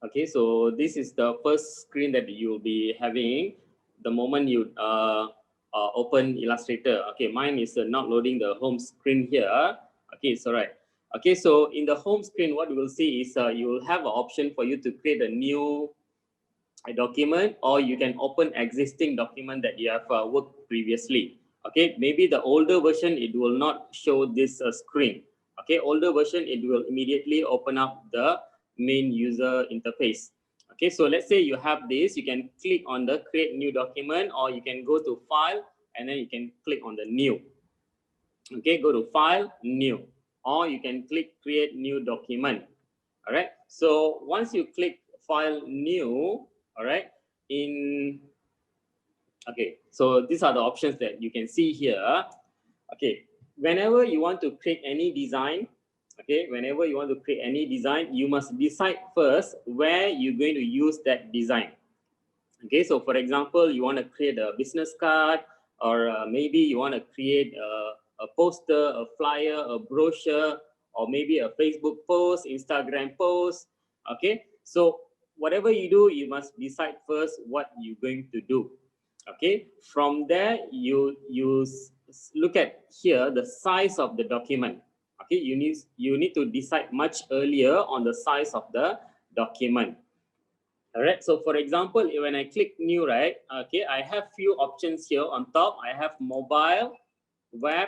Okay, so this is the first screen that you'll be having the moment you open Illustrator. Okay, mine is not loading the home screen here. Okay, it's all right. Okay, so in the home screen, what you will see is you will have an option for you to create a new document, or you can open existing document that you have worked previously. Okay, maybe the older version, it will not show this screen. Okay, older version, it will immediately open up the main user interface. Okay, so let's say you have this, you can click on the create new document, or you can go to file and then you can click on the new. Okay, go to file, new, or you can click create new document. All right, so once you click file new, all right, okay, so these are the options that you can see here. Okay, whenever you want to create any design, okay, whenever you want to create any design, you must decide first where you're going to use that design. Okay, so for example, you want to create a business card, or maybe you want to create a poster, a flyer, a brochure, or maybe a Facebook post, Instagram post. Okay, so whatever you do, you must decide first what you're going to do. Okay, from there you look at here the size of the document. Okay, you need to decide much earlier on the size of the document. All right, so for example, when I click new, right, okay, I have few options here on top. I have mobile, web,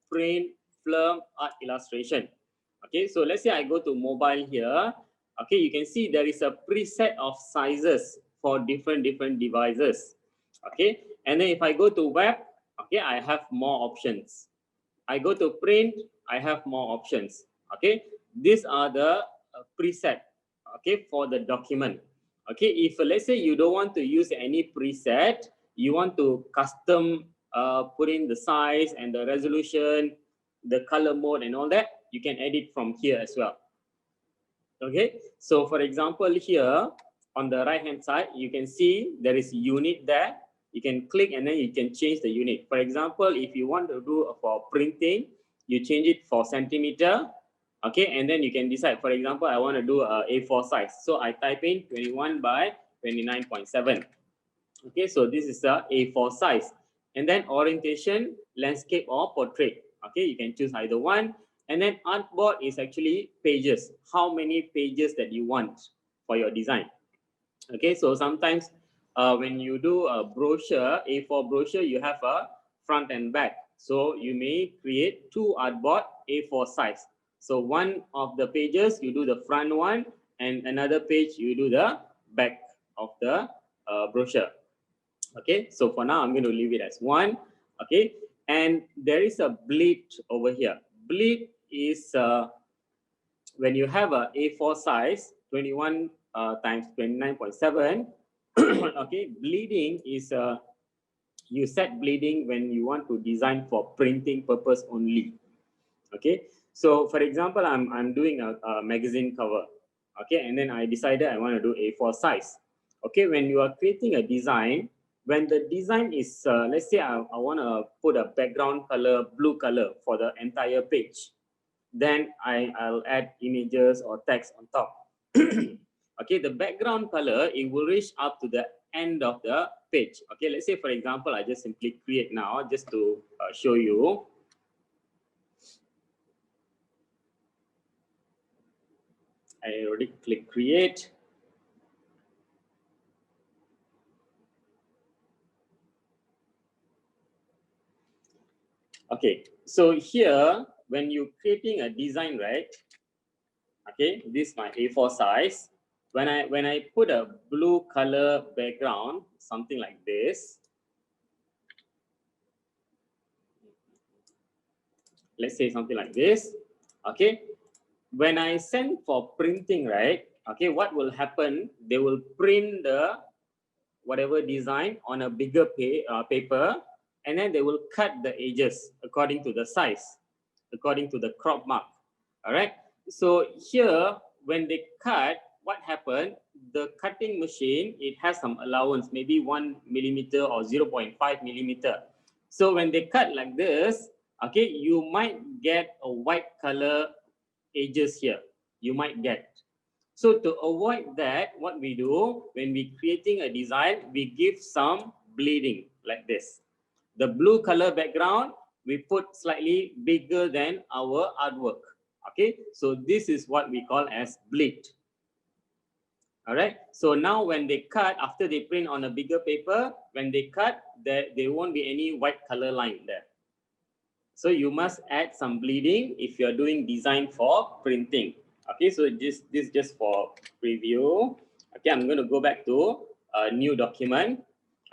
print, film, art, illustration. Okay, so let's say I go to mobile here. Okay, you can see there is a preset of sizes for different devices. Okay, and then if I go to web, okay, I have more options. I go to print, I have more options. Okay, these are the preset, okay, for the document. Okay, if let's say you don't want to use any preset, you want to custom put in the size and the resolution, the color mode and all that, you can edit from here as well. Okay, so for example here on the right hand side, you can see there is unit there. You can click and then you can change the unit. For example, if you want to do for printing, you change it for centimeter. Okay, and then you can decide, for example, I want to do a A4 size. So I type in 21 by 29.7. Okay, so this is a A4 size. And then orientation, landscape or portrait. Okay, you can choose either one. And then artboard is actually pages. How many pages that you want for your design. Okay, so sometimes when you do a brochure, A4 brochure, you have a front and back. So you may create two artboard A4 size. So one of the pages, you do the front one, and another page, you do the back of the brochure. Okay, so for now, I'm going to leave it as one. Okay, and there is a bleed over here. Bleed is when you have a A4 size, 21 times 29.7. Okay, bleeding is you set bleeding when you want to design for printing purpose only. Okay, so for example, I'm doing a magazine cover. Okay, and then I decided I want to do A4 size. Okay, when you are creating a design, when the design is, let's say I want to put a background color, blue color for the entire page, then I'll add images or text on top. Okay, the background color, it will reach up to the end of the page. Okay, let's say, for example, I just simply create now just to show you. I already click create. Okay, so here, when you're creating a design, right? Okay, this is my A4 size. When I put a blue color background, something like this. Let's say something like this. Okay, when I send for printing, right? Okay, what will happen? They will print the whatever design on a bigger paper, and then they will cut the edges according to the size, according to the crop mark. All right. So here, when they cut, what happened? The cutting machine, it has some allowance, maybe 1 millimeter or 0.5 millimeter. So when they cut like this, okay, you might get a white color edges here. You might get. So to avoid that, what we do when we creating a design, we give some bleeding like this. The blue color background, we put slightly bigger than our artwork. Okay, so this is what we call as bleed. All right, so now when they cut, after they print on a bigger paper, when they cut, there won't be any white color line there. So you must add some bleeding if you're doing design for printing. Okay, so this just for preview. Okay, I'm going to go back to a new document.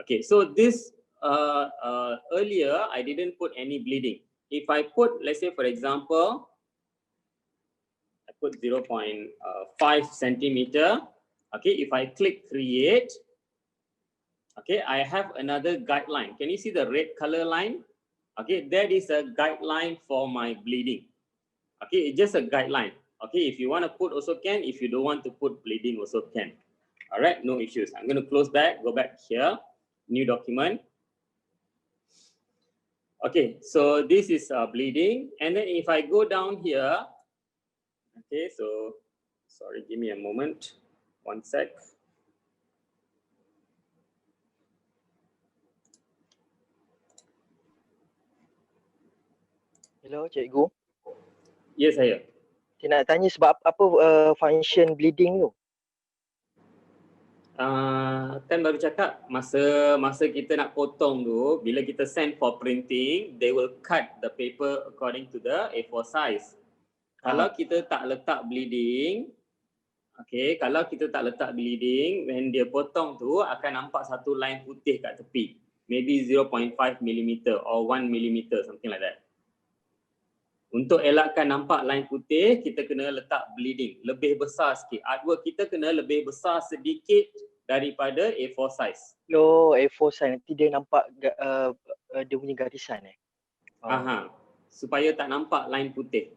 Okay, so this earlier I didn't put any bleeding. If I put, let's say for example, I put 0.5 centimeter. Okay, if I click create, okay, I have another guideline. Can you see the red color line? Okay, that is a guideline for my bleeding. Okay, it's just a guideline. Okay, if you want to put also can. If you don't want to put bleeding also can. All right, no issues. I'm going to close back, go back here, new document. Okay, so this is bleeding. And then if I go down here, okay, so sorry, give me a moment. One sec. Hello, cikgu. Yes, saya. Saya nak tanya sebab apa function bleeding tu? Kan baru cakap masa kita nak potong tu, bila kita send for printing, they will cut the paper according to the A4 size. Kalau kita tak letak bleeding, okay, kalau kita tak letak bleeding, when dia potong tu akan nampak satu line putih kat tepi. Maybe 0.5 mm or 1 mm, something like that. Untuk elakkan nampak line putih, kita kena letak bleeding. Lebih besar sikit. Artwork kita kena lebih besar sedikit daripada A4 size. Oh, A4 size. Nanti dia nampak dia punya garisan Aha. Supaya tak nampak line putih.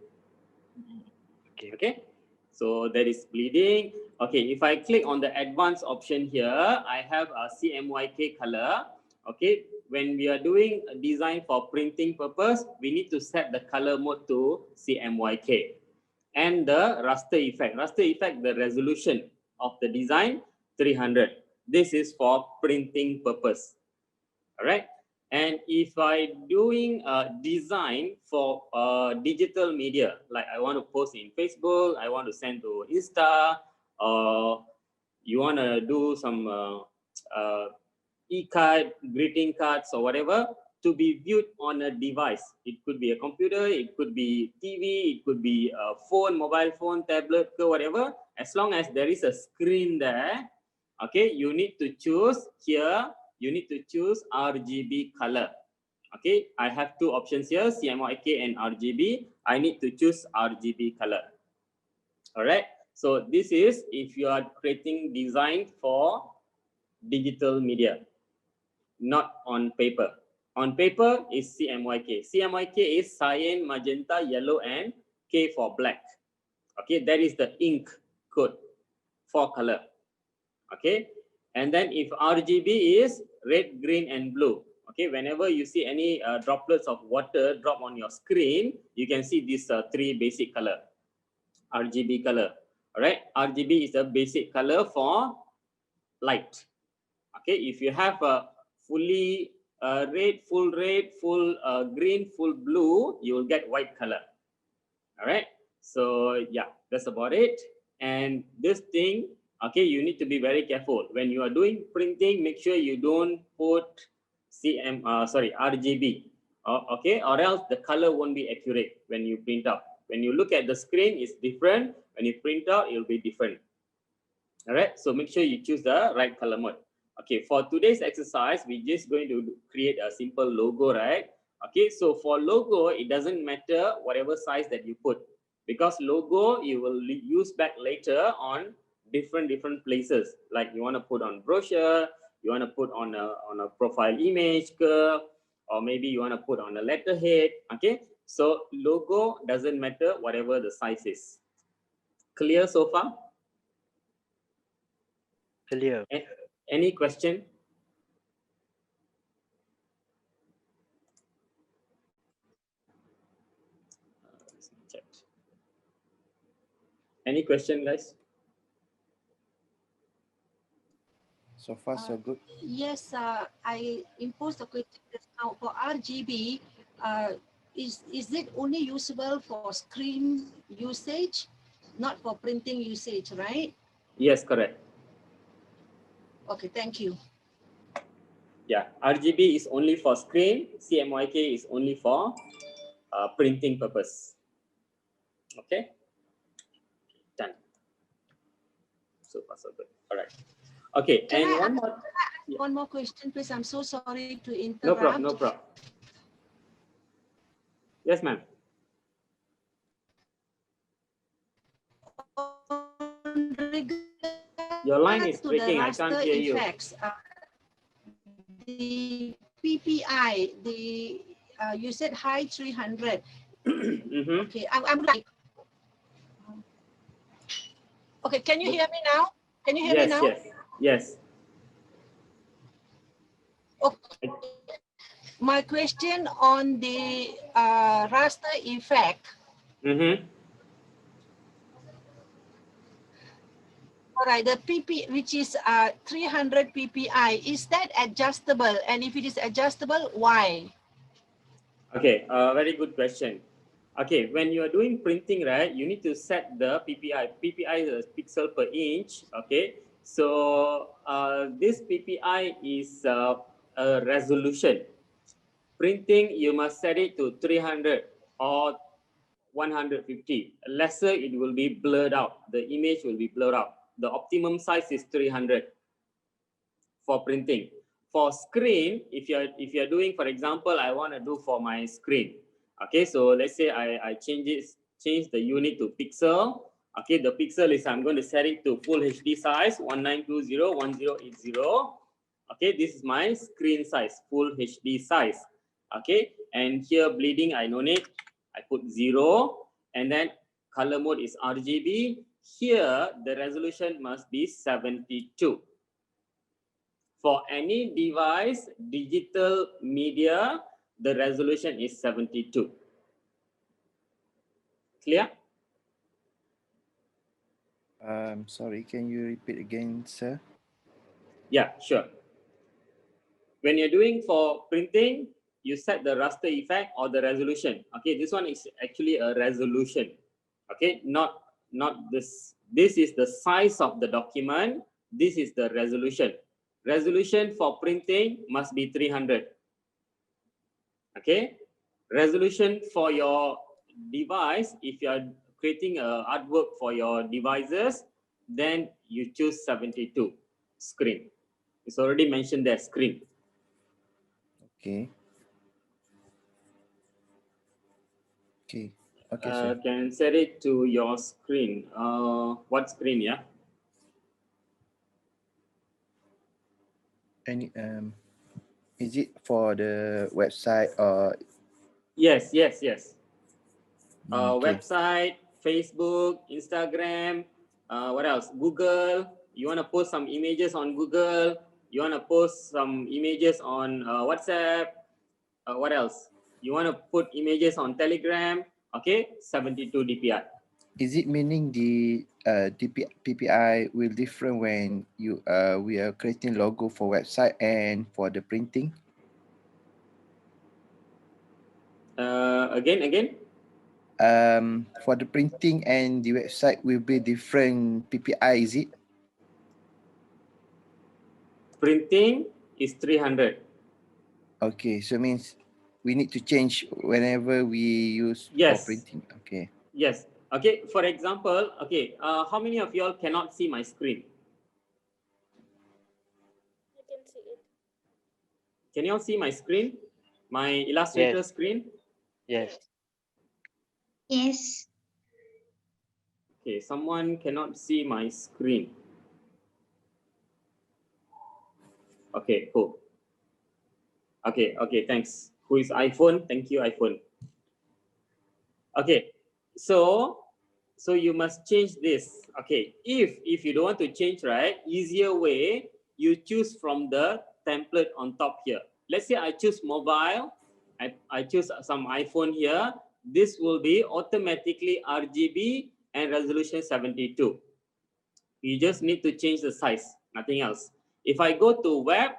Okay. So that is bleeding. Okay, if I click on the advanced option here, I have a CMYK color. Okay, when we are doing a design for printing purpose, we need to set the color mode to CMYK. And the raster effect. Raster effect, the resolution of the design, 300. This is for printing purpose. All right. And if I doing a design for digital media, like I want to post in Facebook, I want to send to Insta, or you want to do some e-card, greeting cards or whatever, to be viewed on a device. It could be a computer, it could be TV, it could be a phone, mobile phone, tablet, whatever. As long as there is a screen there, okay, you need to choose here, you need to choose RGB color. Okay, I have two options here, CMYK and RGB. I need to choose RGB color. All right, so this is if you are creating design for digital media, not on paper. On paper is CMYK. CMYK is cyan, magenta, yellow, and K for black. Okay, that is the ink code for color. Okay, and then if RGB is red, green, and blue. Okay, whenever you see any droplets of water drop on your screen, you can see these three basic color, RGB color. All right, RGB is the basic color for light. Okay, if you have a fully red, full green, full blue, you will get white color. All right, so yeah, that's about it. And this thing, okay, you need to be very careful when you are doing printing. Make sure you don't put RGB. Okay, or else the color won't be accurate when you print out. When you look at the screen, it's different. When you print out, it will be different. All right, so make sure you choose the right color mode. Okay, for today's exercise, we're just going to create a simple logo, right? Okay, so for logo, it doesn't matter whatever size that you put, because logo you will use back later on different places. Like you want to put on brochure, you want to put on a profile image, or maybe you want to put on a letterhead. Okay, so logo doesn't matter whatever the size is. Clear so far? Clear. Any question? Any question, guys? So far, so good. Yes, I imposed the question just now for RGB. Is it only usable for screen usage, not for printing usage, right? Yes, correct. Okay, thank you. Yeah, RGB is only for screen. CMYK is only for printing purpose. Okay, done. So far, so good. All right. Okay, Can and I one ask more. Yeah. one more question, please? I'm so sorry to interrupt. No problem. No problem. Yes, ma'am. Your line is To the breaking. I raster can't hear you. effects, the PPI, you said high 300. Okay, I'm like. Okay, can you hear me now? Can you hear me Yes, now? yes, yes. Okay. My question on the raster effect. All right, the PP, which is 300 PPI, is that adjustable? And if it is adjustable, why? Okay, very good question. Okay, when you are doing printing, right, you need to set the PPI. PPI is pixel per inch. Okay, so this PPI is a resolution. Printing, you must set it to 300 or 150. Lesser, it will be blurred out. The image will be blurred out. The optimum size is 300 for printing. For screen, if you're doing, for example, I want to do for my screen. Okay, so let's say I change the unit to pixel. Okay, the pixel is, I'm going to set it to full HD size 19201080. Okay, this is my screen size, full HD size. Okay, and here bleeding, I no need. I put 0, and then color mode is RGB. Here the resolution must be 72. For any device, digital media, the resolution is 72. Clear? Sorry, can you repeat again, sir? Yeah, sure. When you're doing for printing, you set the raster effect or the resolution. Okay, this one is actually a resolution. Okay, not this. This is the size of the document. This is the resolution. Resolution for printing must be 300. Okay, resolution for your device, if you are creating a artwork for your devices, then you choose 72 screen. It's already mentioned there, screen. Okay. Okay. Okay, sir. Can set it to your screen. What screen? Yeah. Any is it for the website or? Yes, yes, yes. Okay. Website, Facebook, Instagram. What else? Google. You want to post some images on Google. You want to post some images on WhatsApp. What else? You want to put images on Telegram. Okay, 72 dpi. Is it meaning the PPI will different when you we are creating logo for website and for the printing? Again. For the printing and the website will be different PPI, is it? Printing is 300. Okay, so means we need to change whenever we use for Yes. printing. Okay. Yes. Okay. For example, okay. How many of y'all cannot see my screen? I can see it. Can y'all see my screen? My Illustrator screen? Yes. Yes. Okay. Someone cannot see my screen. Okay. Cool. Okay. Okay. Thanks. Who is iPhone? Thank you, iPhone. Okay. So you must change this. Okay. If you don't want to change, right? Easier way, you choose from the template on top here. Let's say I choose mobile. I choose some iPhone here. This will be automatically RGB and resolution 72. You just need to change the size, nothing else. If I go to web,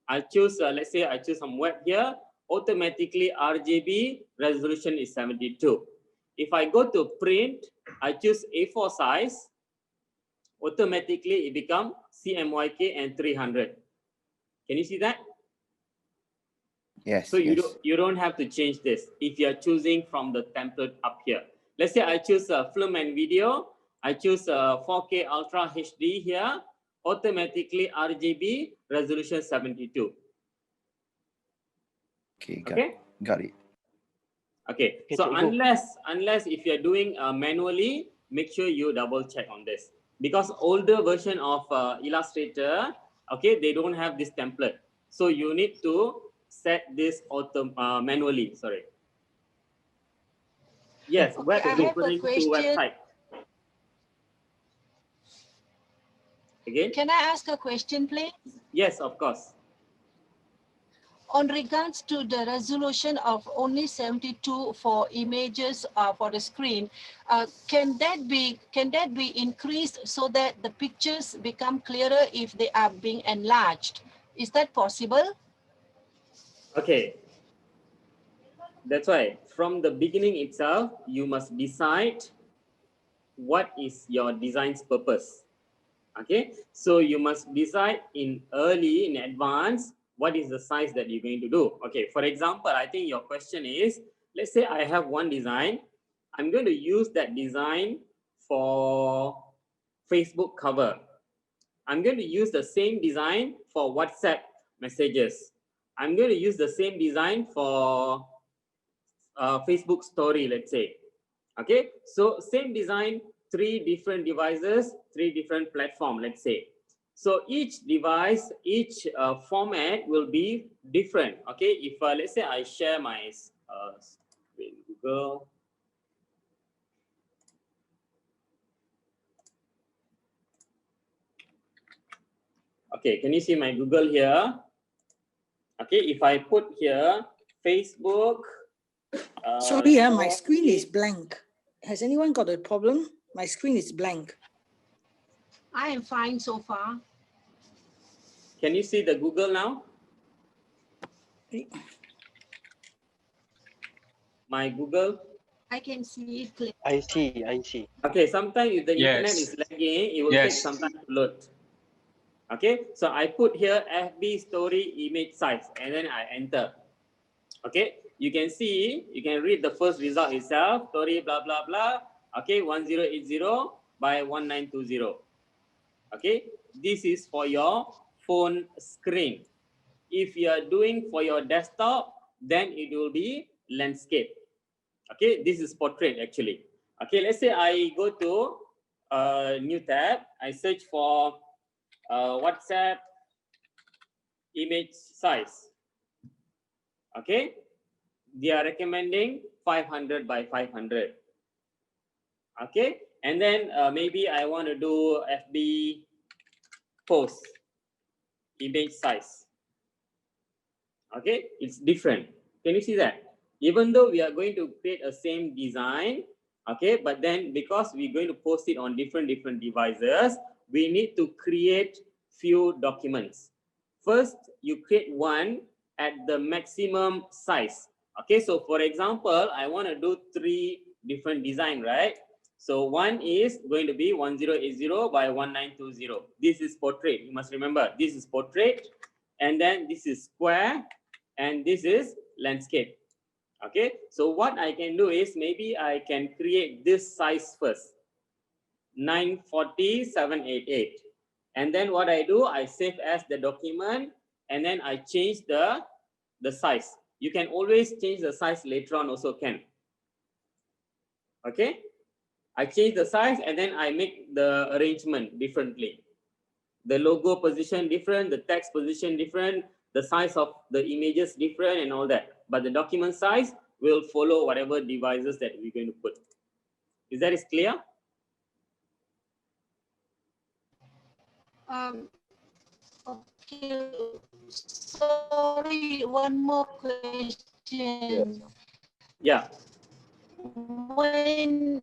I choose, let's say I choose some web here, automatically RGB resolution is 72. If I go to print, I choose A4 size, automatically it becomes CMYK and 300. Can you see that? Yes. So you don't have to change this if you are choosing from the template up here. Let's say I choose film and video. I choose 4K Ultra HD here. Automatically RGB resolution 72. Okay. Got it. Okay. Okay, So cikgu. unless if you are doing manually, make sure you double check on this, because older version of Illustrator, okay, they don't have this template. So you need to set this manually. Sorry. Yes, Okay, web I have a referring to question. website. Again? Can I ask a question, please? Yes, of course. On regards to the resolution of only 72 for images for the screen, can that be increased so that the pictures become clearer if they are being enlarged? Is that possible? Okay. That's why from the beginning itself, you must decide what is your design's purpose. Okay, so you must decide in advance what is the size that you're going to do. Okay, for example, I think your question is, let's say I have one design. I'm going to use that design for Facebook cover. I'm going to use the same design for WhatsApp messages. I'm going to use the same design for Facebook story, let's say. Okay, so same design, 3 different devices, 3 different platform, let's say. So each device, each format will be different. Okay, if let's say I share my Google. Okay, can you see my Google here? Okay, if I put here Facebook. Sorry, my screen is blank. Has anyone got a problem? My screen is blank. I am fine so far. Can you see the Google now? My Google. I can see it clearly. I see. Okay, sometimes if the internet Yes. is lagging, it will take some time to load. Okay, so I put here FB story image size and then I enter. Okay, you can see, you can read the first result itself, story blah blah blah. Okay, 1080 by 1920. Okay, this is for your phone screen. If you are doing for your desktop, then it will be landscape. Okay, this is portrait actually. Okay, let's say I go to a new tab, I search for WhatsApp image size. Okay, they are recommending 500 by 500. Okay, and then maybe I want to do FB post image size. Okay, it's different. Can you see that? Even though we are going to create a same design, okay, but then because we're going to post it on different devices, we need to create few documents. First, you create one at the maximum size. Okay, so for example, I want to do 3 different design, right? So one is going to be 1080 by 1920. This is portrait. You must remember, this is portrait, and then this is square, and this is landscape. Okay, so what I can do is maybe I can create this size first, 940 788, and then what I do, I save as the document, and then I change the size. You can always change the size later on also can. Okay, I change the size and then I make the arrangement differently. The logo position different, the text position different, the size of the images different and all that. But the document size will follow whatever devices that we're going to put. Is that clear? Okay. Sorry, one more question. Yeah. When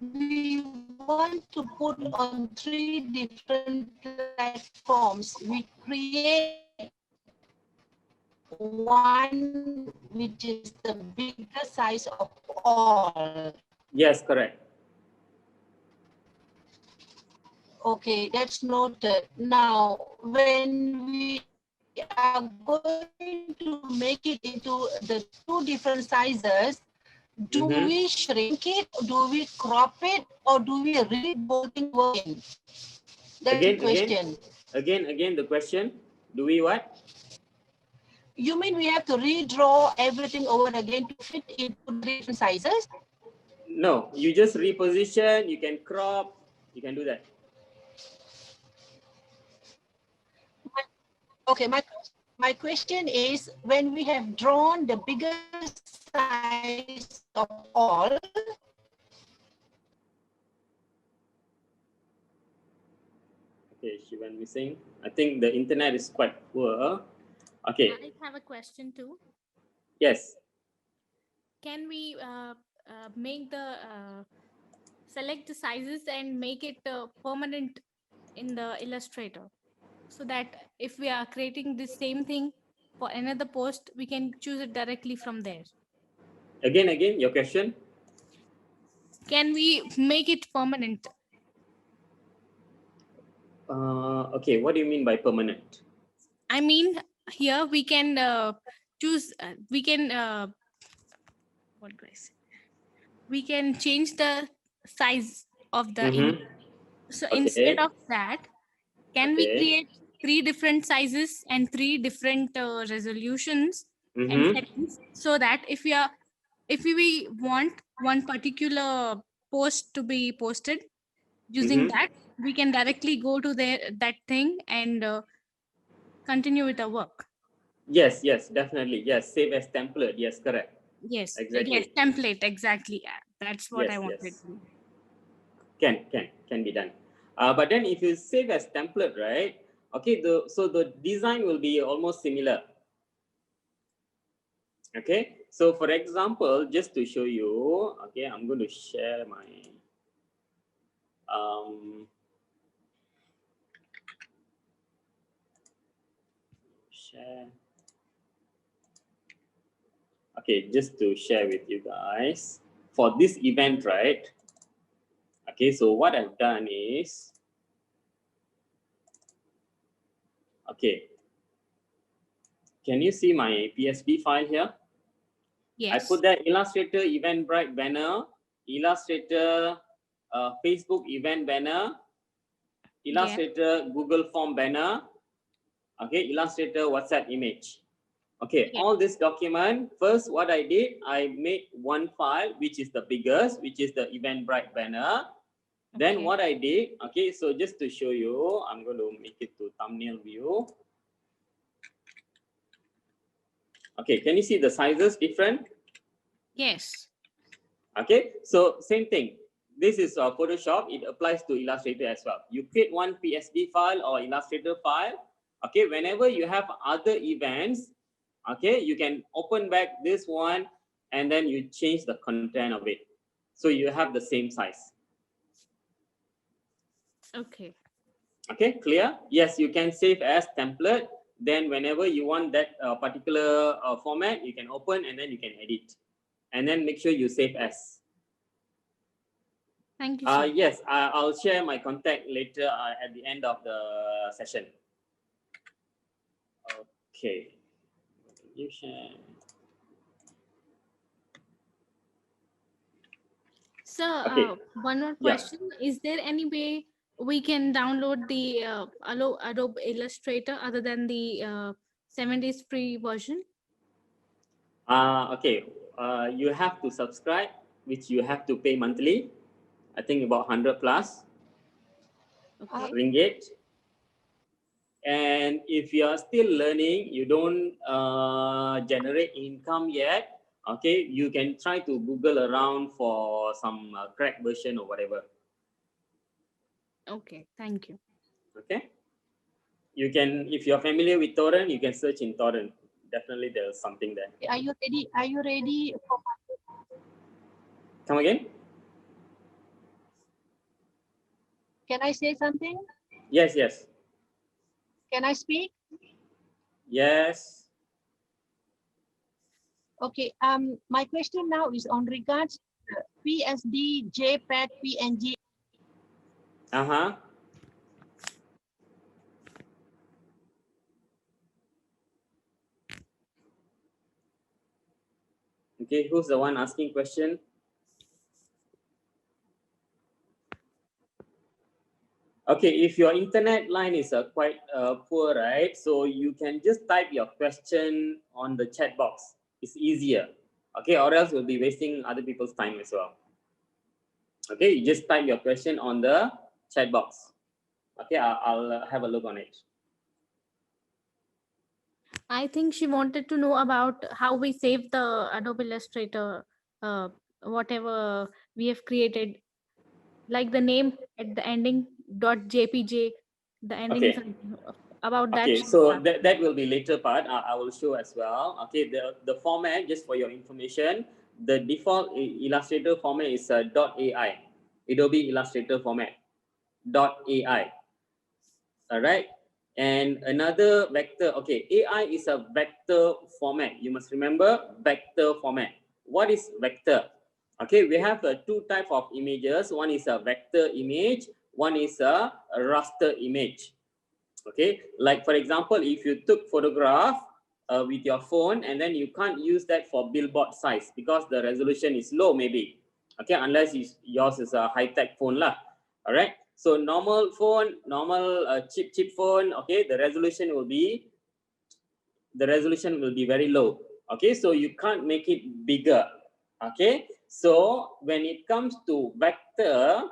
we want to put on 3 different platforms, we create one which is the bigger size of all. Yes, correct. Okay, that's noted. Now, when we are going to make it into the two different sizes, do we shrink it, do we crop it, or do we read whole thing in? That's the question. Again, the question, do we what? You mean we have to redraw everything over again to fit into different sizes? No, you just reposition, you can crop, you can do that. Okay, my question is, when we have drawn the bigger size of all, Okay, she went missing. I think the internet is quite poor. Okay. I have a question too. Yes. Can we make the select the sizes and make it permanent in the Illustrator, so that if we are creating the same thing for another post, we can choose it directly from there? Again, your question? Can we make it permanent? Okay, what do you mean by permanent? I mean, here we can choose, we can, what do I say? We can change the size of the image. So instead of that, can we create 3 different sizes and 3 different resolutions and settings, so that if we want one particular post to be posted using that, we can directly go to that thing and continue with the work? Yes, definitely. Yes, save as template. Yes, correct. Yes, exactly. yes, template, exactly. Yeah, that's what I wanted. Can be done. But then if you save as template, right? Okay, so the design will be almost similar. Okay, so for example, just to show you, okay, I'm going to share my share. Okay, just to share with you guys for this event, right? Okay, so what I've done is, okay, can you see my PSB file here? Yes. I put that Illustrator Eventbrite banner, Illustrator Facebook event banner, Illustrator Google Form banner, okay, Illustrator WhatsApp image. Okay, all this document, first what I did, I made one file, which is the biggest, which is the Eventbrite banner. Then what I did, okay, so just to show you, I'm going to make it to thumbnail view. Okay, can you see the sizes different? Yes. Okay, so same thing. This is Photoshop. It applies to Illustrator as well. You create one PSD file or Illustrator file. Okay, whenever you have other events, okay, you can open back this one and then you change the content of it. So you have the same size. Okay. Okay, clear? Yes, you can save as template. Then whenever you want that particular format, you can open and then you can edit. And then make sure you save as. Thank you, sir. Yes, I'll share my contact later at the end of the session. Okay. You share. So, Okay. one more question. Is there any way we can download the Adobe Illustrator other than the 7 days free version? Okay. You have to subscribe, which you have to pay monthly. I think about 100 plus ringgit. And if you are still learning, you don't generate income yet, okay, you can try to Google around for some cracked version or whatever. Okay, thank you. Okay. You can, if you're familiar with torrent, you can search in torrent. Definitely there's something there. are you ready? Are you ready for Come again? Can I say something? Yes. Can I speak? Yes. Okay. My question now is on regards to PSD, JPEG, PNG. Uh-huh. Okay, who's the one asking question? Okay, if your internet line is quite poor, right? So you can just type your question on the chat box. It's easier. Okay, or else you'll be wasting other people's time as well. Okay, you just type your question on the chat box. Okay, I'll have a look on it. I think she wanted to know about how we save the Adobe Illustrator, whatever we have created, like the name at the ending .jpg, the ending Okay. about that. Okay, she so asked. that will be later part. I will show as well. Okay, the format, just for your information, the default Illustrator format is .ai, Adobe Illustrator format, .ai. All right, and another vector. Okay, AI is a vector format. You must remember vector format. What is vector? Okay, we have two types of images. One is a vector image. One is a raster image. Okay, like for example, if you took photograph with your phone and then you can't use that for billboard size because the resolution is low maybe. Okay, unless yours is a high-tech phone lah. All right, so normal phone, normal cheap phone, okay, the resolution will be very low. Okay, so you can't make it bigger. Okay, so when it comes to vector,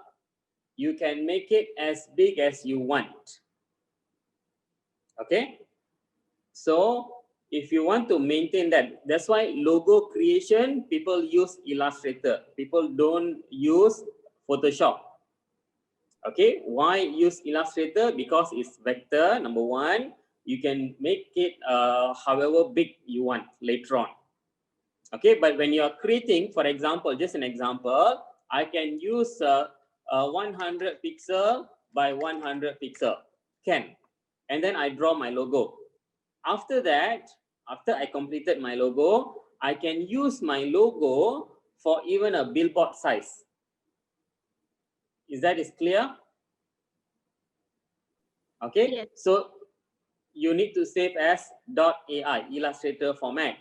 you can make it as big as you want. Okay, so if you want to maintain that, that's why logo creation, people use Illustrator. People don't use Photoshop. Okay, why use Illustrator? Because it's vector, number one. You can make it however big you want later on. Okay, but when you're creating, for example, just an example, I can use 100 pixel by 100 pixel, can. And then I draw my logo. After that, after I completed my logo, I can use my logo for even a billboard size. Is that clear? Okay, Yes. so you need to save as .ai, Illustrator format.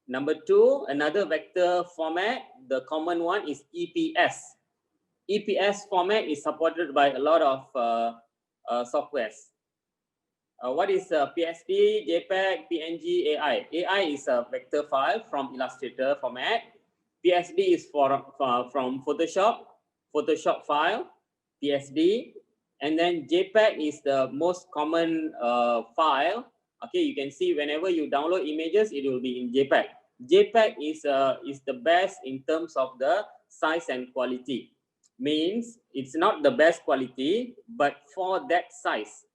Number two, another vector format, the common one is EPS. EPS format is supported by a lot of softwares. What is PSD, JPEG, PNG, AI? AI is a vector file from Illustrator format. PSD is from Photoshop file, PSD. And then JPEG is the most common file. Okay, you can see whenever you download images, it will be in JPEG. JPEG is the best in terms of the size and quality. Means it's not the best quality, but for that size.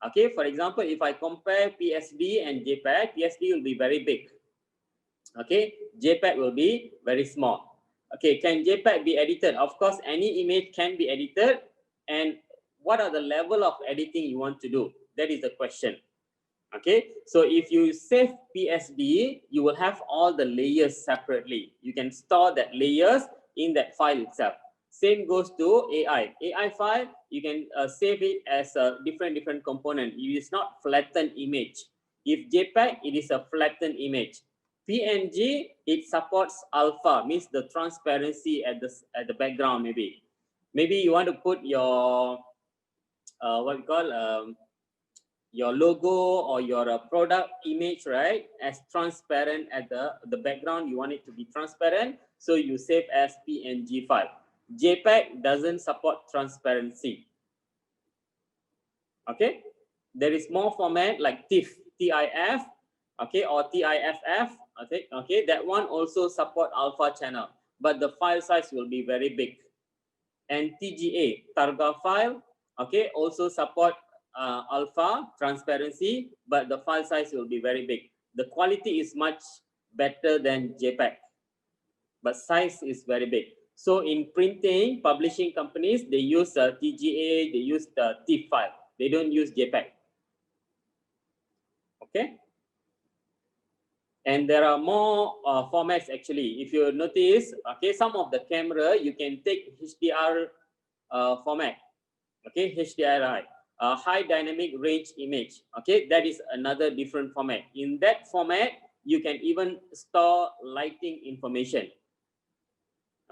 Okay, for example, if I compare PSD and JPEG, PSD will be very big. Okay, JPEG will be very small. Okay, can JPEG be edited? Of course, any image can be edited. And what are the level of editing you want to do? That is the question. Okay, so if you save PSD, you will have all the layers separately. You can store that layers in that file itself. Same goes to AI. AI file, you can save it as a different component. It is not flattened image. If JPEG, it is a flattened image. PNG, it supports alpha, means the transparency at the background maybe. Maybe you want to put your what we call your logo or your product image, right, as transparent at the background. You want it to be transparent, so you save as PNG file. JPEG doesn't support transparency. Okay, there is more format like TIFF, TIF, okay, or TIFF. Okay, that one also support alpha channel, but the file size will be very big. And TGA, Targa file, okay, also support alpha transparency, but the file size will be very big. The quality is much better than JPEG, but size is very big. So in printing, publishing companies, they use TGA, they use the TIFF file. They don't use JPEG. Okay. And there are more formats actually. If you notice, okay, some of the camera you can take HDR format. Okay, HDRI, high dynamic range image. Okay, that is another different format. In that format, you can even store lighting information.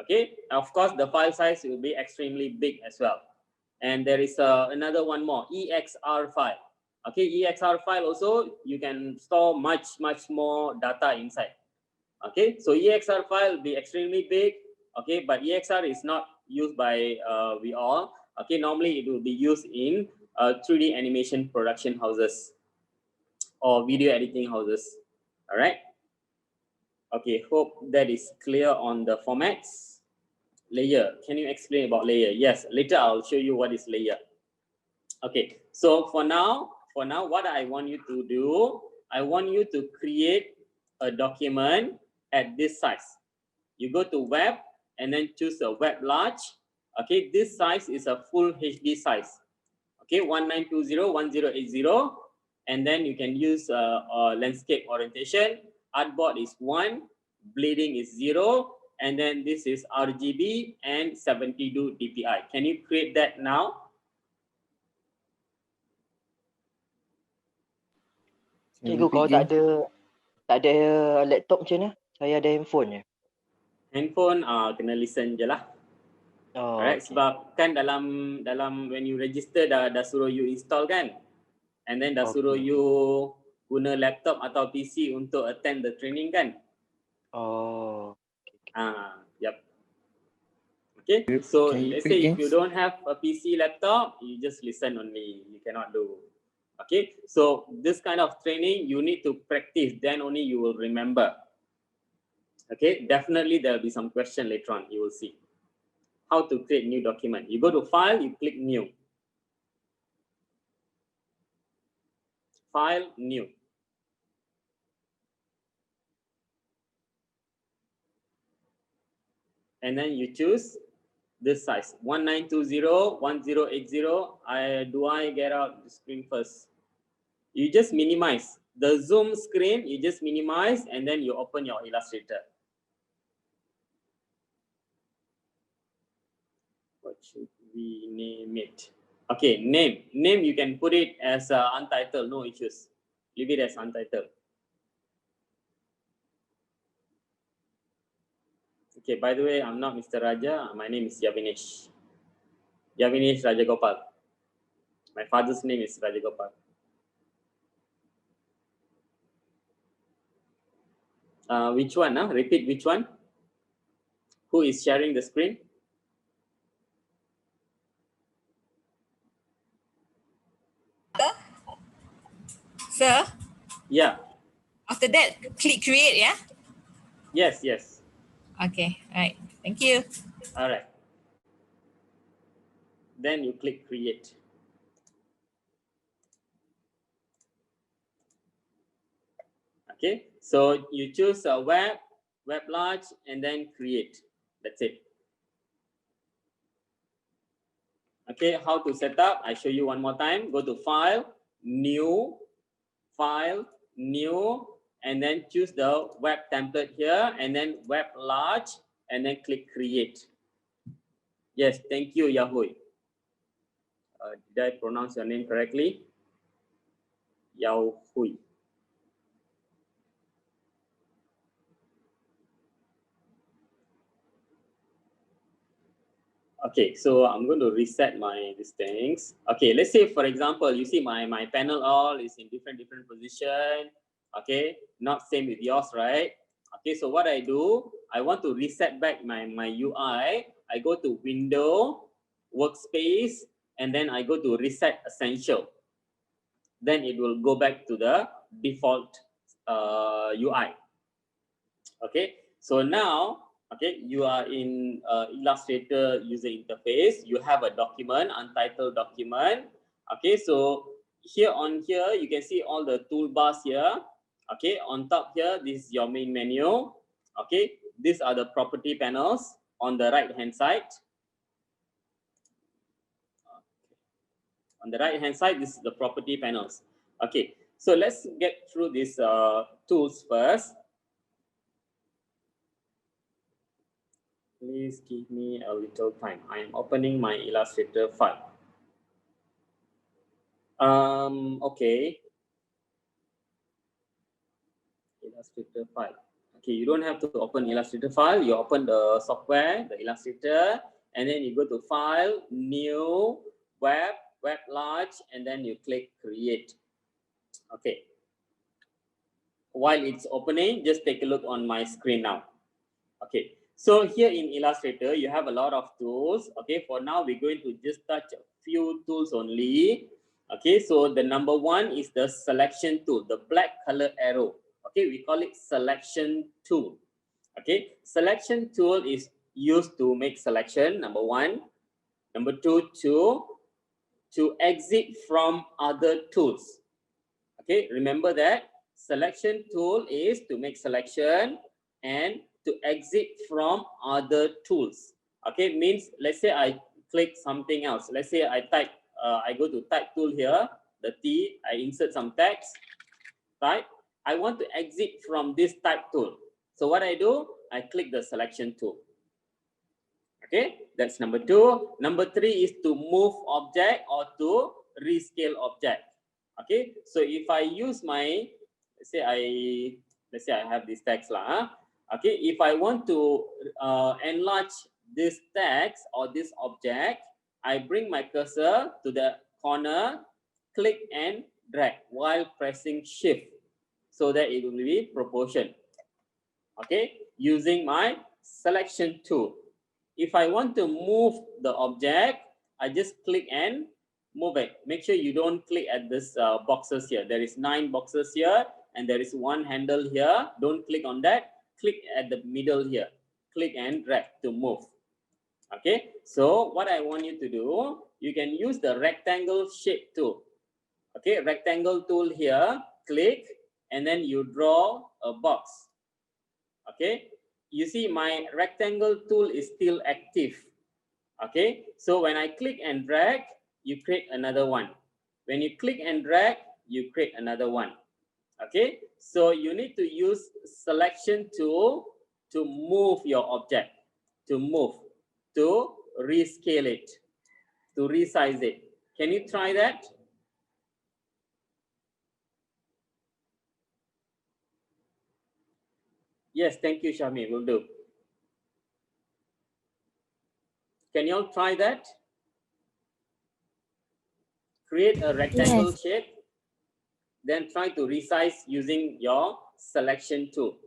Okay, of course, the file size will be extremely big as well. And there is another one more, EXR file. Okay, EXR file also, you can store much more data inside. Okay, so EXR file will be extremely big. Okay, but EXR is not used by we all. Okay, normally it will be used in 3D animation production houses or video editing houses. All right. Okay, hope that is clear on the formats. Layer, can you explain about layer? Yes, later I'll show you what is layer. Okay, so for now, what I want you to do, I want you to create a document at this size. You go to web and then choose a web large. Okay, this size is a full HD size. Okay, 1920 1080, and then you can use landscape orientation. Artboard is 1, bleeding is 0, and then this is RGB and 72 dpi. Can you create that now? Cikgu, kalau tak ada laptop macam mana? Saya ada handphone je. Handphone kena listen je lah. Oh, Alright, okay. sebab kan dalam when you register dah suruh you install kan, and then dah suruh you guna laptop atau PC untuk attend the training kan. Oh. Yep. Okay, so Can you let's say if repeat you again? don't have a PC laptop, you just listen only. You cannot do. Okay, so this kind of training you need to practice, then only you will remember. Okay, definitely there will be some question later on. You will see how to create new document. You go to file, you click new. File, new. And then you choose this size, 1920 1080. Do I get out the screen first? You just minimize the zoom screen, you just minimize, and then you open your Illustrator. What should we name it? Okay, name you can put it as untitled, no issues. Leave it as untitled. Okay, by the way, I'm not Mr. Raja. My name is Yavinesh. Yavinesh Rajagopal. My father's name is Rajagopal. Which one? Repeat which one? Who is sharing the screen? Sir? Yeah. After that, click create, yeah? Yes. Okay, all right. Thank you. All right. Then you click create. Okay, so you choose a web large, and then create. That's it. Okay, how to set up? I show you one more time. Go to file, new, and then choose the web template here, and then web large, and then click create. Yes, thank you, Yahui. Did I pronounce your name correctly? Yahui. Okay, so I'm going to reset these things. Okay, let's say for example, you see my panel all is in different position. Okay, not same with yours, right? Okay, so what I do, I want to reset back my UI. I go to Window, Workspace, and then I go to Reset Essential. Then it will go back to the default UI. Okay, so now, okay, you are in Illustrator user interface. You have a document, untitled document. Okay, so here you can see all the toolbars here. Okay, on top here, this is your main menu. Okay, these are the property panels on the right hand side. On the right hand side, this is the property panels. Okay, So let's get through these tools first. Please give me a little time. I am opening my Illustrator file. Okay. Illustrator file. Okay, you don't have to open Illustrator file. You open the software, the Illustrator, and then you go to File, New, Web, Web Large, and then you click Create. Okay. While it's opening, just take a look on my screen now. Okay. So here in Illustrator, you have a lot of tools. Okay. For now, we're going to just touch a few tools only. Okay. So the number one is the selection tool, the black color arrow. Okay. We call it selection tool. Okay. Selection tool is used to make selection, number one. Number two, to exit from other tools. Okay. Remember that selection tool is to make selection and to exit from other tools. Okay, means let's say I click something else. Let's say I type, I go to type tool here, the T, I insert some text, type. I want to exit from this type tool. So what I do, I click the selection tool. Okay, that's number two. Number three is to move object or to rescale object. Okay, so if I use my, let's say I have this text lah. Okay, if I want to enlarge this text or this object, I bring my cursor to the corner, click and drag while pressing shift so that it will be proportion. Okay, using my selection tool. If I want to move the object, I just click and move it. Make sure you don't click at this boxes here. There is 9 boxes here and there is one handle here. Don't click on that. Click at the middle here. Click and drag to move. Okay, so what I want you to do, you can use the rectangle shape tool. Okay, rectangle tool here, click and then you draw a box. Okay, you see my rectangle tool is still active. Okay, so when I click and drag, you create another one. When you click and drag, you create another one. Okay, so you need to use selection tool to move your object, to move, to rescale it, to resize it. Can you try that? Yes, thank you, Shami. Will do. Can you all try that? Create a rectangle shape, then try to resize using your selection tool.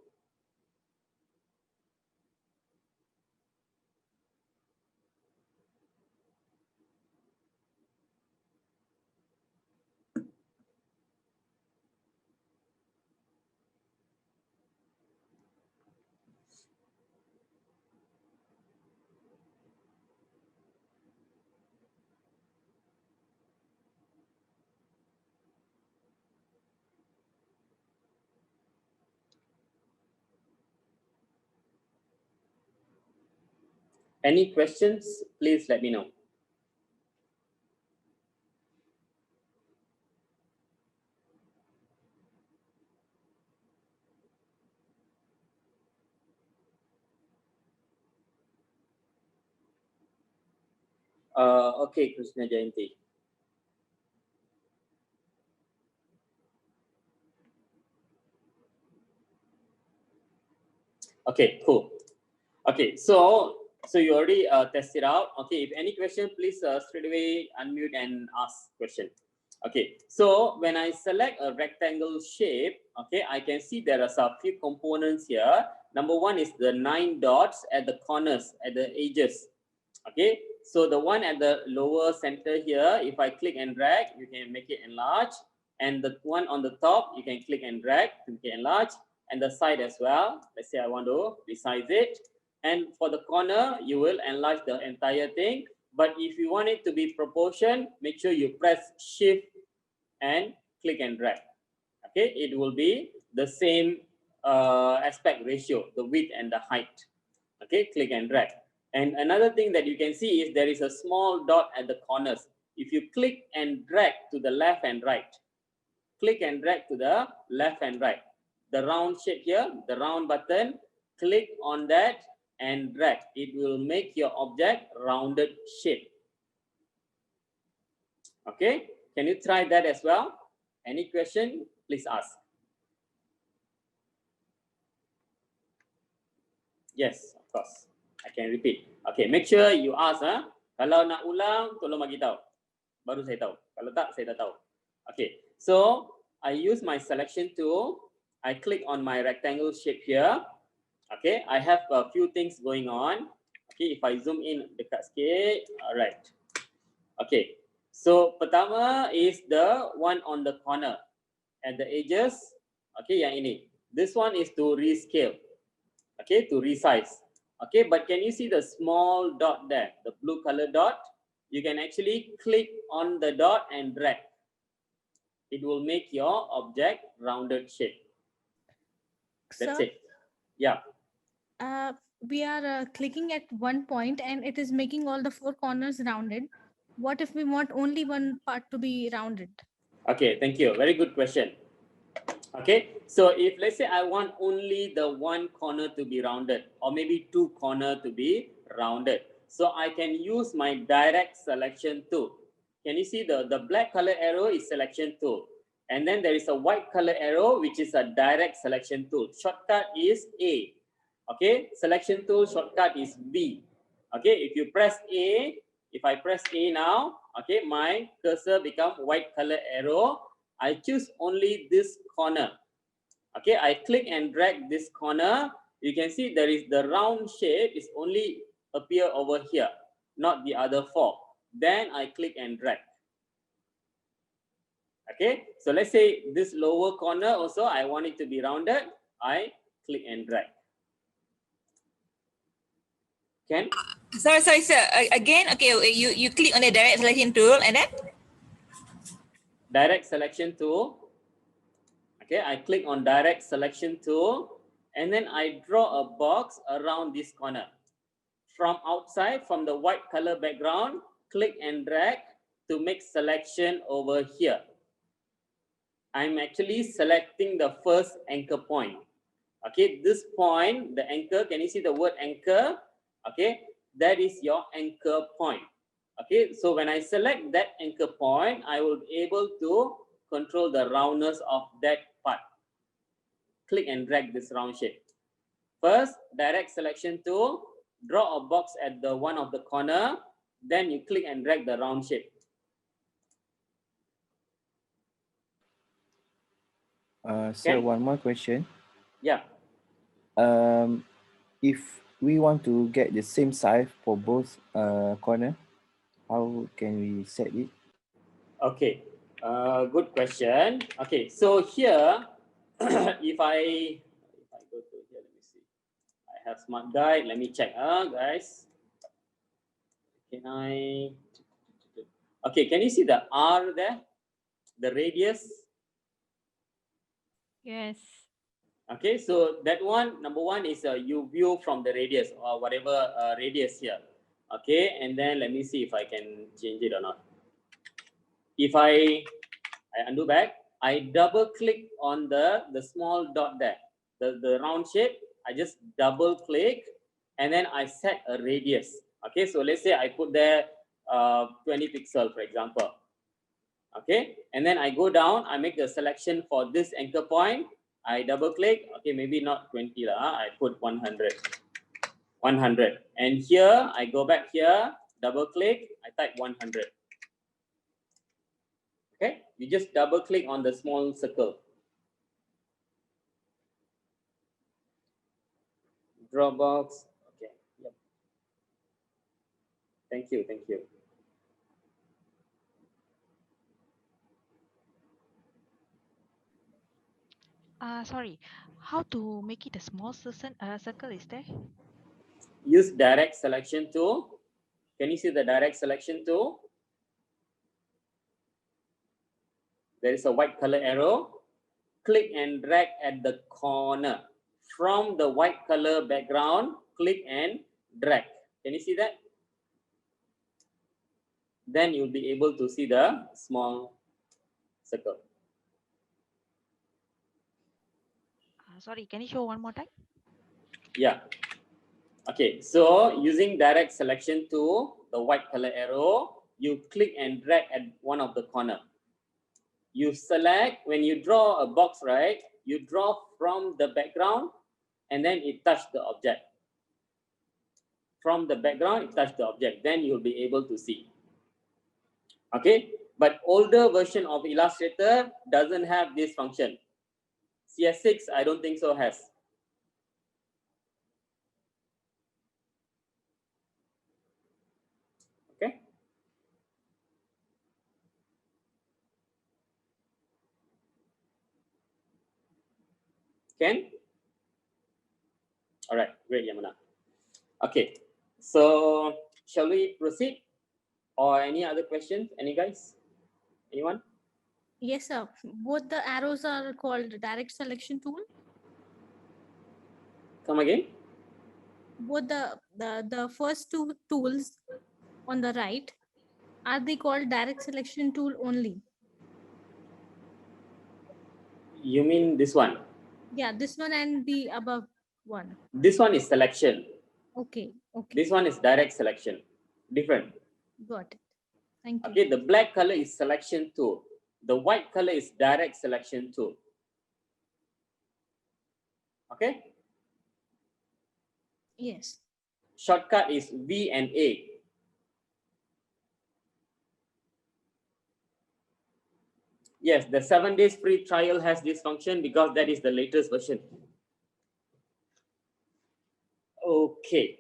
Any questions, please let me know. Okay, Krishna Jayanti. Okay, cool. Okay, so you already tested out. Okay, if any question, please straight away unmute and ask question. Okay, so when I select a rectangle shape, okay, I can see there are a few components here. Number one is the 9 dots at the corners, at the edges. Okay, so the one at the lower center here, if I click and drag, you can make it enlarge. And the one on the top, you can click and drag to make it enlarge. And the side as well. Let's say I want to resize it. And for the corner, you will enlarge the entire thing. But if you want it to be proportion, make sure you press shift and click and drag. Okay, it will be the same aspect ratio, the width and the height. Okay, click and drag. And another thing that you can see is there is a small dot at the corners. If you click and drag to the left and right, click and drag to the left and right. The round shape here, the round button, click on that and drag. It will make your object rounded shape. Okay, can you try that as well? Any question, please ask. Yes, of course. I can repeat. Okay, make sure you ask. Kalau nak ulang, tolong bagi tahu. Baru saya tahu. Kalau tak, saya dah tahu. Okay, so I use my selection tool. I click on my rectangle shape here. Okay, I have a few things going on. Okay, if I zoom in dekat sikit. Alright. Okay, so pertama is the one on the corner. At the edges. Okay, yang ini. This one is to rescale. Okay, to resize. Okay, but can you see the small dot there, the blue color dot? You can actually click on the dot and drag. It will make your object rounded shape. That's Sir, it. Yeah. we are clicking at one point and it is making all the four corners rounded. What if we want only one part to be rounded? Okay, thank you. Very good question. Okay, so if let's say I want only the one corner to be rounded or maybe two corners to be rounded, so I can use my direct selection tool. Can you see the black color arrow is selection tool, and then there is a white color arrow which is a direct selection tool. Shortcut is A. Okay, selection tool shortcut is B. Okay, if you press A, if I press A now, okay, my cursor become white color arrow. I choose only this corner. Okay, I click and drag this corner. You can see there is the round shape is only appear over here, not the other four. Then I click and drag. Okay, so let's say this lower corner also I want it to be rounded. I click and drag. Can? Sorry, sir. Again, okay, you click on the direct selection tool and then? Direct selection tool. Okay, I click on direct selection tool and then I draw a box around this corner. From outside, from the white color background, click and drag to make selection over here. I'm actually selecting the first anchor point. Okay, this point, the anchor, can you see the word anchor? Okay, that is your anchor point. Okay, so when I select that anchor point, I will be able to control the roundness of that part. Click and drag this round shape. First, direct selection tool, draw a box at the one of the corner, then you click and drag the round shape. Sir, one more question. Yeah. If we want to get the same size for both corner, how can we set it? Okay, good question. Okay, so here, if I go to here, let me see. I have smart guide. Let me check, guys. Can I? Okay, can you see the R there? The radius. Yes. Okay, so that one, number one is you view from the radius or whatever radius here. Okay, and then let me see if I can change it or not. If I undo back, I double click on the small dot there, the round shape. I just double click and then I set a radius. Okay, so let's say I put there 20 pixels, for example. Okay, and then I go down, I make the selection for this anchor point. I double click, okay, maybe not 20 lah, I put 100. 100. And here, I go back here, double click, I type 100. Okay, you just double click on the small circle. Dropbox, okay, yep. Thank you, thank you. Sorry, how to make it a small circle is there? Use direct selection tool. Can you see the direct selection tool? There is a white color arrow. Click and drag at the corner. From the white color background, click and drag. Can you see that? Then you'll be able to see the small circle. Sorry, can you show one more time? Yeah. Okay, so using direct selection tool, the white color arrow, you click and drag at one of the corner. You select, when you draw a box, right? You draw from the background and then it touch the object. From the background, it touch the object. Then you'll be able to see. Okay, but older version of Illustrator doesn't have this function. CS6, I don't think so has. Okay. Can? All right, great, Yamuna. Okay, so shall we proceed? Or any other questions? Any guys? Anyone? Yes, sir. Both the arrows are called direct selection tool. Come again? Both the first two tools on the right, are they called direct selection tool only? You mean this one? Yeah, this one and the above one. This one is selection. Okay, okay, This one is direct selection. Different. got it. Thank you. Okay, the black color is selection tool. The white color is direct selection tool. Okay? Yes. Shortcut is V and A. Yes, the 7 days free trial has this function because that is the latest version. Okay.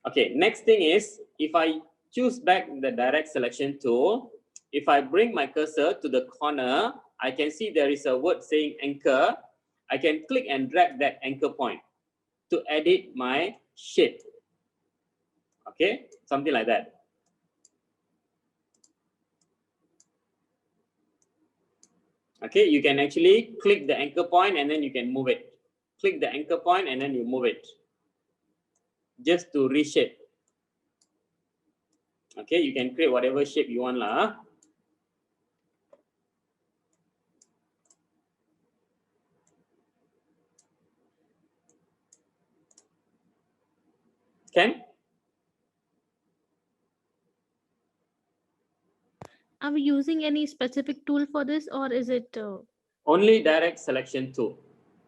Okay, next thing is, if I choose back the direct selection tool, if I bring my cursor to the corner, I can see there is a word saying anchor. I can click and drag that anchor point to edit my shape. Okay, something like that. Okay, you can actually click the anchor point and then you can move it. Click the anchor point and then you move it. Just to reshape. Okay, you can create whatever shape you want lah. Can? Are we using any specific tool for this, or is it Only direct selection tool.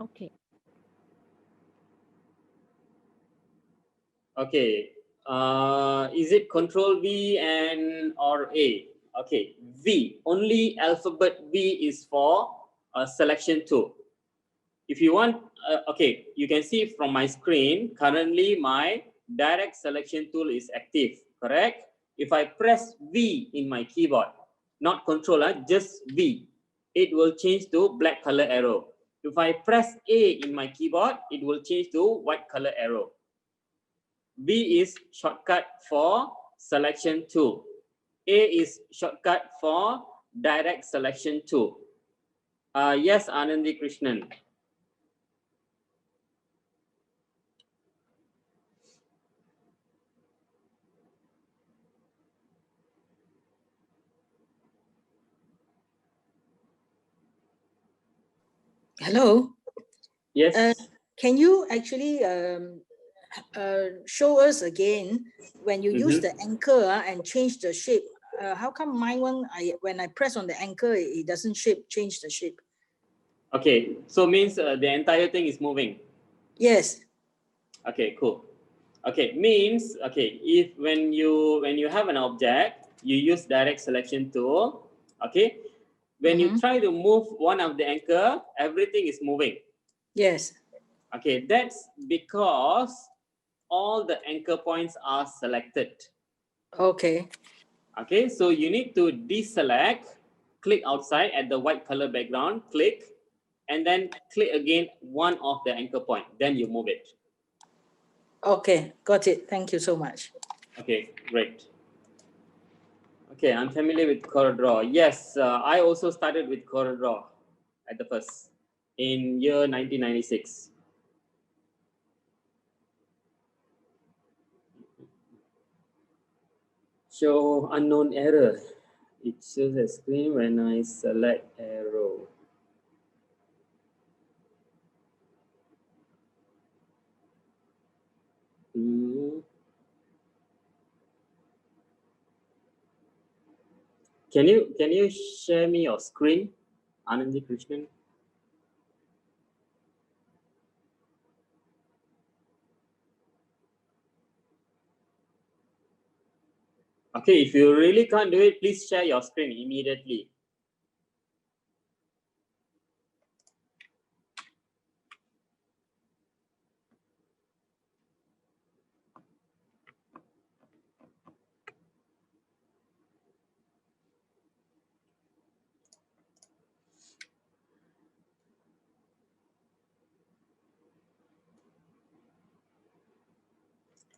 okay? Okay. Is it Control V and or A? Okay. V. Only alphabet V is for a selection tool. If you want, okay, you can see from my screen, currently my direct selection tool is active, correct? If I press V in my keyboard, not control, just V, it will change to black color arrow. If I press A in my keyboard, it will change to white color arrow. V is shortcut for selection tool. A is shortcut for direct selection tool. Yes, Anandi Krishnan. Hello. Yes. Can you actually show us again when you use the anchor and change the shape? How come my one, when I press on the anchor, it doesn't change the shape? Okay, so means the entire thing is moving. Yes. Okay, cool. Okay, means okay, if when you have an object, you use direct selection tool. Okay, when you try to move one of the anchor, everything is moving. Yes. Okay, that's because all the anchor points are selected. Okay. Okay, so you need to deselect, click outside at the white color background, click, and then click again one of the anchor point, then you move it. Okay, got it. Thank you so much. Okay, great. Okay, I'm familiar with CorelDRAW. Yes, I also started with CorelDRAW at the first in year 1996. Show unknown error. It shows a screen when I select arrow. Can you share me your screen, Anandi Krishnan? Okay, if you really can't do it, please share your screen immediately.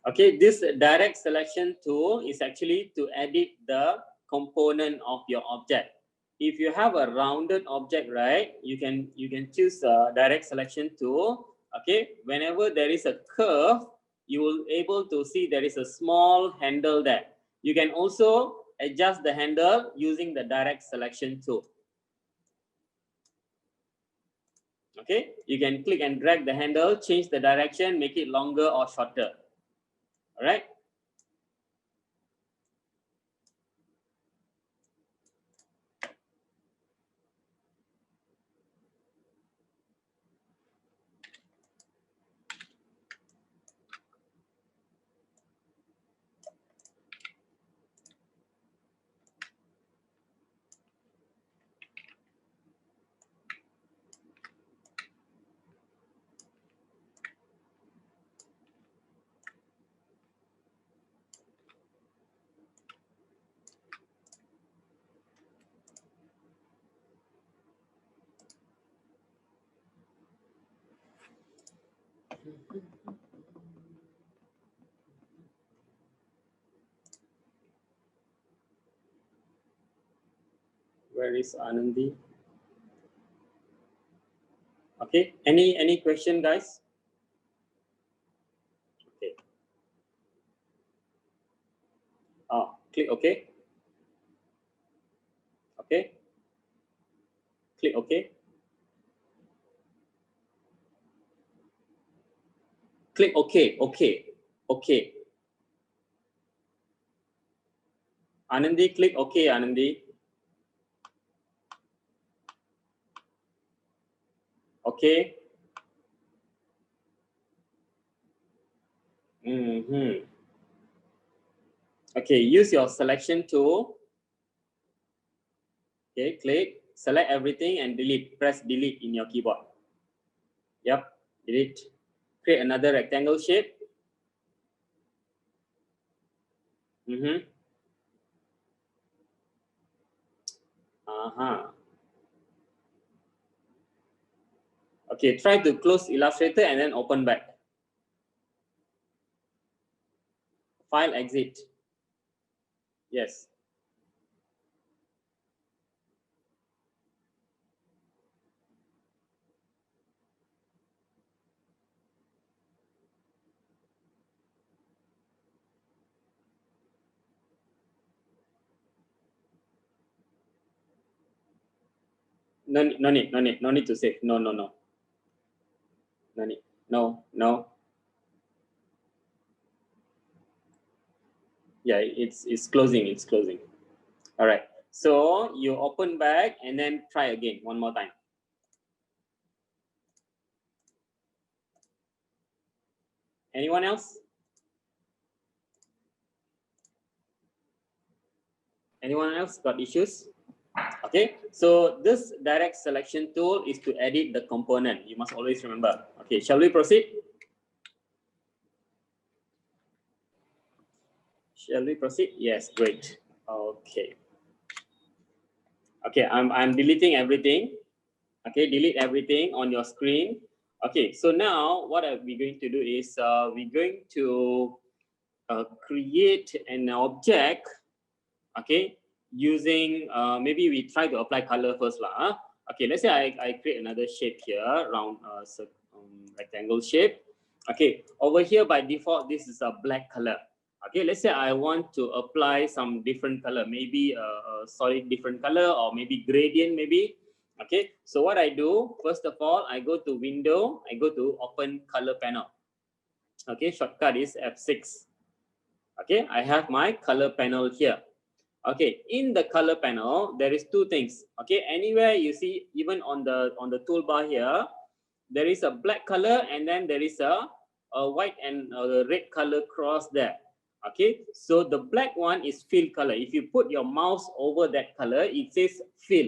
Okay, this direct selection tool is actually to edit the component of your object. If you have a rounded object, right, you can choose a direct selection tool. Okay, whenever there is a curve, you will able to see there is a small handle there. You can also adjust the handle using the direct selection tool. Okay, you can click and drag the handle, change the direction, make it longer or shorter. All right. Where is Anandi? Okay, any question, guys? Okay. Oh, click OK. Okay. Click OK. Click OK. Okay. Okay. Anandi, click OK, Anandi. Okay. Okay, use your selection tool. Okay, click, select everything and delete. Press delete in your keyboard. Yep, delete. Create another rectangle shape. Okay, try to close Illustrator and then open back. File, exit. Yes. No need to save. No. No need. No. Yeah, it's closing. It's closing. All right. So you open back and then try again one more time. Anyone else? Anyone else got issues? Okay, so this direct selection tool is to edit the component. You must always remember. Okay, shall we proceed? Shall we proceed? Yes, great. Okay. Okay, I'm deleting everything. Okay, delete everything on your screen. Okay, so now what are we going to do is we're going to create an object. Okay, using maybe we try to apply color first lah. Okay, let's say I create another shape here, round rectangle shape. Okay, over here by default this is a black color. Okay, let's say I want to apply some different color, maybe a solid different color or maybe gradient maybe. Okay, so what I do, first of all, I go to window, I go to open color panel. Okay, shortcut is F6. Okay, I have my color panel here. Okay, in the color panel, there is two things. Okay, anywhere you see, even on the toolbar here, there is a black color and then there is a white and a red color cross there. Okay, so the black one is fill color. If you put your mouse over that color, it says fill.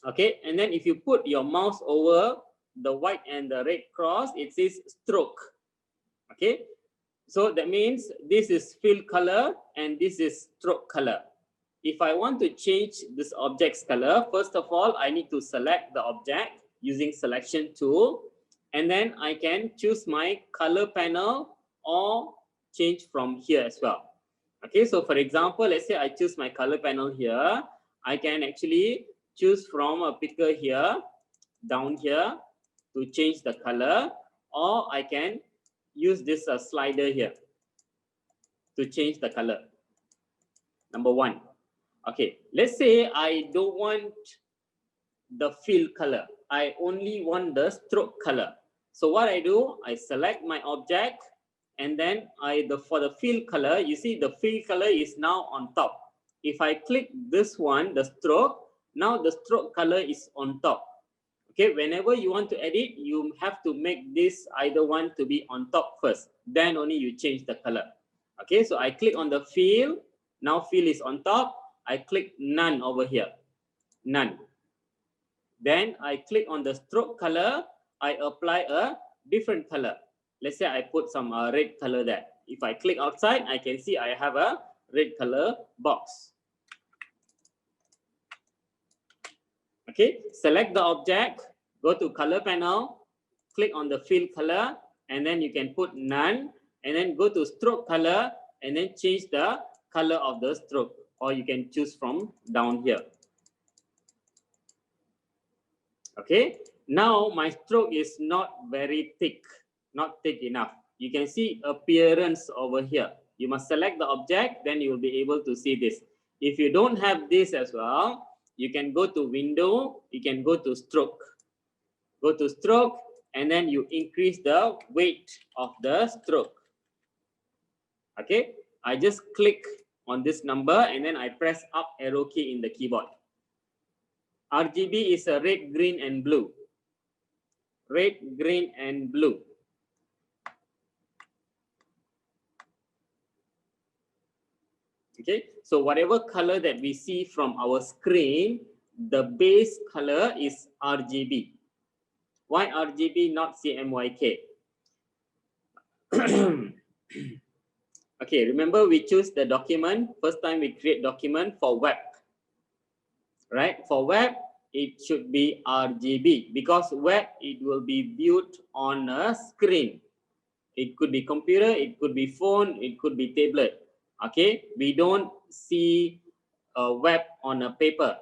Okay, and then if you put your mouse over the white and the red cross, it says stroke. Okay, so that means this is fill color and this is stroke color. If I want to change this object's color, first of all, I need to select the object using selection tool, and then I can choose my color panel or change from here as well. Okay, so for example, let's say I choose my color panel here. I can actually choose from a picker here, down here to change the color, or I can use this slider here to change the color. Number one. Okay, let's say I don't want the fill color. I only want the stroke color. So what I do, I select my object, and then for the fill color, you see the fill color is now on top. If I click this one, the stroke, now the stroke color is on top. Okay, whenever you want to edit, you have to make this either one to be on top first, then only you change the color. Okay, so I click on the fill, now fill is on top. I click none over here, none. Then I click on the stroke color, I apply a different color. Let's say I put some red color there. If I click outside, I can see I have a red color box. Okay, select the object, go to color panel, click on the fill color, and then you can put none, and then go to stroke color, and then change the color of the stroke, or you can choose from down here. Okay, now my stroke is not very thick, not thick enough. You can see appearance over here. You must select the object, then you will be able to see this. If you don't have this as well, you can go to window, you can go to stroke. Go to stroke, and then you increase the weight of the stroke. Okay, I just click on this number and then I press up arrow key in the keyboard. RGB is a red, green, and blue. Red, green, and blue. Okay, so whatever color that we see from our screen, the base color is RGB. Why RGB, not CMYK? Okay, remember we choose the document. First time we create document for web. Right, for web, it should be RGB because web, it will be viewed on a screen. It could be computer, it could be phone, it could be tablet. Okay, we don't see a web on a paper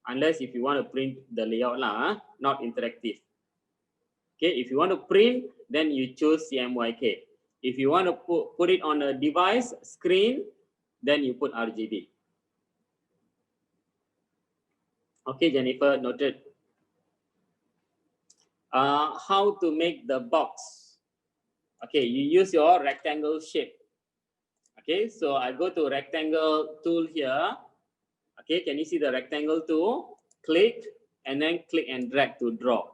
unless if you want to print the layout lah, not interactive. Okay, if you want to print, then you choose CMYK. If you want to put it on a device screen, then you put RGB. Okay, Jennifer, noted. How to make the box? Okay, you use your rectangle shape. Okay, so I go to rectangle tool here. Okay, can you see the rectangle tool? Click and then click and drag to draw.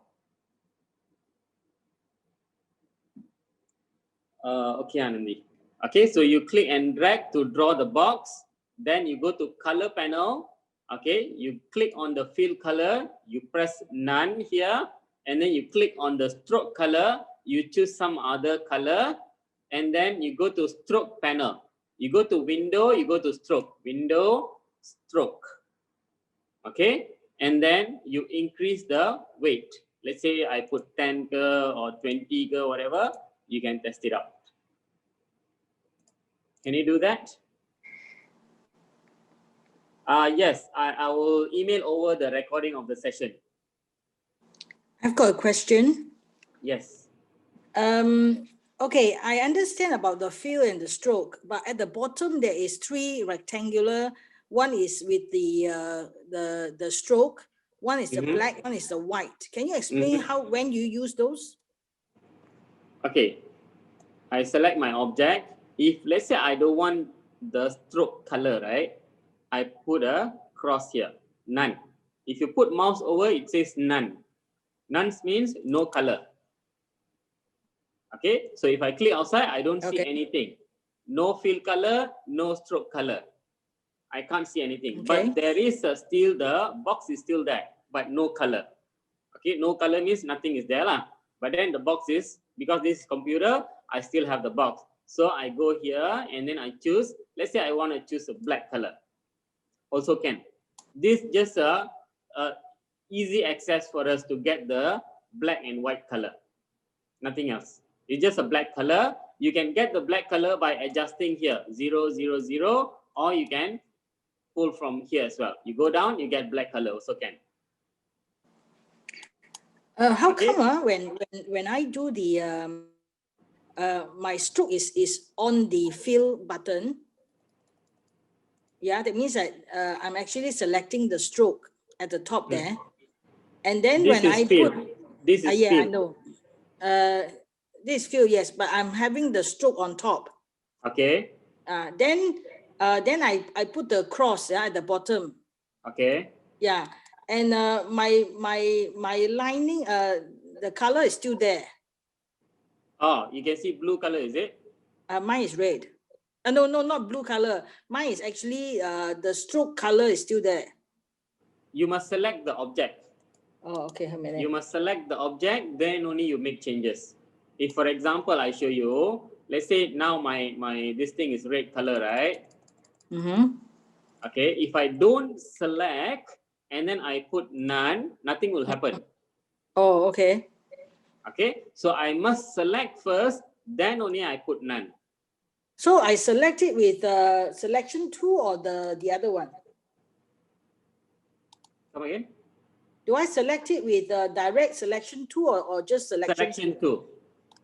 Okay, Anandi. Okay, so you click and drag to draw the box. Then you go to color panel. Okay, you click on the fill color. You press none here. And then you click on the stroke color. You choose some other color. And then you go to stroke panel. You go to window, you go to stroke. Window, stroke. Okay, and then you increase the weight. Let's say I put 10 or 20 whatever. You can test it out. Can you do that? Yes, I will email over the recording of the session. I've got a question. Yes. Okay, I understand about the fill and the stroke, but at the bottom there is 3 rectangular. One is with the stroke. One is the black. One is the white. Can you explain when you use those? Okay, I select my object. If let's say I don't want the stroke color, right? I put a cross here, none. If you put mouse over, it says none. None means no color. Okay, so if I click outside, I don't see anything. No fill color, no stroke color. I can't see anything, but there is still the box is still there, but no color. Okay, no color means nothing is there lah. But then the box is, because this is computer, I still have the box. So I go here and then I choose, let's say I want to choose a black color. Also can. This just a easy access for us to get the black and white color. Nothing else. It's just a black color. You can get the black color by adjusting here 0, 0, 0, or you can pull from here as well. You go down, you get black color also can. How come when I do the my stroke is on the fill button? Yeah, that means that I'm actually selecting the stroke at the top there, and then this when is I fill. put This is yeah, fill. I know. This fill, yes, but I'm having the stroke on top. Okay. Then I put the cross at the bottom. Okay. Yeah, and my lining, the color is still there. Oh, you can see blue color, is it? Mine is red. No, not blue color. Mine is actually the stroke color is still there. You must select the object. Oh, okay. A minute. You must select the object, then only you make changes. If, for example, I show you, let's say now my this thing is red color, right? Okay. If I don't select and then I put none, nothing will happen. Oh, okay. Okay. So I must select first, then only I put none. So I select it with selection tool or the other one? Come again? Do I select it with direct selection tool or just selection tool?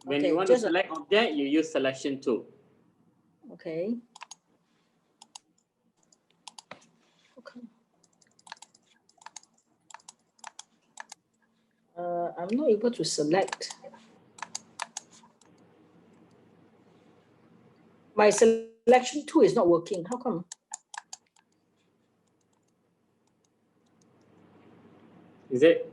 When okay, you want to select object, you use selection tool. Okay. I'm not able to select. My selection tool is not working. How come? Is it?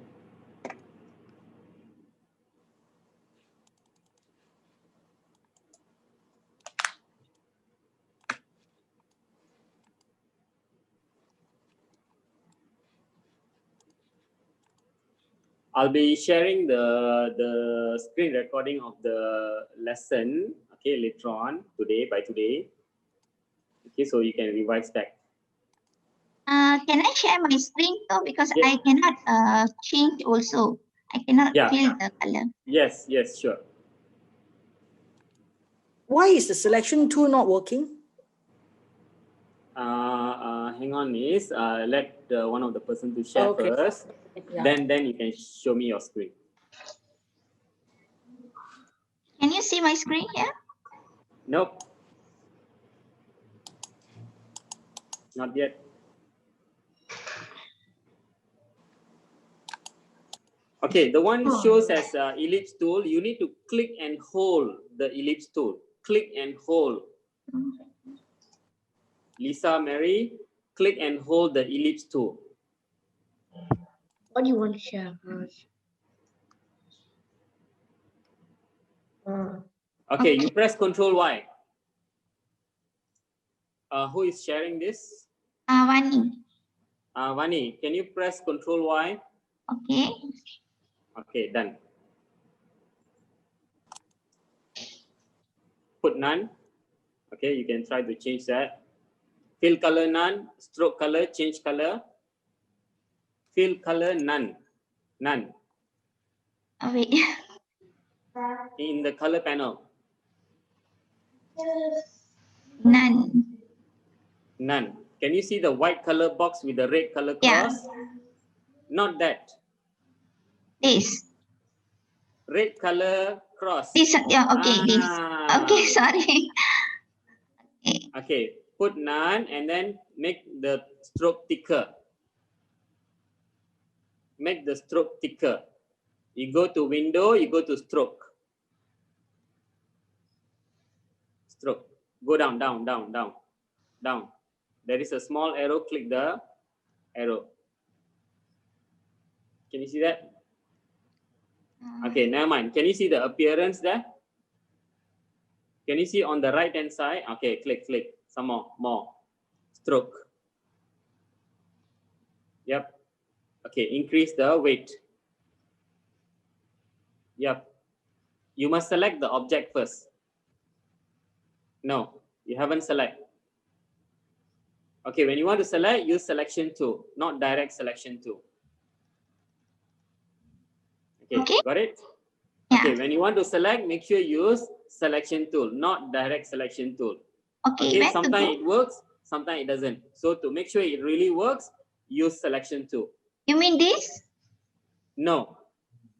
I'll be sharing the screen recording of the lesson, okay, later on by today. Okay, so you can revise back. Can I share my screen too? Because I cannot change also. I cannot fill the color. Yes, sure. Why is the selection tool not working? Hang on, Miss. Let one of the person to share first. Yeah. Then you can show me your screen. Can you see my screen here? Nope. Not yet. Okay, the one shows as ellipse tool. You need to click and hold the ellipse tool. Click and hold. Lisa, Mary, click and hold the ellipse tool. What do you want to share? Okay, you press Control Y. Who is sharing this? Vani. Vani, can you press Control Y? Okay. Okay, done. Put none. Okay, you can try to change that. Fill color none. Stroke color, change color. Fill color none. None. Oh, wait. In the color panel. None. None. Can you see the white color box with the red color cross? Not that. This. Red color cross. This, yeah, okay, this. Okay, sorry. Okay, put none and then make the stroke thicker. Make the stroke thicker. You go to window, you go to stroke. Stroke. Go down, down, down, down, down, There is a small arrow, click the arrow. Can you see that? Okay, never mind. Can you see the appearance there? Can you see on the right hand side? Okay, click. Some more. Stroke. Yep. Okay, increase the weight. Yep. You must select the object first. No, you haven't select. Okay, when you want to select, use selection tool, not direct selection tool. Okay, got it? Yeah. Okay, when you want to select, make sure you use selection tool, not direct selection tool. Okay, sometimes it works, sometimes it doesn't. So to make sure it really works, use selection tool. You mean this? No,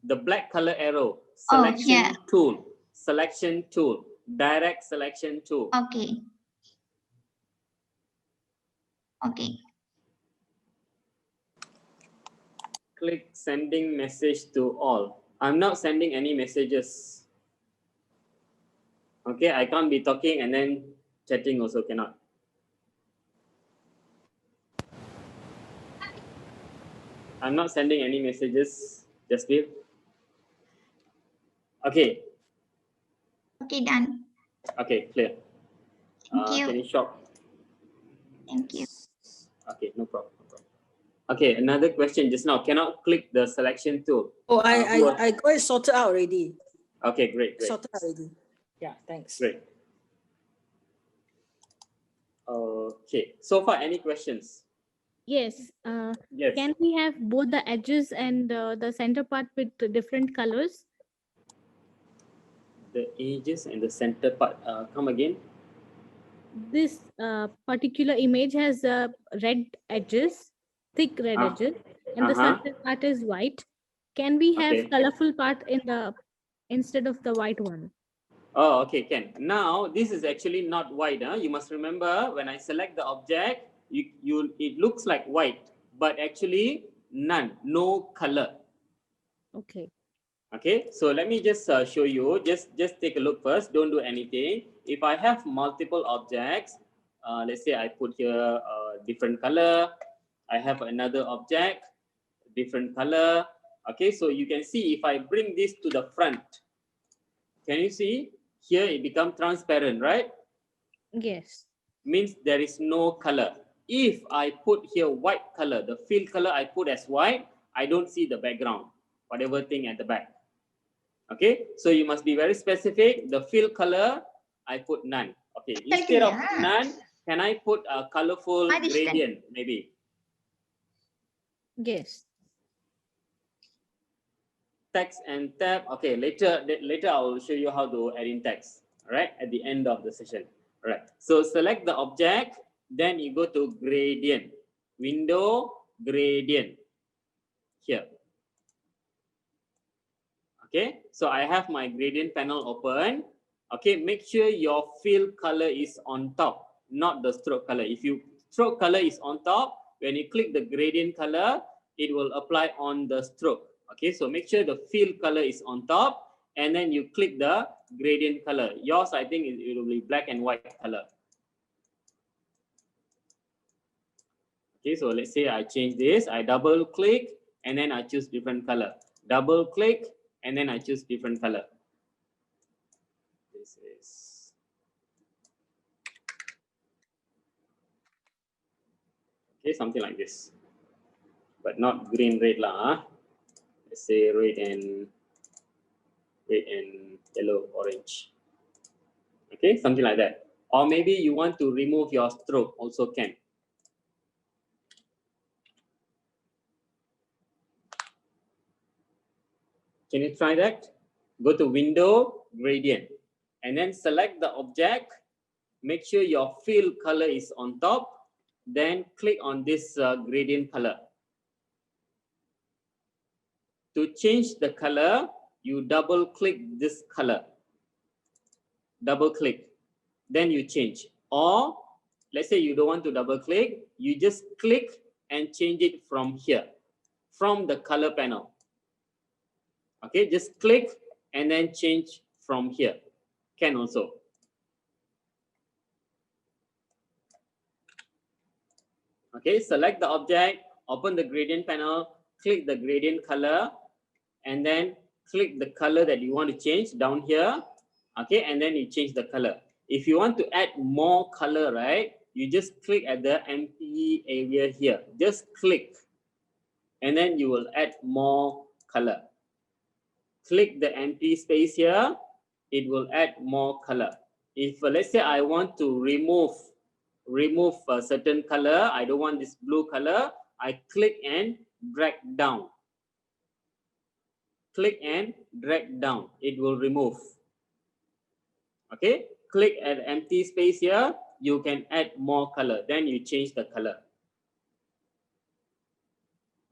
the black color arrow, selection tool, selection tool, direct selection tool. Okay. Okay. Click sending message to all. I'm not sending any messages. Okay, I can't be talking and then chatting also cannot. I'm not sending any messages, Jasbir. Okay. Okay, done. Okay, clear. Thank you. Can you stop? Thank you. Okay, no problem. Okay, another question just now. Cannot click the selection tool. Oh, I got it sorted out already. Okay, great. Sorted out already. Yeah, thanks. Great. Okay, so far any questions? Yes. Yes. Can we have both the edges and the center part with different colors? The edges and the center part. Come again. This particular image has red edges, thick red edges, and the center part is white. Can we have colorful part in the instead of the white one? Oh, okay, Ken. Now this is actually not white. You must remember when I select the object, it looks like white, but actually no color. Okay. Okay, so let me just show you. Just take a look first. Don't do anything. If I have multiple objects, let's say I put here a different color. I have another object, different color. Okay, so you can see if I bring this to the front, can you see? Here it becomes transparent, right? Yes. Means there is no color. If I put here white color, the fill color I put as white, I don't see the background, whatever thing at the back. Okay, so you must be very specific. The fill color, I put none. Okay, instead of none, can I put a colorful gradient maybe? Yes. Text and tab. Okay, later I will show you how to add in text. All right, at the end of the session. All right, so select the object, then you go to gradient, window, gradient here. Okay, so I have my gradient panel open. Okay, make sure your fill color is on top, not the stroke color. If you stroke color is on top, when you click the gradient color, it will apply on the stroke. Okay, so make sure the fill color is on top, and then you click the gradient color. Yours, I think it will be black and white color. Okay, so let's say I change this, I double click, and then I choose different color. Double click, and then I choose different color. This is okay, something like this, but not green, red lah. Let's say red and yellow, orange. Okay, something like that. Or maybe you want to remove your stroke, also can. Can you try that? Go to window, gradient, and then select the object. Make sure your fill color is on top. Then click on this gradient color. To change the color, you double click this color. Double click, then you change. Or let's say you don't want to double click, you just click and change it from here, from the color panel. Okay, just click and then change from here. Can also. Okay, select the object, open the gradient panel, click the gradient color, and then click the color that you want to change down here. Okay, and then you change the color. If you want to add more color, right, you just click at the empty area here. Just click, and then you will add more color. Click the empty space here, it will add more color. If let's say I want to remove a certain color, I don't want this blue color, I click and drag down. Click and drag down, it will remove. Okay, click at empty space here, you can add more color, then you change the color.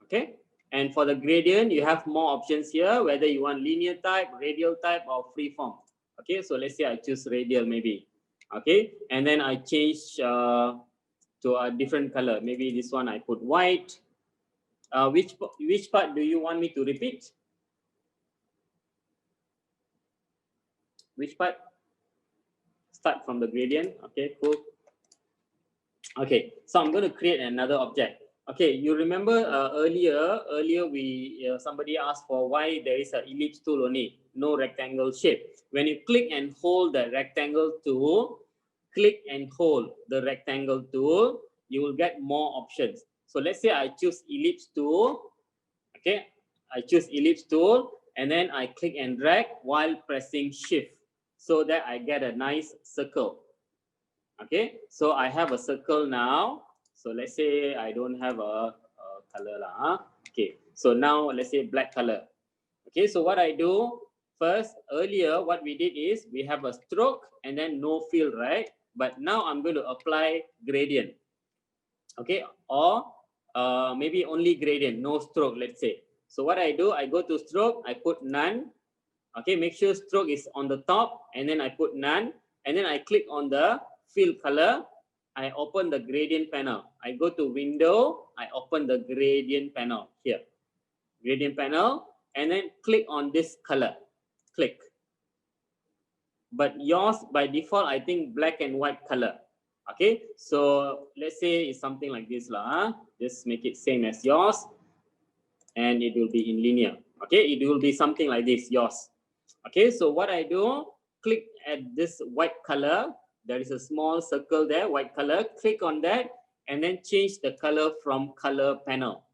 Okay, and for the gradient, you have more options here, whether you want linear type, radial type, or freeform. Okay, so let's say I choose radial maybe. Okay, and then I change to a different color. Maybe this one I put white. Which part do you want me to repeat? Which part? Start from the gradient. Okay, cool. Okay, so I'm going to create another object. Okay, you remember earlier somebody asked for why there is an ellipse tool only, no rectangle shape. When you click and hold the rectangle tool, you will get more options. So let's say I choose ellipse tool. Okay, I choose ellipse tool, and then I click and drag while pressing shift so that I get a nice circle. Okay, so I have a circle now. So let's say I don't have a color lah. Okay, so now let's say black color. Okay, so what I do first, earlier what we did is we have a stroke and then no fill, right? But now I'm going to apply gradient. Okay, or maybe only gradient, no stroke, let's say. So what I do, I go to stroke, I put none. Okay, make sure stroke is on the top, and then I put none, and then I click on the fill color. I open the gradient panel. I go to window, I open the gradient panel here. Gradient panel, and then click on this color. Click. But yours by default, I think black and white color. Okay, so let's say it's something like this lah. Just make it same as yours, and it will be in linear. Okay, it will be something like this, yours. Okay, so what I do, click at this white color. There is a small circle there, white color. Click on that, and then change the color from color panel.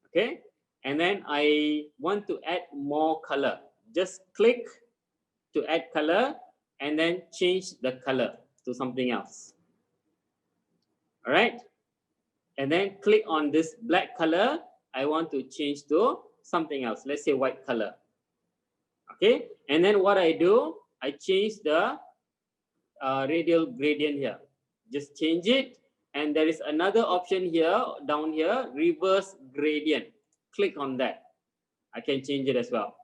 Okay, and then I want to add more color. Just click to add color, and then change the color to something else. All right, and then click on this black color. I want to change to something else. Let's say white color. Okay, and then what I do, I change the radial gradient here. Just change it, and there is another option here, down here, reverse gradient. Click on that. I can change it as well.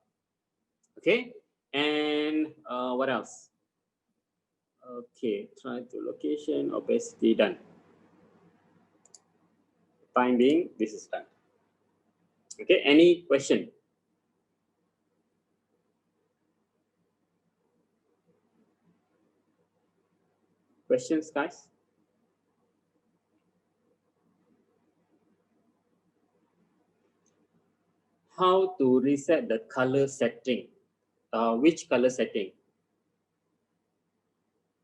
Okay, and what else? Okay, try to location, opacity, done. Time being, this is done. Okay, any question? Questions, guys? How to reset the color setting? Which color setting?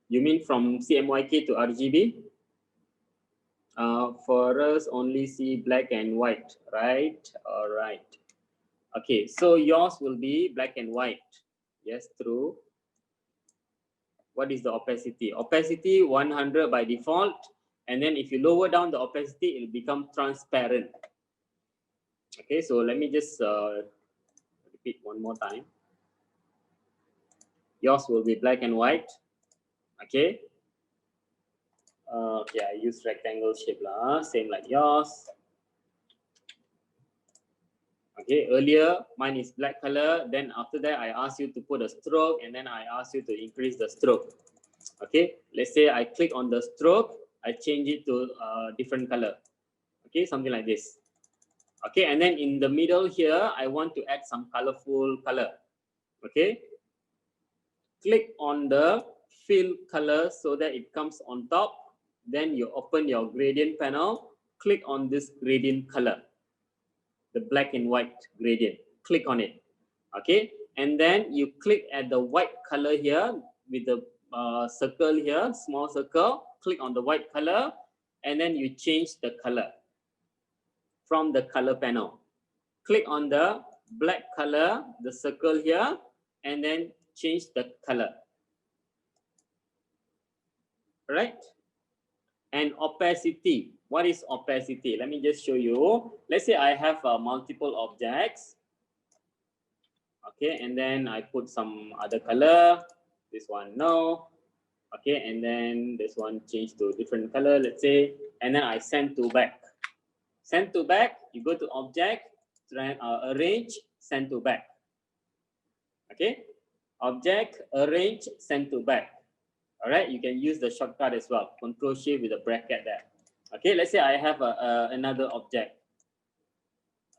You mean from CMYK to RGB? For us, only see black and white, right? All right. Okay, so yours will be black and white. Yes, true. What is the opacity? Opacity 100 by default. And then if you lower down the opacity, it will become transparent. Okay, so let me just repeat one more time. Yours will be black and white. Okay. Okay, I use rectangle shape lah, same like yours. Okay, earlier mine is black color. Then after that, I ask you to put a stroke, and then I ask you to increase the stroke. Okay, let's say I click on the stroke, I change it to a different color. Okay, something like this. Okay, and then in the middle here, I want to add some colorful color. Okay, click on the fill color so that it comes on top. then you open your gradient panel, click on this gradient color, the black and white gradient, click on it, okay? And then you click at the white color here with the circle here, small circle, click on the white color, and then you change the color from the color panel. Click on the black color, the circle here, and then change the color. Right? And opacity. What is opacity? Let me just show you. Let's say I have multiple objects. Okay, and then I put some other color. This one, no. Okay, and then this one change to different color, let's say, and then I send to back. Send to back, you go to object, arrange, send to back. Okay, object, arrange, send to back. All right, you can use the shortcut as well. Control Shift with a bracket there. Okay, let's say I have another object,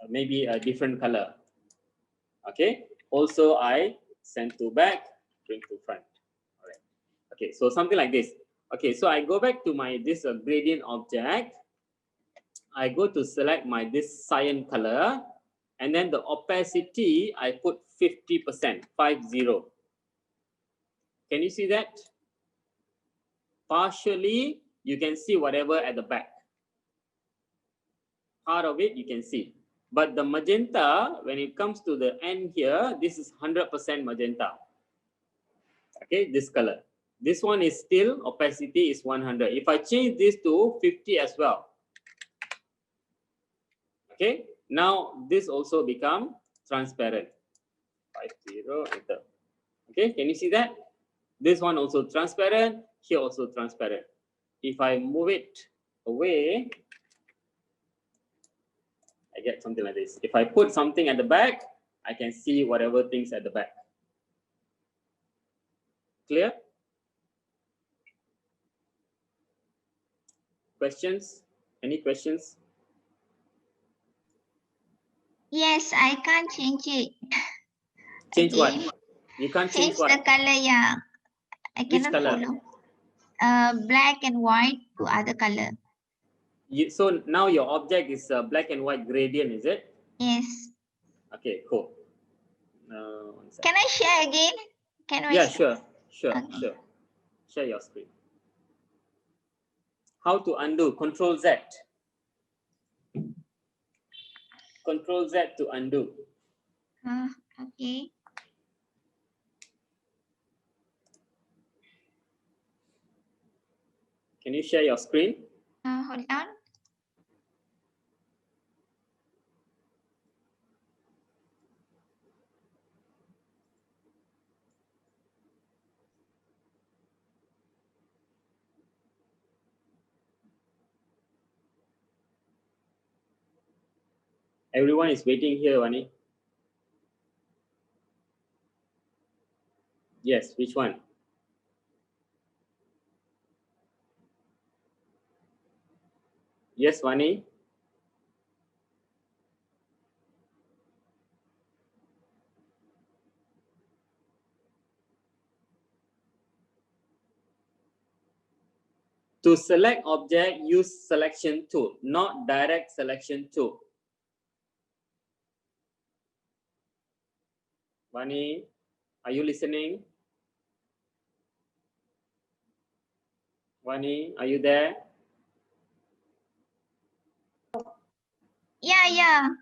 maybe a different color. Okay, also I send to back, bring to front. All right. Okay, so something like this. Okay, so I go back to my this gradient object. I go to select my this cyan color, and then the opacity I put 50%, 50. Can you see that? Partially, you can see whatever at the back. Part of it you can see. But the magenta, when it comes to the end here, this is 100% magenta. Okay, this color. This one is still, opacity is 100. If I change this to 50 as well. Okay, now this also become transparent. 50, enter. Okay, can you see that? This one also transparent, here also transparent. If I move it away, I get something like this. If I put something at the back, I can see whatever things at the back. Clear? Questions? Any questions? Yes, I can't change it. Change Okay. what? You can't change Change what? the color, yeah. I Which cannot color? follow. Black and white to other color. So now your object is a black and white gradient, is it? Yes. Okay, cool. Can I share again? Can I? Yeah, sure. Okay. Share your screen. How to undo? Control Z. Control Z to undo. Okay. Can you share your screen? Hold on. Everyone is waiting here, Vani. Yes, which one? Yes, Vani. To select object, use selection tool, not direct selection tool. Vani, are you listening? Vani, are you there? Yeah.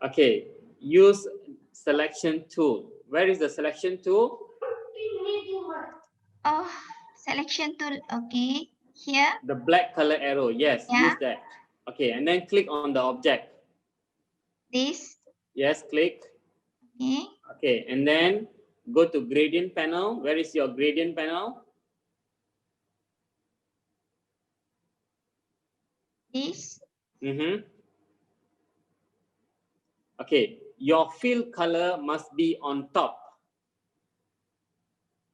Okay, use selection tool. Where is the selection tool? Oh, selection tool. Okay. Here. The black color arrow. Yes, Yeah. use that. Okay, and then click on the object. This. Yes, click. Okay. Okay, and then go to gradient panel. Where is your gradient panel? This. Okay, your fill color must be on top.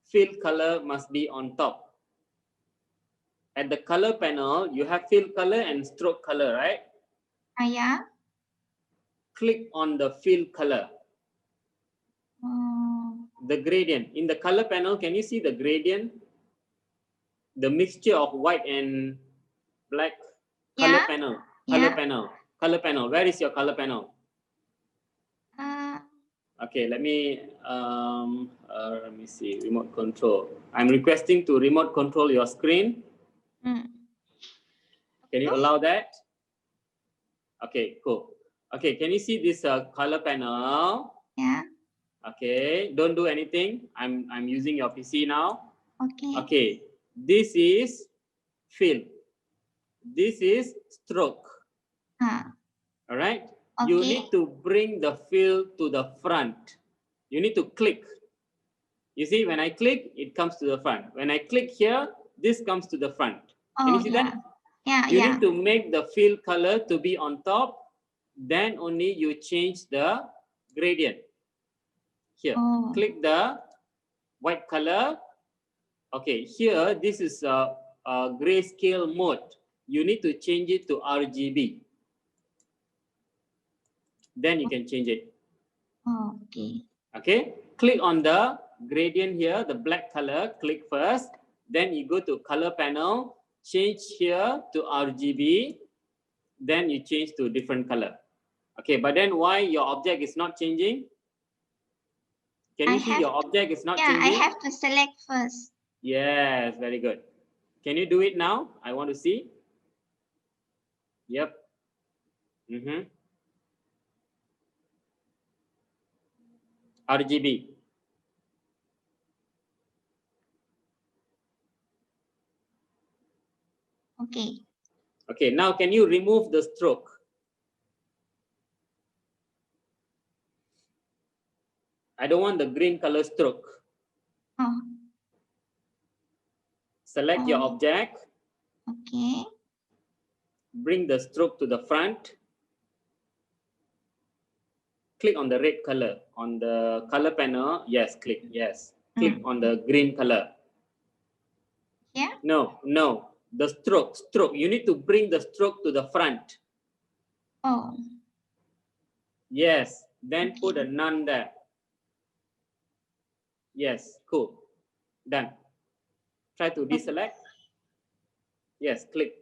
Fill color must be on top. At the color panel, you have fill color and stroke color, right? Yeah. Click on the fill color. The gradient. In the color panel, can you see the gradient? the mixture of white and black color panel. Color panel. Where is your color panel? Okay, let me see. Remote control. I'm requesting to remote control your screen. Can you allow that? Okay, cool. Okay, can you see this color panel? Yeah. Okay, don't do anything. I'm using your PC now. Okay. Okay, this is fill. This is stroke. All right. Okay. You need to bring the fill to the front. You need to click. You see, when I click, it comes to the front. When I click here, this comes to the front. Can you see that? Yeah, you need to make the fill color to be on top. Then only you change the gradient. Here, click the white color. Okay, here, this is a grayscale mode. You need to change it to RGB. Then you can change it. Okay. Okay, click on the gradient here, the black color, click first. Then you go to color panel, change here to RGB. Then you change to different color. Okay, but then why your object is not changing? Can you see your object is not changing? Yeah, I have to select first. Yes, very good. Can you do it now? I want to see. Yep. RGB. Okay. Okay, now can you remove the stroke? I don't want the green color stroke. Select your object. Okay. Bring the stroke to the front. Click on the red color on the color panel. Yes, click. Yes. Click on the green color. Yeah. No. The stroke. You need to bring the stroke to the front. Oh. Yes. Then put a none there. Yes. Cool. Done. Try to deselect. Yes. Click.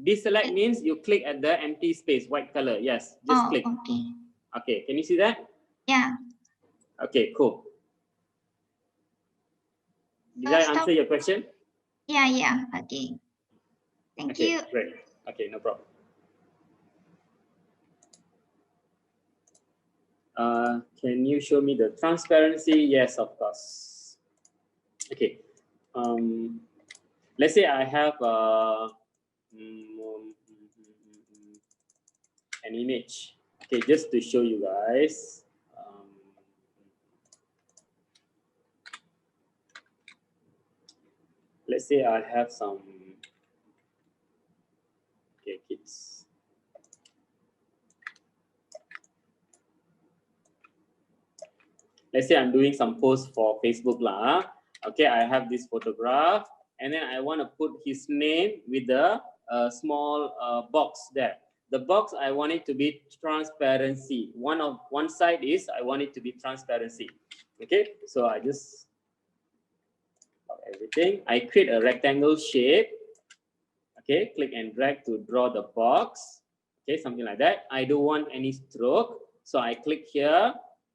Deselect means you click at the empty space, white color. Yes. Just click. Okay. Okay. Can you see that? Yeah. Okay. Cool. Did I answer your question? Yeah. Okay. Thank you. Great. Okay, no problem. Can you show me the transparency? Yes, of course. Okay. Let's say I have an image. Okay, just to show you guys. Let's say I have some kids. Let's say I'm doing some post for Facebook lah. Okay, I have this photograph, and then I want to put his name with the small box there. The box I want it to be transparency. One side is I want it to be transparency. Okay, so I just everything. I create a rectangle shape. Okay, click and drag to draw the box. Okay, something like that. I don't want any stroke, so I click here,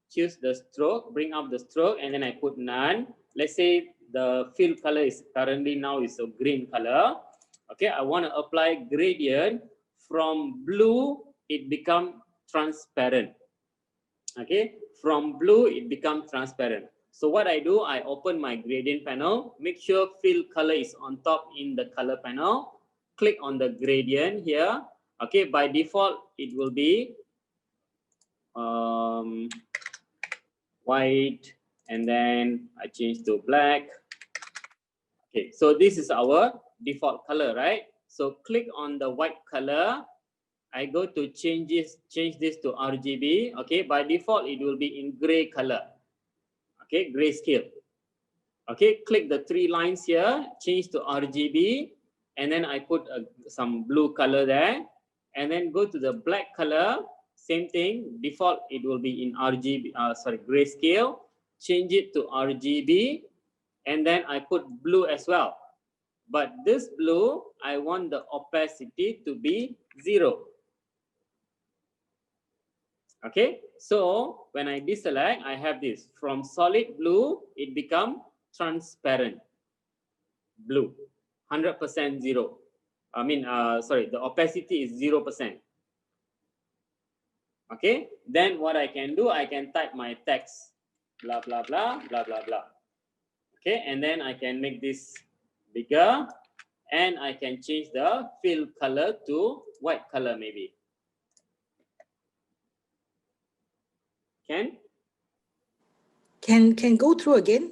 choose the stroke, bring up the stroke, and then I put none. Let's say the fill color is currently now is a green color. Okay, I want to apply gradient from blue, it become transparent. Okay, from blue it becomes transparent. So what I do, I open my gradient panel, make sure fill color is on top in the color panel. Click on the gradient here. Okay, by default it will be white, and then I change to black. Okay, so this is our default color, right? So click on the white color. I go to change this to RGB. Okay, by default it will be in gray color. Okay, grayscale. Okay, click the three lines here, change to RGB, and then I put some blue color there, and then go to the black color. Same thing, default it will be in RGB. Grayscale. Change it to RGB, and then I put blue as well. But this blue, I want the opacity to be 0. Okay, so when I deselect, I have this. From solid blue, it become transparent blue, 100% 0. I mean, sorry, the opacity is 0%. Okay, then what I can do, I can type my text, blah, blah, blah, blah, blah, blah. Okay, and then I can make this bigger, and I can change the fill color to white color maybe. Can go through again?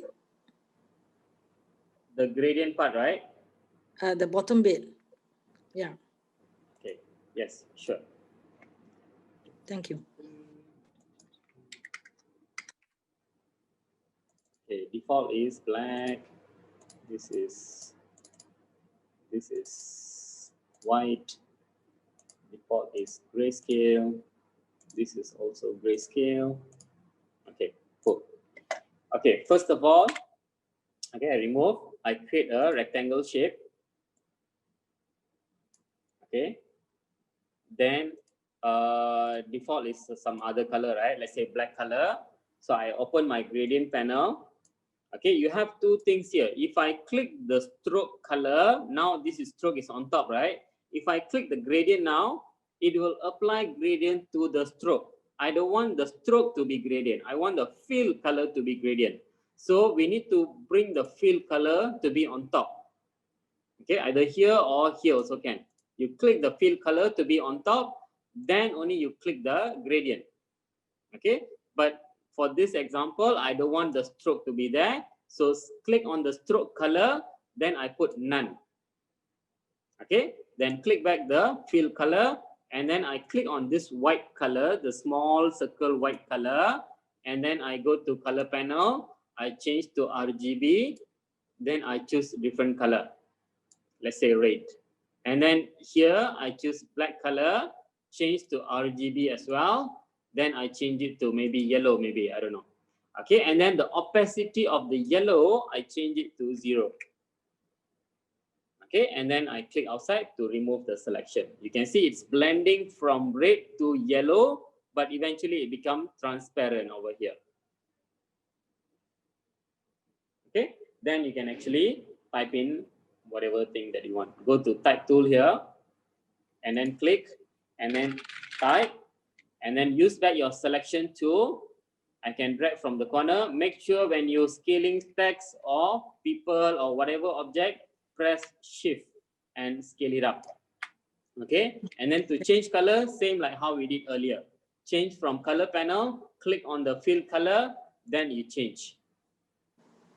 The gradient part, right? The bottom bit. Yeah. Okay, yes, sure. Thank you. Okay, default is black. This is white. Default is grayscale. This is also grayscale. Okay, cool. Okay, first of all, okay, I create a rectangle shape. Okay, then default is some other color, right? Let's say black color. So I open my gradient panel. Okay, you have two things here. If I click the stroke color, now this stroke is on top, right? If I click the gradient now, it will apply gradient to the stroke. I don't want the stroke to be gradient. I want the fill color to be gradient. So we need to bring the fill color to be on top. Okay, either here or here also can. You click the fill color to be on top, then only you click the gradient. Okay, but for this example, I don't want the stroke to be there. So click on the stroke color, then I put none. Okay, then click back the fill color, and then I click on this white color, the small circle white color, and then I go to color panel, I change to RGB, then I choose different color. Let's say red. And then here I choose black color, change to RGB as well. Then I change it to maybe yellow, maybe, I don't know. Okay, and then the opacity of the yellow, I change it to 0. Okay, and then I click outside to remove the selection. You can see it's blending from red to yellow, but eventually it becomes transparent over here. Okay, then you can actually type in whatever thing that you want. Go to type tool here, and then click, and then type, and then use back your selection tool. I can drag from the corner. Make sure when you're scaling text or people or whatever object, press shift and scale it up. Okay, and then to change color, same like how we did earlier. Change from color panel, click on the fill color, then you change.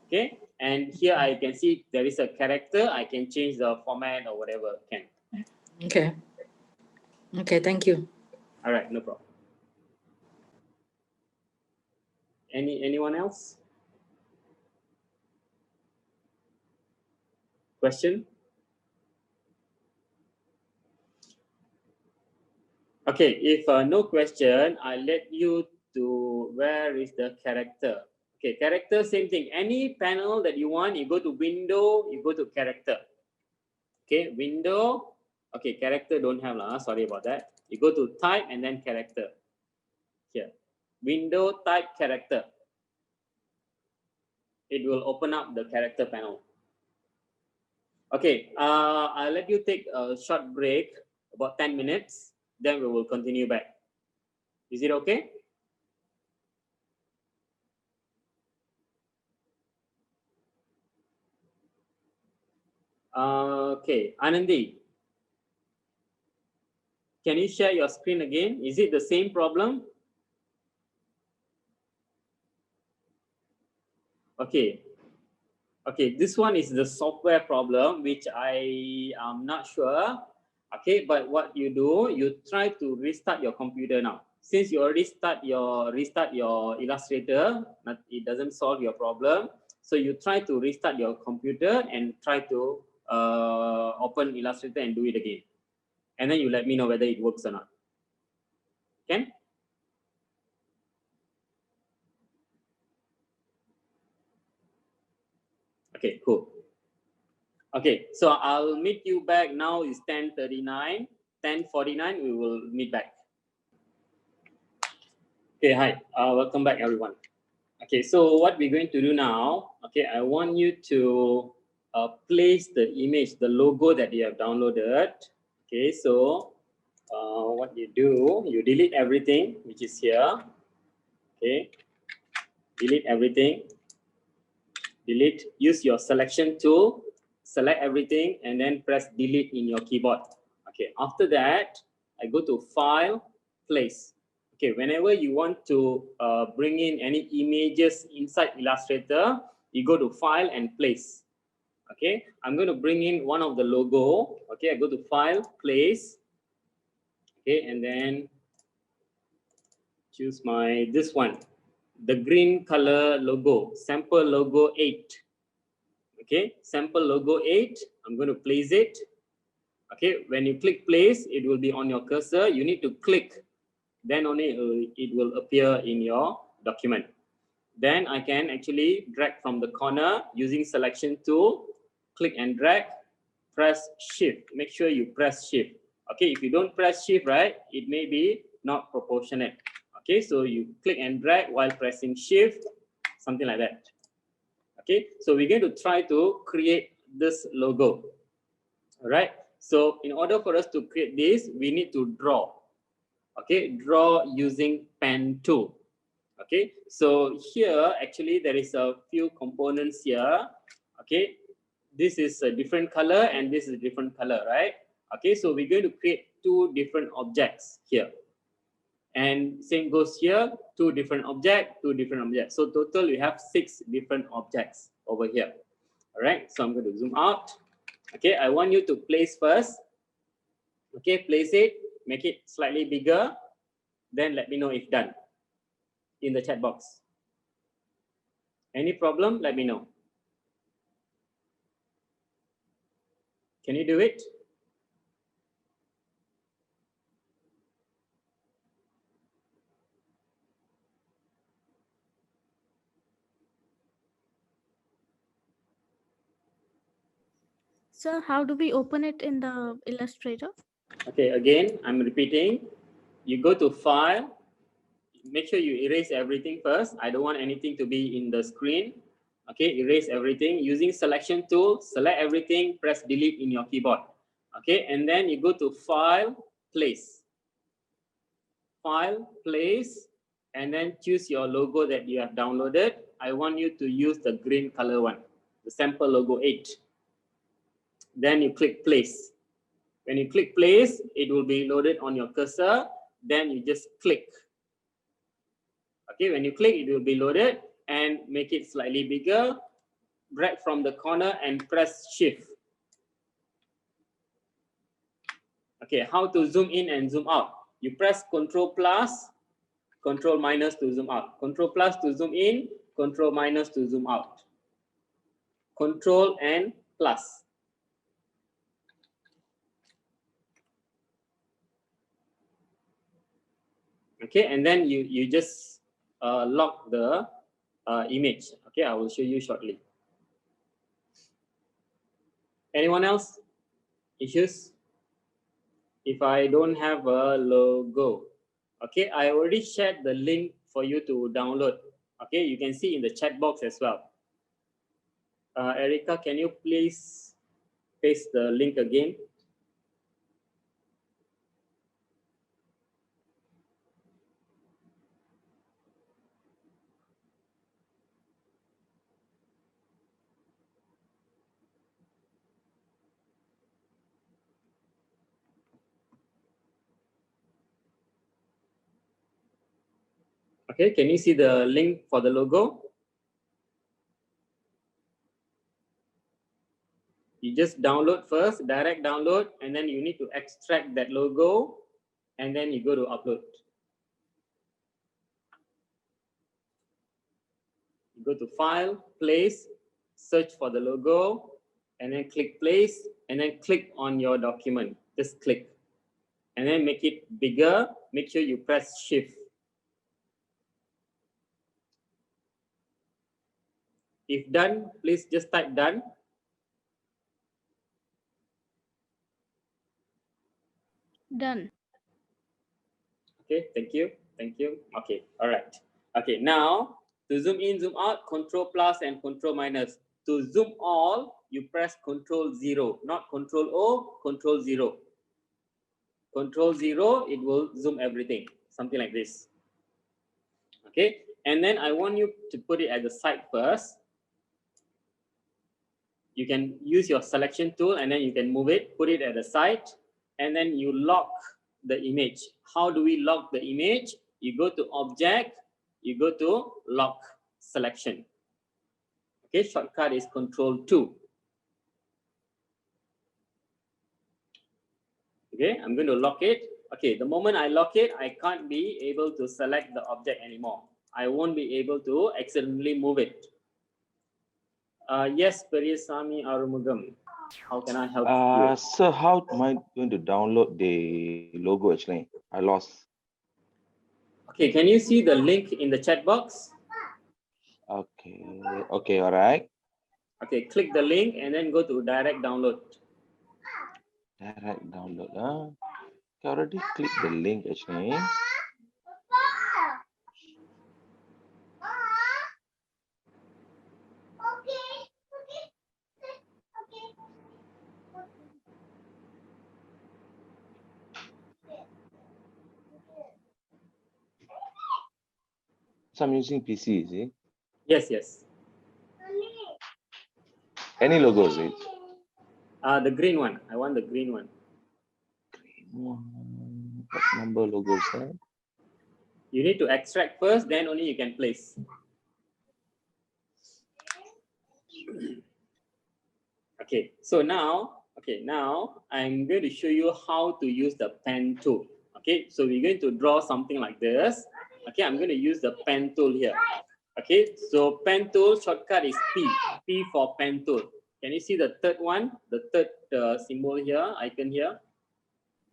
Okay, and here I can see there is a character. I can change the format or whatever. Can. Okay. Okay, thank you. All right, no problem. Anyone else? Question? Okay, if no question, I let you to where is the character. Okay, character, same thing. Any panel that you want, you go to window, you go to character. Okay, window. Okay, character don't have lah. Sorry about that. You go to type and then character. Here, window, type, character. It will open up the character panel. Okay, I'll let you take a short break, about 10 minutes. Then we will continue back. Is it okay? Okay, Anandi, can you share your screen again? Is it the same problem? Okay. Okay, this one is the software problem, which I am not sure. Okay, but what you do, you try to restart your computer now. Since you already restart your Illustrator, it doesn't solve your problem. So you try to restart your computer and try to open Illustrator and do it again. And then you let me know whether it works or not. Can? Okay, cool. Okay, so I'll meet you back now. It's 10:39, 10:49. We will meet back. Okay, hi. Welcome back, everyone. Okay, so what we're going to do now, okay, I want you to place the image, the logo that you have downloaded. Okay, so what you do, you delete everything which is here. Okay, delete everything. Delete, use your selection tool, select everything, and then press delete in your keyboard. Okay, after that, I go to File, Place. Okay, whenever you want to bring in any images inside Illustrator, you go to File and Place. Okay, I'm going to bring in one of the logo. Okay, I go to File, Place. Okay, and then choose this one, the green color logo, sample logo 8. Okay, sample logo 8, I'm going to place it. Okay, when you click place, it will be on your cursor. You need to click, then only it will appear in your document. Then I can actually drag from the corner using selection tool, click and drag, press shift. Make sure you press shift. Okay, if you don't press shift, right, it may be not proportionate. Okay, so you click and drag while pressing shift, something like that. Okay, so we're going to try to create this logo. All right, so in order for us to create this, we need to draw. Okay, draw using pen tool. Okay, so here actually there is a few components here. Okay, this is a different color and this is a different color, right? Okay, so we're going to create two different objects here. And same goes here, two different objects. So total we have 6 different objects over here. All right, so I'm going to zoom out. Okay, I want you to place first. Okay, place it, make it slightly bigger. Then let me know if done in the chat box. Any problem, let me know. Can you do it? So how do we open it in the Illustrator? Okay, again, I'm repeating. You go to File. Make sure you erase everything first. I don't want anything to be in the screen. Okay, erase everything. Using selection tool, select everything, press delete in your keyboard. Okay, and then you go to File, Place. File, Place, and then choose your logo that you have downloaded. I want you to use the green color one, the sample logo 8. Then you click Place. When you click Place, it will be loaded on your cursor. Then you just click. Okay, when you click, it will be loaded and make it slightly bigger. Drag from the corner and press Shift. Okay, how to zoom in and zoom out? You press Control plus, Control minus to zoom out. Control plus to zoom in, Control minus to zoom out. Control and plus. Okay, and then you just lock the image. Okay, I will show you shortly. Anyone else? Issues? If I don't have a logo. Okay, I already shared the link for you to download. Okay, you can see in the chat box as well. Erica, can you please paste the link again? Okay, can you see the link for the logo? You just download first, direct download, and then you need to extract that logo, and then you go to upload. You go to File, Place, search for the logo, and then click Place, and then click on your document. Just click. And then make it bigger. Make sure you press Shift. If done, please just type done. Done. Okay, thank you. Thank you. Okay, all right. Okay, now to zoom in, zoom out, Control plus and Control minus. To zoom all, you press Control 0, not Control O, Control 0. Control 0, it will zoom everything, something like this. Okay, and then I want you to put it at the side first. You can use your selection tool and then you can move it, put it at the side, and then you lock the image. How do we lock the image? You go to Object, you go to Lock Selection. Okay, shortcut is Control 2. Okay, I'm going to lock it. Okay, the moment I lock it, I can't be able to select the object anymore. I won't be able to accidentally move it. Yes, Perisami Arumugam. How can I help you? So how am I going to download the logo actually? I lost. Okay, can you see the link in the chat box? Okay, okay, all right. Okay, click the link and then go to direct download. Direct download. I already clicked the link actually. So I'm using PC, is it? Yes, yes. Any logo, is it? The green one. I want the green one. What number logo is that? You need to extract first, then only you can place. Okay, so now I'm going to show you how to use the pen tool. Okay, so we're going to draw something like this. Okay, I'm going to use the pen tool here. Okay, so pen tool shortcut is P. P for pen tool. Can you see the third one? The third symbol here, icon here.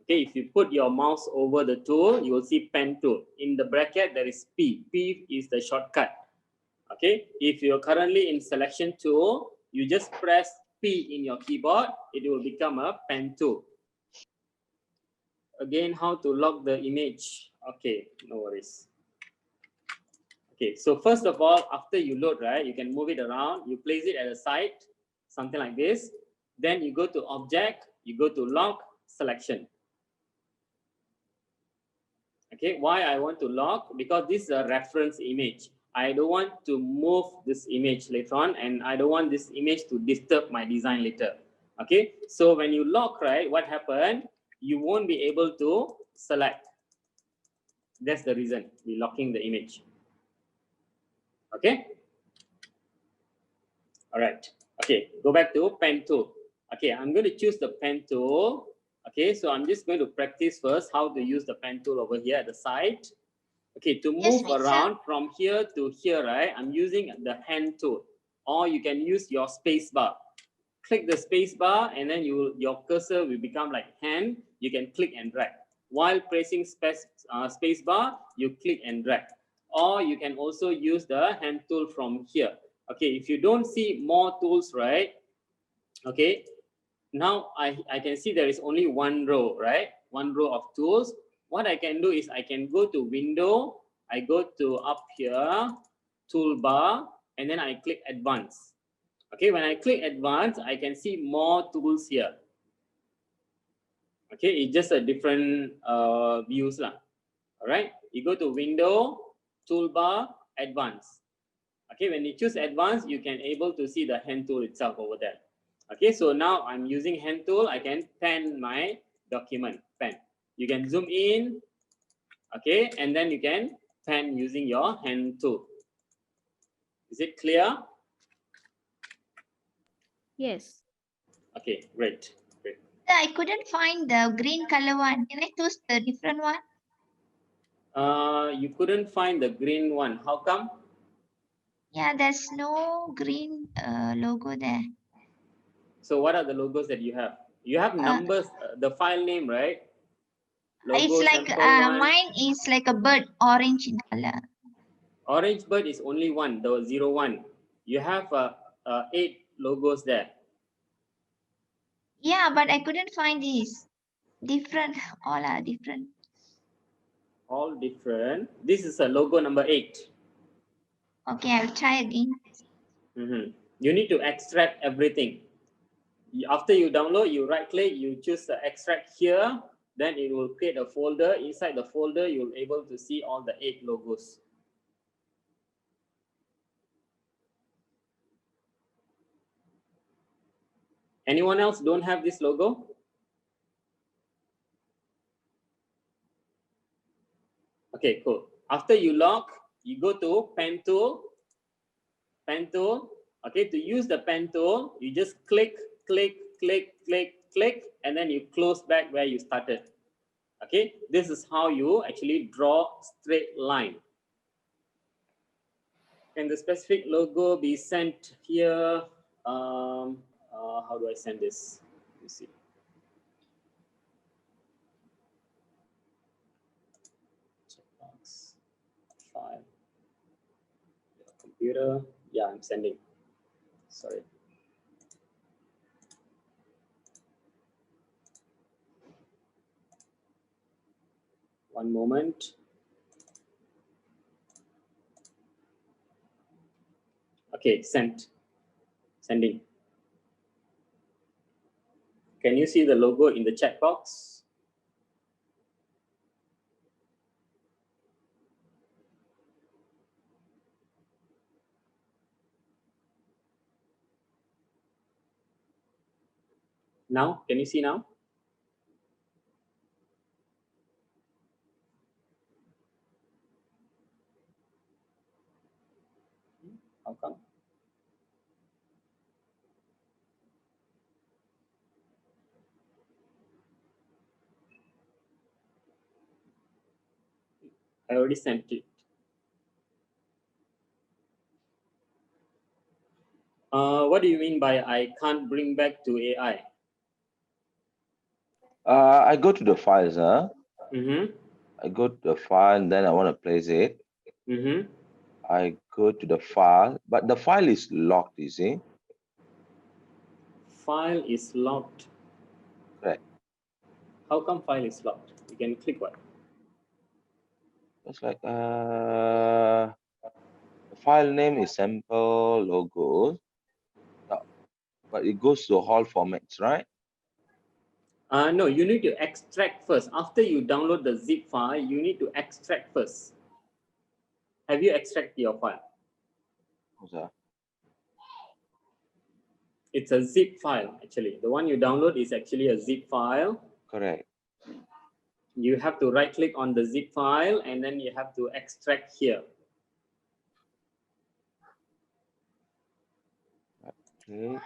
Okay, if you put your mouse over the tool, you will see pen tool. In the bracket, there is P. P is the shortcut. Okay, if you're currently in selection tool, you just press P in your keyboard, it will become a pen tool. Again, how to lock the image? Okay, no worries. Okay, so first of all, after you load, right, you can move it around, you place it at the side, something like this. Then you go to Object, you go to Lock, Selection. Okay, why I want to lock? Because this is a reference image. I don't want to move this image later on, and I don't want this image to disturb my design later. Okay, so when you lock, right, what happened? You won't be able to select. That's the reason we're locking the image. Okay. All right. Okay, go back to pen tool. Okay, I'm going to choose the pen tool. Okay, so I'm just going to practice first how to use the pen tool over here at the side. Okay, to move around from here to here, right, I'm using the hand tool, or you can use your space bar. Click the space bar and then your cursor will become like hand. You can click and drag. While pressing space bar, you click and drag. Or you can also use the hand tool from here. Okay, if you don't see more tools, right, okay, now I can see there is only one row, right? One row of tools. What I can do is I can go to window, I go to up here, toolbar, and then I click advanced. Okay, when I click advanced, I can see more tools here. Okay, it's just a different views lah. All right, you go to window, toolbar, advanced. Okay, when you choose advanced, you can able to see the hand tool itself over there. Okay, so now I'm using hand tool. I can pen my document, pen. You can zoom in, okay, and then you can pen using your hand tool. Is it clear? Yes. Okay, great. Great. I couldn't find the green color one. Can I choose the different one? You couldn't find the green one. How come? Yeah, there's no green logo there. So what are the logos that you have? You have numbers, the file name, right? Logo it's like mine is like a bird, orange in color. Orange bird is only one, the 01. You have 8 logos there. Yeah, but I couldn't find these. Different. All are different. All different. This is a logo number 8. Okay, I'll try again. You need to extract everything. After you download, you right click, you choose the extract here, then it will create a folder. Inside the folder, you'll able to see all the 8 logos. Anyone else don't have this logo? Okay, cool. After you lock, you go to pen tool. Okay, to use the pen tool, you just click, and then you close back where you started. Okay, this is how you actually draw straight line. Can the specific logo be sent here? How do I send this? Let me see. Checkbox, file, computer. Yeah, I'm sending. Sorry. One moment. Okay, sent. Sending. Can you see the logo in the chat box? Now, can you see now? How come? I already sent it. What do you mean by I can't bring back to AI? I go to the files, I go to the file and then I want to place it. I go to the file, but the file is locked, you see. File is locked. Correct. How come file is locked? You can click what? It's like the file name is sample logos, but it goes to all formats, right? No, you need to extract first. After you download the zip file, you need to extract first. Have you extracted your file? It's a zip file, actually. The one you download is actually a zip file. Correct. You have to right click on the zip file and then you have to extract here. Okay.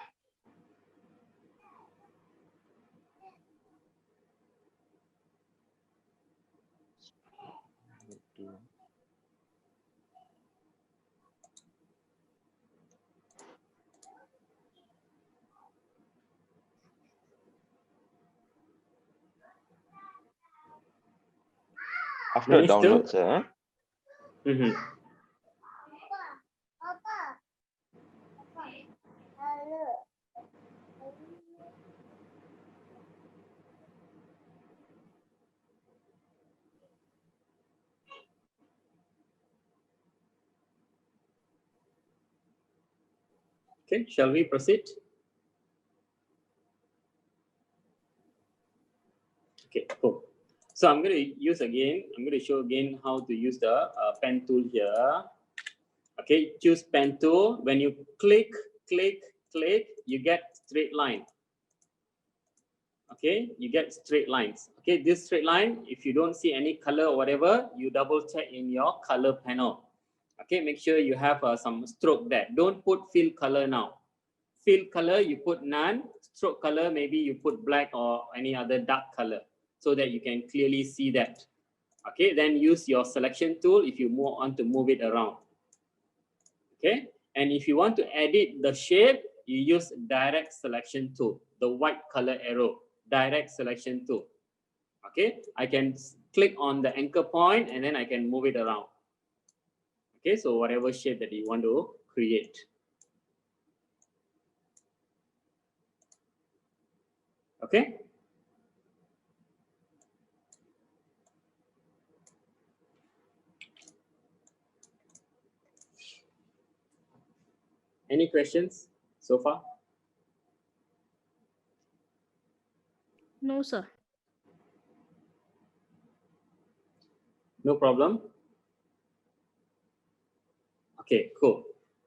After download, sir. Okay, shall we proceed? Okay, cool. So I'm going to show again how to use the pen tool here. Okay, choose pen tool. When you click, you get straight line. Okay, you get straight lines. Okay, this straight line, if you don't see any color or whatever, you double check in your color panel. Okay, make sure you have some stroke there. Don't put fill color now. Fill color, you put none. Stroke color, maybe you put black or any other dark color so that you can clearly see that. Okay, then use your selection tool if you want to move it around. Okay, and if you want to edit the shape, you use direct selection tool, the white color arrow, direct selection tool. Okay, I can click on the anchor point and then I can move it around. Okay, so whatever shape that you want to create. Okay. Any questions so far? No, sir. No problem. Okay, cool.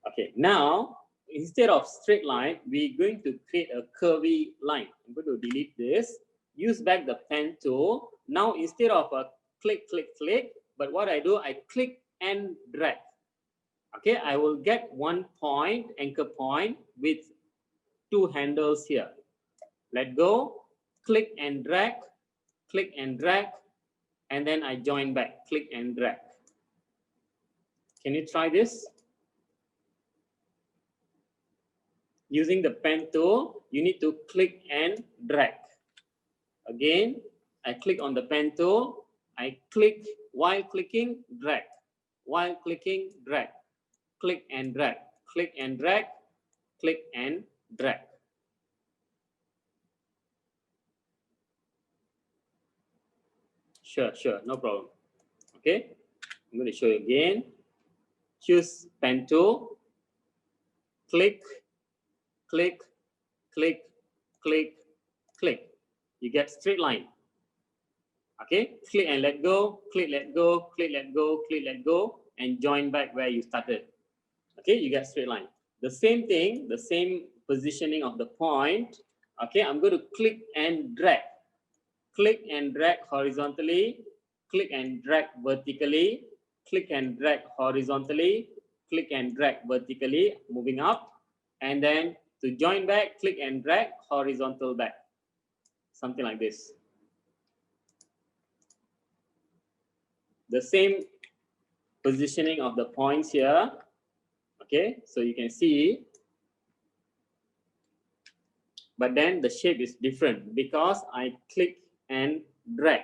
Okay, now instead of straight line, we're going to create a curvy line. I'm going to delete this. Use back the pen tool. Now instead of a click, click, click, but what I do, I click and drag. Okay, I will get one point, anchor point with two handles here. Let go, click and drag, and then I join back, click and drag. Can you try this? Using the pen tool, you need to click and drag. Again, I click on the pen tool, I click, while clicking, drag. While clicking, drag. Click and drag, click and drag, click and drag. Sure, no problem. Okay, I'm going to show you again. Choose pen tool, click, click, click, click, click. You get straight line. Okay, click and let go, click, let go, click, let go, click, let go, and join back where you started. Okay, you get straight line. The same thing, the same positioning of the point. Okay, I'm going to click and drag. Click and drag horizontally, click and drag vertically, click and drag horizontally, click and drag vertically, moving up, and then to join back, click and drag horizontal back. Something like this. The same positioning of the points here. Okay, so you can see, but then the shape is different because I click and drag.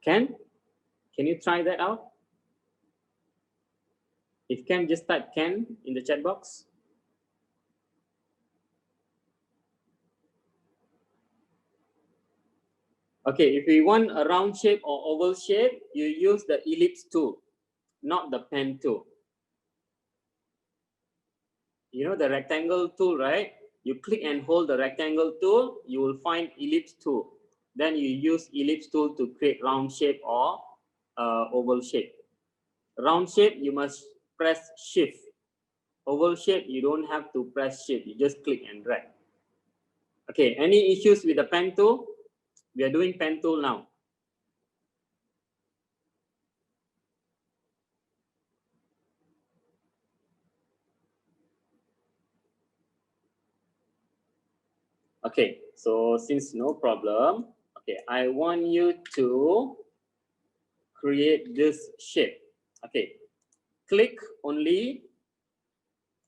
Can you try that out? If can, just type can in the chat box. Okay, if you want a round shape or oval shape, you use the ellipse tool, not the pen tool. You know the rectangle tool, right? You click and hold the rectangle tool, you will find ellipse tool. Then you use ellipse tool to create round shape or oval shape. Round shape, you must press shift. Oval shape, you don't have to press shift, you just click and drag. Okay, any issues with the pen tool? We are doing pen tool now. Okay, so since no problem, okay, I want you to create this shape. Okay, click only,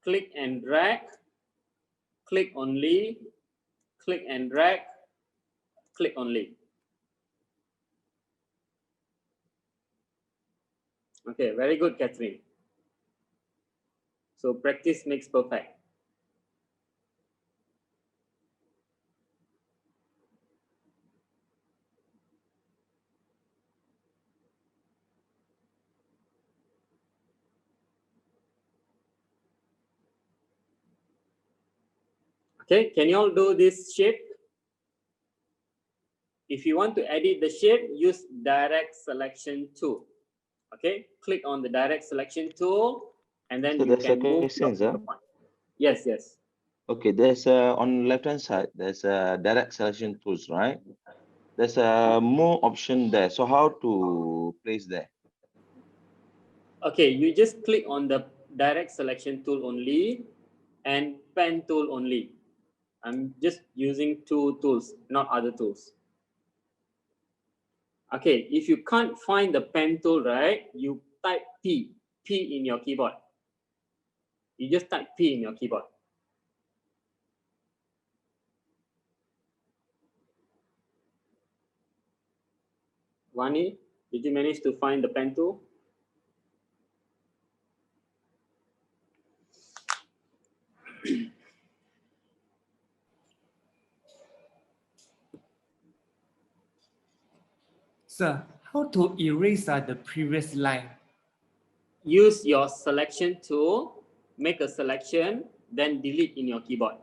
click and drag, click only, click and drag, click only. Okay, very good, Catherine. So practice makes perfect. Okay, can you all do this shape? If you want to edit the shape, use direct selection tool. Okay, click on the direct selection tool, and then So you there's a can move question, sir. Yes, yes. Okay, there's on left hand side, there's a direct selection tools, right? There's a more option there. So how to place there? Okay, you just click on the direct selection tool only and pen tool only. I'm just using two tools, not other tools. Okay, if you can't find the pen tool, right, you type P in your keyboard. You just type P in your keyboard. Vani, did you manage to find the pen tool? Sir, how to erase the previous line? Use your selection tool, make a selection, then delete in your keyboard.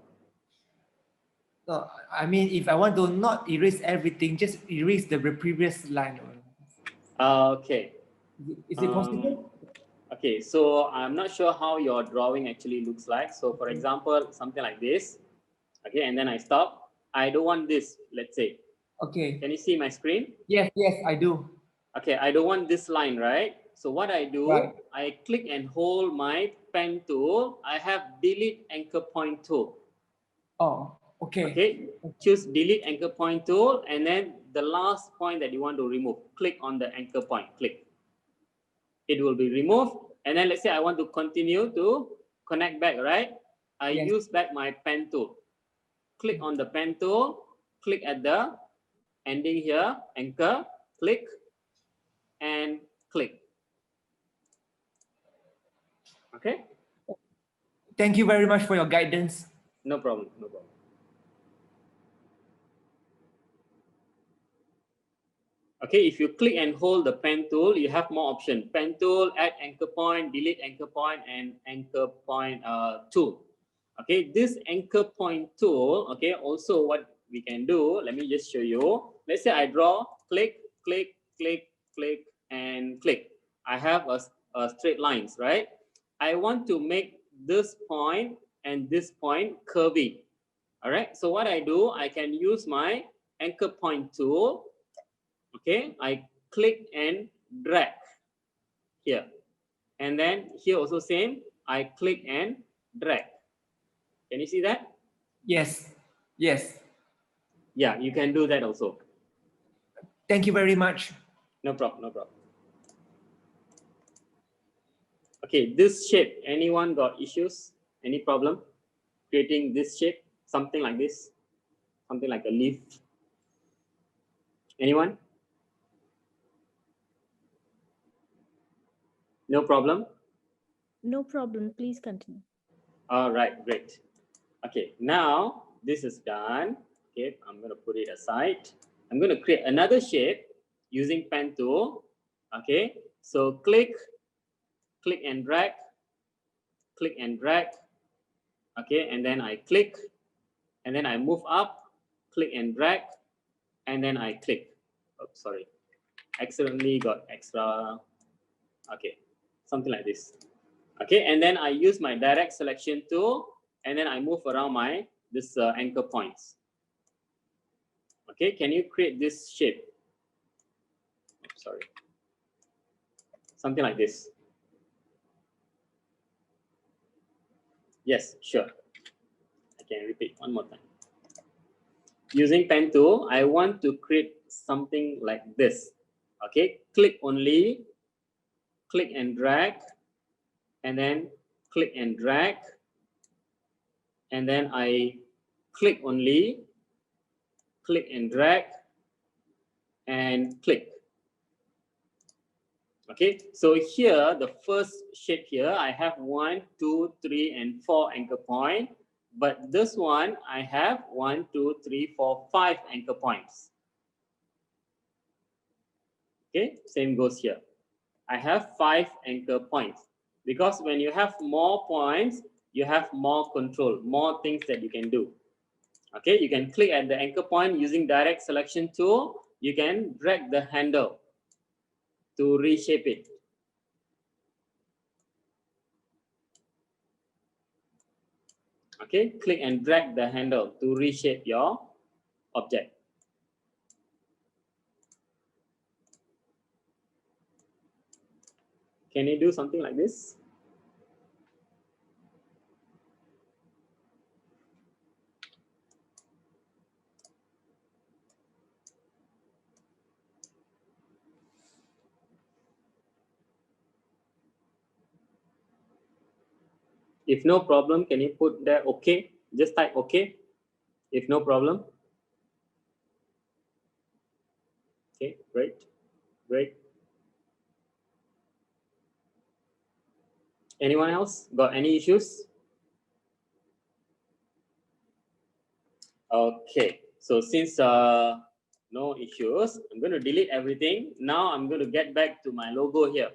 No, I mean, if I want to not erase everything, just erase the previous line. Okay. Is it possible? Okay, so I'm not sure how your drawing actually looks like. So for example, something like this. Okay, and then I stop. I don't want this, let's say. Okay. Can you see my screen? Yes, yes, I do. Okay, I don't want this line, right? So what I do, right. I click and hold my pen tool. I have delete anchor point tool. Oh, okay. Okay, choose delete anchor point tool, and then the last point that you want to remove, click on the anchor point, click. It will be removed. And then let's say I want to continue to connect back, right? I use back my pen tool. Click on the pen tool, click at the ending here, anchor, click, and click. Okay? Thank you very much for your guidance. No problem, no problem. Okay, if you click and hold the pen tool, you have more options. Pen tool, add anchor point, delete anchor point, and anchor point tool. Okay, this anchor point tool, okay, also what we can do, let me just show you. Let's say I draw, click, click, click, click, and click. I have a straight lines, right? I want to make this point and this point curvy. All right, so what I do, I can use my anchor point tool. Okay, I click and drag here. And then here also same, I click and drag. Can you see that? Yes, yes. Yeah, you can do that also. Thank you very much. No problem, no problem. Okay, this shape, anyone got issues? Any problem creating this shape? Something like this? Something like a leaf? Anyone? No problem? No problem. Please continue. All right, great. Okay, now this is done. Okay, I'm going to put it aside. I'm going to create another shape using pen tool. Okay, so click and drag, click and drag. Okay, and then I click, and then I move up, click and drag, and then I click. Oh, sorry, accidentally got extra. Okay, something like this. Okay, and then I use my direct selection tool, and then I move around my this anchor points. Okay, can you create this shape? Oh, sorry, something like this. Yes, sure. I can repeat one more time. Using pen tool, I want to create something like this. Okay, click only, click and drag, and then click and drag, and then I click only, click and drag, and click. Okay, so here the first shape here, I have 1, 2, 3, and 4 anchor point. But this one, I have 1, 2, 3, 4, 5 anchor points. Okay, same goes here. I have 5 anchor points because when you have more points, you have more control, more things that you can do. Okay, you can click at the anchor point using direct selection tool. You can drag the handle to reshape it. Okay, click and drag the handle to reshape your object. Can you do something like this? If no problem, can you put there okay? Just type okay. If no problem. Okay, great. Great. Anyone else got any issues? Okay, so since no issues, I'm going to delete everything. Now I'm going to get back to my logo here.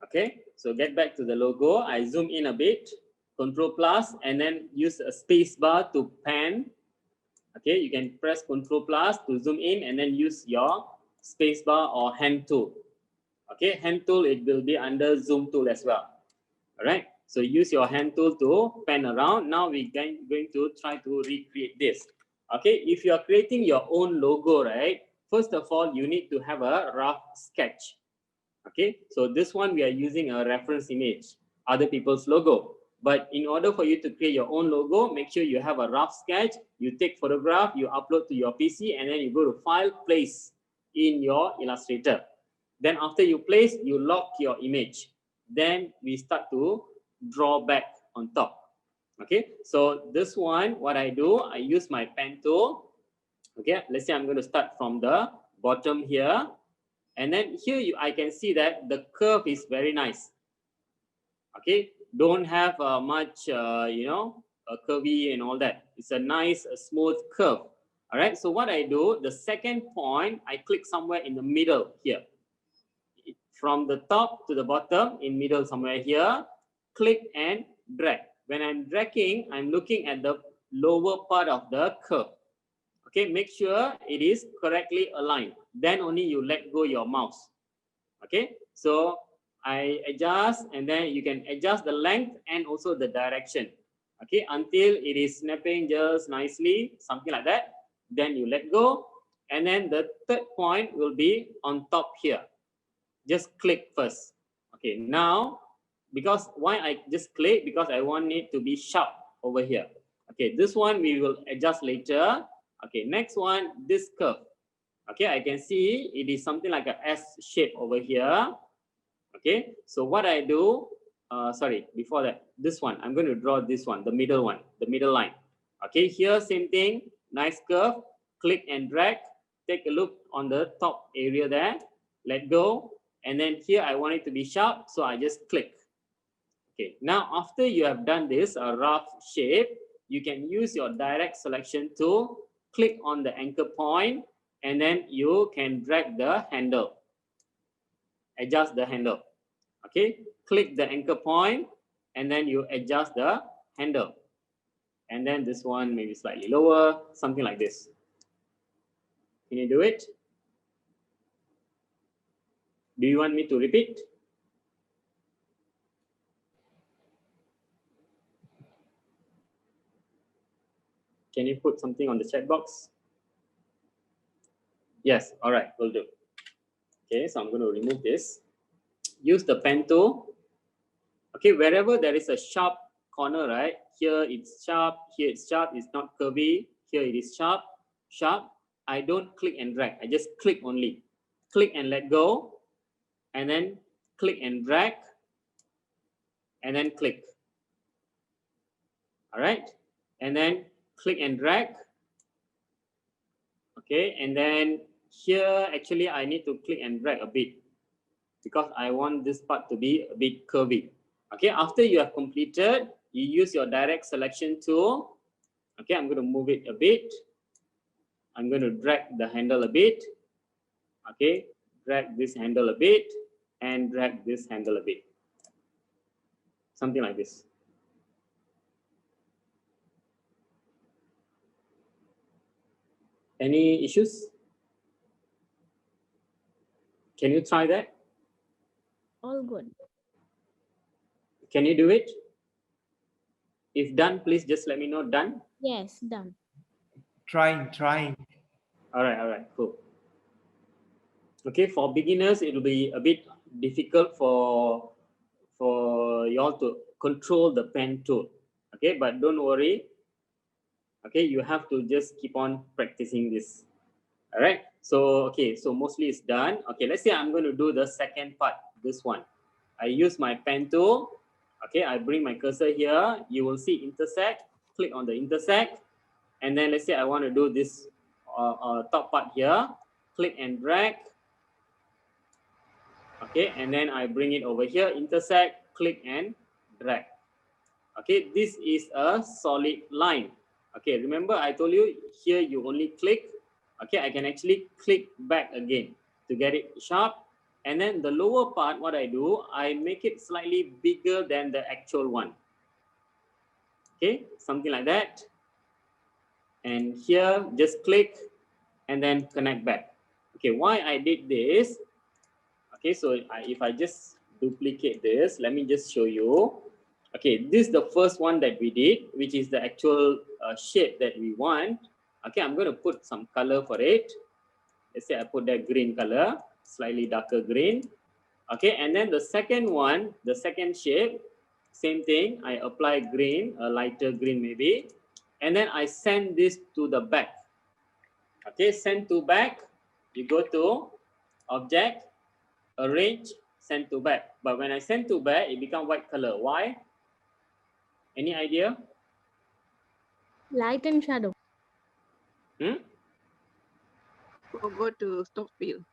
Okay, so get back to the logo. I zoom in a bit, Control plus, and then use a space bar to pan. Okay, you can press Control plus to zoom in and then use your space bar or hand tool. Okay, hand tool, it will be under zoom tool as well. All right, so use your hand tool to pan around. Now we're going to try to recreate this. Okay, if you are creating your own logo, right, first of all, you need to have a rough sketch. Okay, so this one we are using a reference image, other people's logo. But in order for you to create your own logo, make sure you have a rough sketch. You take photograph, you upload to your PC, and then you go to File, Place in your Illustrator. Then after you place, you lock your image. Then we start to draw back on top. Okay, so this one, what I do, I use my pen tool. Okay, let's say I'm going to start from the bottom here. And then here I can see that the curve is very nice. Okay, don't have much, curvy and all that. It's a nice, smooth curve. All right, so what I do, the second point, I click somewhere in the middle here. From the top to the bottom, in middle somewhere here, click and drag. When I'm dragging, I'm looking at the lower part of the curve. Okay, make sure it is correctly aligned. Then only you let go your mouse. Okay, so I adjust, and then you can adjust the length and also the direction. Okay, until it is snapping just nicely, something like that. Then you let go. And then the third point will be on top here. Just click first. Okay, now, because why I just click? Because I want it to be sharp over here. Okay, this one we will adjust later. Okay, next one, this curve. Okay, I can see it is something like a S shape over here. Okay, so what I do, sorry, before that, this one, I'm going to draw this one, the middle one, the middle line. Okay, here, same thing, nice curve, click and drag, take a look on the top area there, let go, and then here I want it to be sharp, so I just click. Okay, now after you have done this, a rough shape, you can use your direct selection tool, click on the anchor point, and then you can drag the handle. Adjust the handle. Okay, click the anchor point, and then you adjust the handle. And then this one maybe slightly lower, something like this. Can you do it? Do you want me to repeat? Can you put something on the chat box? Yes, all right, will do. Okay, so I'm going to remove this. Use the pen tool. Okay, wherever there is a sharp corner, right? Here it's sharp, here it's sharp, it's not curvy. Here it is sharp, sharp. I don't click and drag, I just click only. Click and let go, and then click and drag, and then click. All right, and then click and drag. Okay, and then here actually I need to click and drag a bit because I want this part to be a bit curvy. Okay, after you have completed, you use your direct selection tool. Okay, I'm going to move it a bit. I'm going to drag the handle a bit. Okay, drag this handle a bit and drag this handle a bit. Something like this. Any issues? Can you try that? All good. Can you do it? If done, please just let me know. Done? Yes, done. Trying. All right, cool. Okay, for beginners, it will be a bit difficult for y'all to control the pen tool. Okay, but don't worry. Okay, you have to just keep on practicing this. All right, so okay, so mostly it's done. Okay, let's say I'm going to do the second part, this one. I use my pen tool. Okay, I bring my cursor here. You will see intersect. Click on the intersect. And then let's say I want to do this top part here. Click and drag. Okay, and then I bring it over here, intersect, click and drag. Okay, this is a solid line. Okay, remember I told you here you only click. Okay, I can actually click back again to get it sharp. And then the lower part, what I do, I make it slightly bigger than the actual one. Okay, something like that. And here, just click and then connect back. Okay, why I did this? Okay, so if I just duplicate this, let me just show you. Okay, this is the first one that we did, which is the actual shape that we want. Okay, I'm going to put some color for it. Let's say I put that green color, slightly darker green. Okay, and then the second one, the second shape, same thing. I apply green, a lighter green maybe. And then I send this to the back. Okay, send to back. You go to object, arrange, send to back. But when I send to back, it becomes white color. Why? Any idea? Light and shadow. Go to stock field.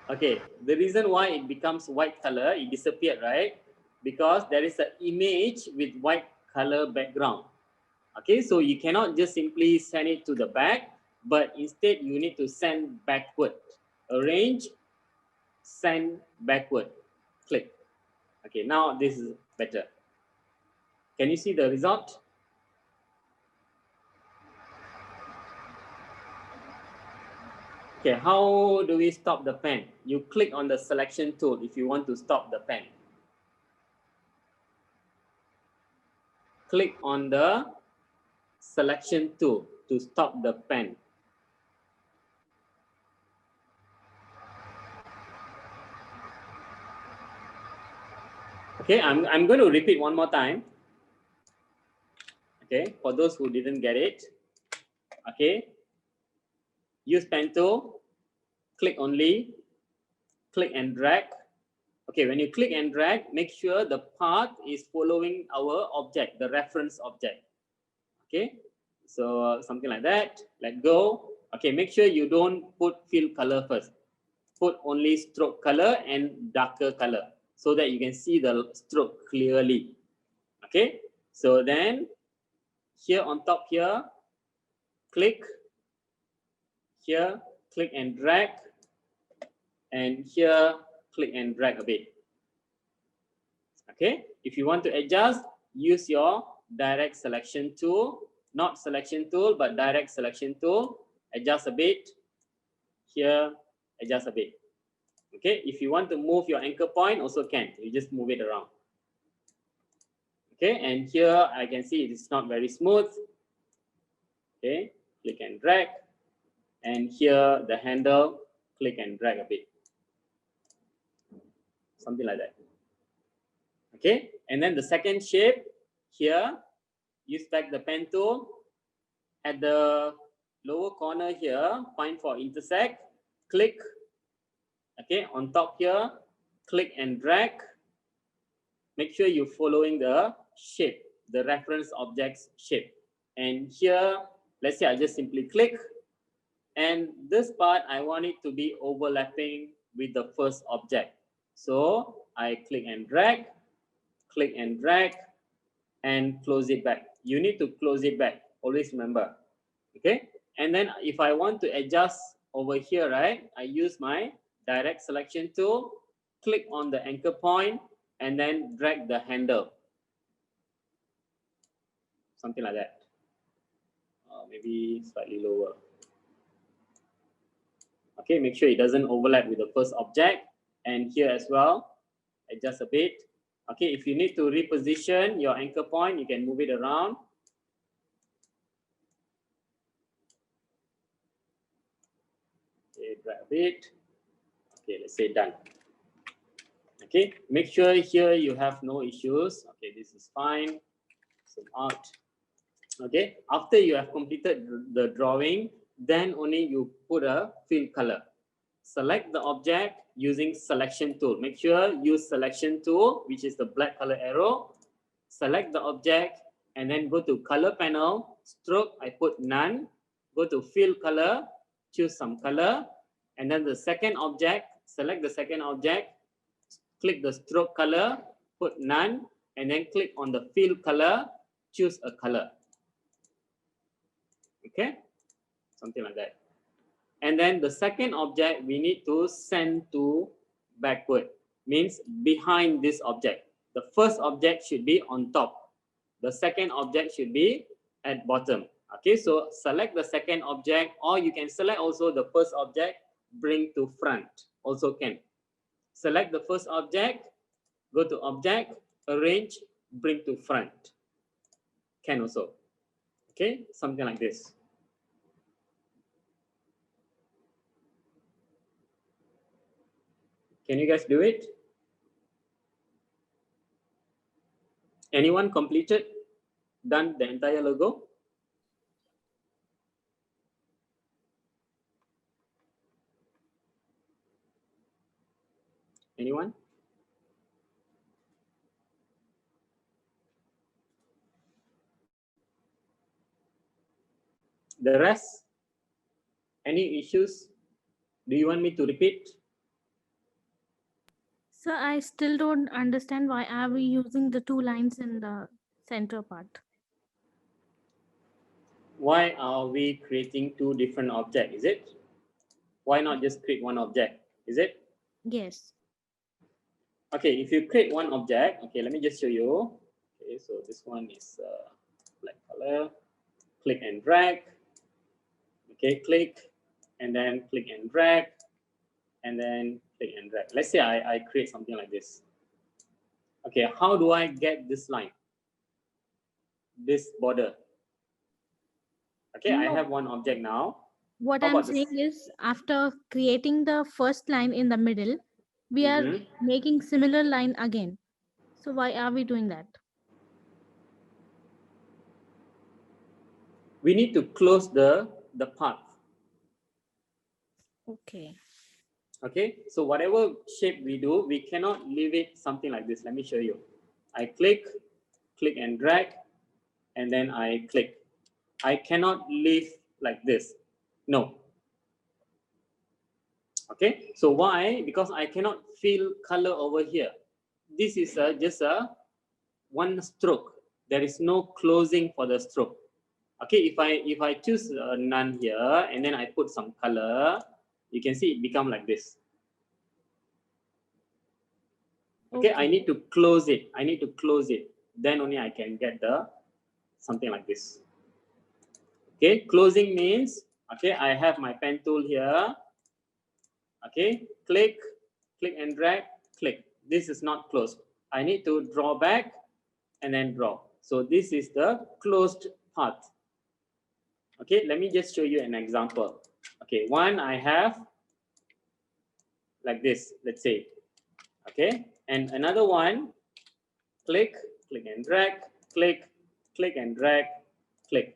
Okay, the reason why it becomes white color, it disappeared, right? Because there is an image with white color background. Okay, so you cannot just simply send it to the back, but instead you need to send backward. Arrange, send backward, click. Okay, now this is better. Can you see the result? Okay, how do we stop the pen? You click on the selection tool if you want to stop the pen. Click on the selection tool to stop the pen. Okay, I'm going to repeat one more time. Okay, for those who didn't get it. Okay, use pen tool, click only, click and drag. Okay, when you click and drag, make sure the path is following our object, the reference object. Okay, so something like that. Let go. Okay, make sure you don't put fill color first. Put only stroke color and darker color so that you can see the stroke clearly. Okay, so then here on top here, click. Here, click and drag. And here, click and drag a bit. Okay, if you want to adjust, use your direct selection tool, not selection tool, but direct selection tool. Adjust a bit. Here, adjust a bit. Okay, if you want to move your anchor point, also can. You just move it around. Okay, and here I can see it's not very smooth. Okay, click and drag. And here, the handle, click and drag a bit. Something like that. Okay, and then the second shape, here, use back the pen tool. At the lower corner here, find for intersect, click. Okay, on top here, click and drag. Make sure you're following the shape, the reference object's shape. And here, let's say I just simply click. And this part, I want it to be overlapping with the first object. So I click and drag, and close it back. You need to close it back. Always remember. Okay. And then if I want to adjust over here, right, I use my direct selection tool, click on the anchor point, and then drag the handle. Something like that. Maybe slightly lower. Okay, make sure it doesn't overlap with the first object. And here as well, adjust a bit. Okay, if you need to reposition your anchor point, you can move it around. Okay, drag a bit. Okay, let's say done. Okay, make sure here you have no issues. Okay, this is fine. Zoom out. Okay, after you have completed the drawing, then only you put a fill color. Select the object using selection tool. Make sure use selection tool, which is the black color arrow. Select the object and then go to color panel, stroke, I put none. Go to fill color, choose some color. And then the second object, select the second object, click the stroke color, put none, and then click on the fill color, choose a color. Okay, something like that. And then the second object we need to send to backward, means behind this object. The first object should be on top. The second object should be at bottom. Okay, so select the second object, or you can select also the first object, bring to front, also can. Select the first object, go to object, arrange, bring to front. Can also. Okay, something like this. Can you guys do it? Anyone completed, done the entire logo? Anyone? The rest, any issues? Do you want me to repeat? So I still don't understand why are we using the two lines in the center part. Why are we creating two different objects? Is it? Why not just create one object? Is it? Yes. Okay, if you create one object, okay, let me just show you. Okay, so this one is black color. Click and drag. Okay, click, and then click and drag, and then click and drag. Let's say I create something like this. Okay, how do I get this line? This border. Okay, No. I have one object now. What How I'm about this? saying is after creating the first line in the middle, we are making similar line again. So why are we doing that? We need to close the path. Okay. Okay, so whatever shape we do, we cannot leave it something like this. Let me show you. I click and drag, and then I click. I cannot leave like this. No. Okay, so why? Because I cannot fill color over here. This is just a one stroke. There is no closing for the stroke. Okay, if I choose none here and then I put some color, you can see it become like this. Okay, I need to close it. I need to close it. Then only I can get the something like this. Okay, closing means, okay, I have my pen tool here. Okay, click and drag, click. This is not closed. I need to draw back and then draw. So this is the closed path. Okay, let me just show you an example. Okay, one I have like this, let's say. Okay, and another one, click and drag, click and drag, click.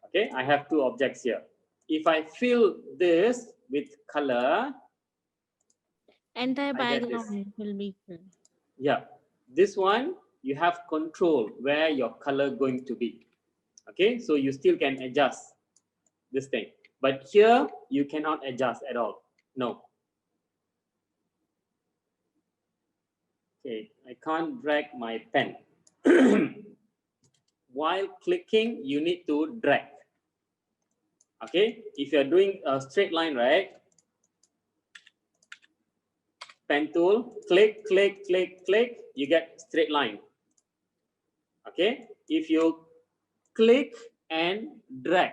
Okay, I have two objects here. If I fill this with color, entire I get this. background will be filled. Yeah, this one you have control where your color going to be. Okay, so you still can adjust this thing, but here you cannot adjust at all. No. Okay, I can't drag my pen. While clicking, you need to drag. Okay, if you're doing a straight line, right? Pen tool, click, you get straight line. Okay, if you click and drag,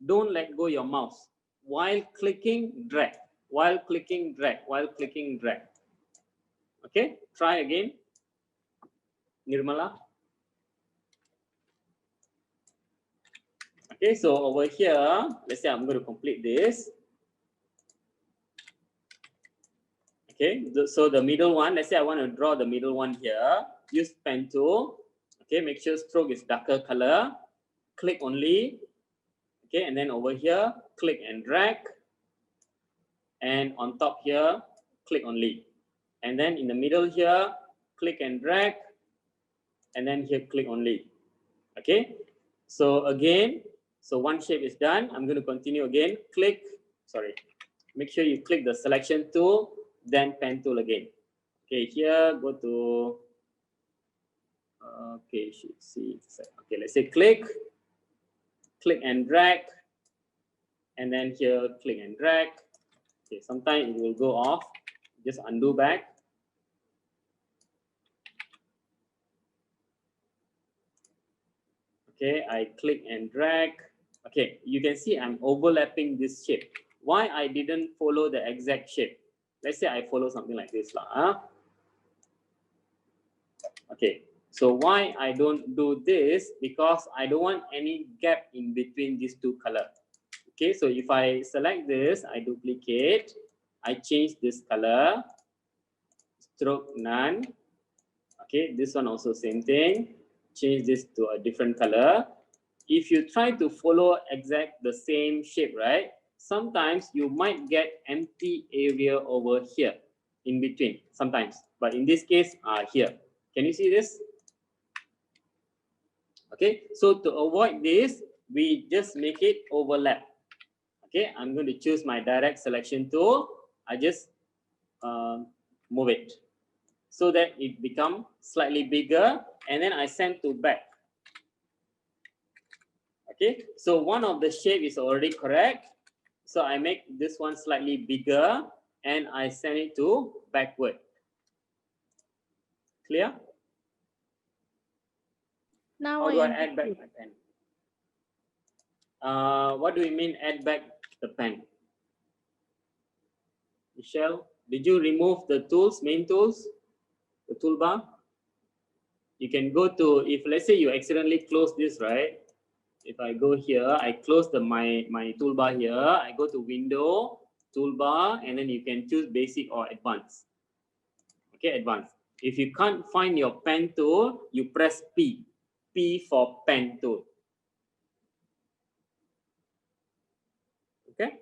don't let go your mouse. While clicking, drag. While clicking, drag. While clicking, drag. Okay, try again. Nirmala. Okay, so over here, let's say I'm going to complete this. Okay, so the middle one, let's say I want to draw the middle one here. Use pen tool. Okay, make sure stroke is darker color. Click only. Okay, and then over here, click and drag. And on top here, click only. And then in the middle here, click and drag. And then here, click only. Okay, so again, so one shape is done. I'm going to continue again. Click, sorry. make sure you click the selection tool, then pen tool again. Okay, here go to, okay, should see, okay, let's say click and drag, and then here click and drag. Okay, sometimes it will go off, just undo back. Okay, I click and drag. Okay, you can see I'm overlapping this shape. Why I didn't follow the exact shape? Let's say I follow something like this lah. Okay, so why I don't do this? Because I don't want any gap in between these two colors. Okay, so if I select this, I duplicate, I change this color, stroke none. Okay, this one also same thing. Change this to a different color. If you try to follow exact the same shape, right? Sometimes you might get empty area over here in between sometimes, but in this case, here. Can you see this? Okay, so to avoid this, we just make it overlap. Okay, I'm going to choose my direct selection tool. I just move it so that it becomes slightly bigger, and then I send to back. Okay, so one of the shape is already correct. So I make this one slightly bigger and I send it to backward. Clear? Now How do I add back my pen? What do you mean add back the pen? Michelle, did you remove the tools, main tools, the toolbar? You can go to, if let's say you accidentally close this, right? If I go here, I close my toolbar here. I go to Window, Toolbar, and then you can choose Basic or Advanced. Okay, Advanced. If you can't find your pen tool, you press P. P for pen tool. Okay.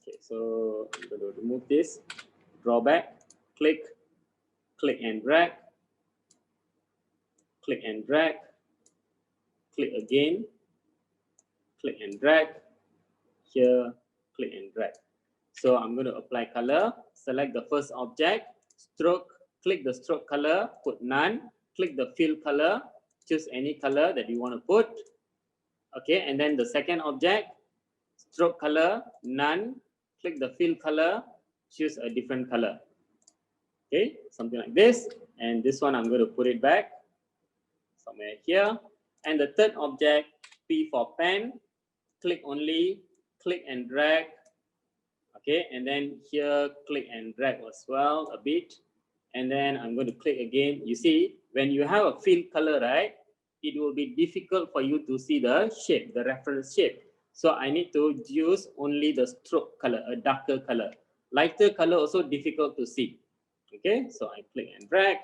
Okay, so I'm going to remove this. Draw back. Click and drag. Click and drag. Click again. Click and drag. Here, click and drag. So I'm going to apply color, select the first object, stroke, click the stroke color, put none, click the fill color, choose any color that you want to put. Okay, and then the second object, stroke color, none, click the fill color, choose a different color. Okay, something like this. And this one I'm going to put it back somewhere here. And the third object, P for pen, click only, click and drag. Okay, and then here click and drag as well a bit, and then I'm going to click again. You see, when you have a fill color, right, it will be difficult for you to see the shape, the reference shape. So I need to use only the stroke color, a darker color. Lighter color also difficult to see. Okay, so I click and drag.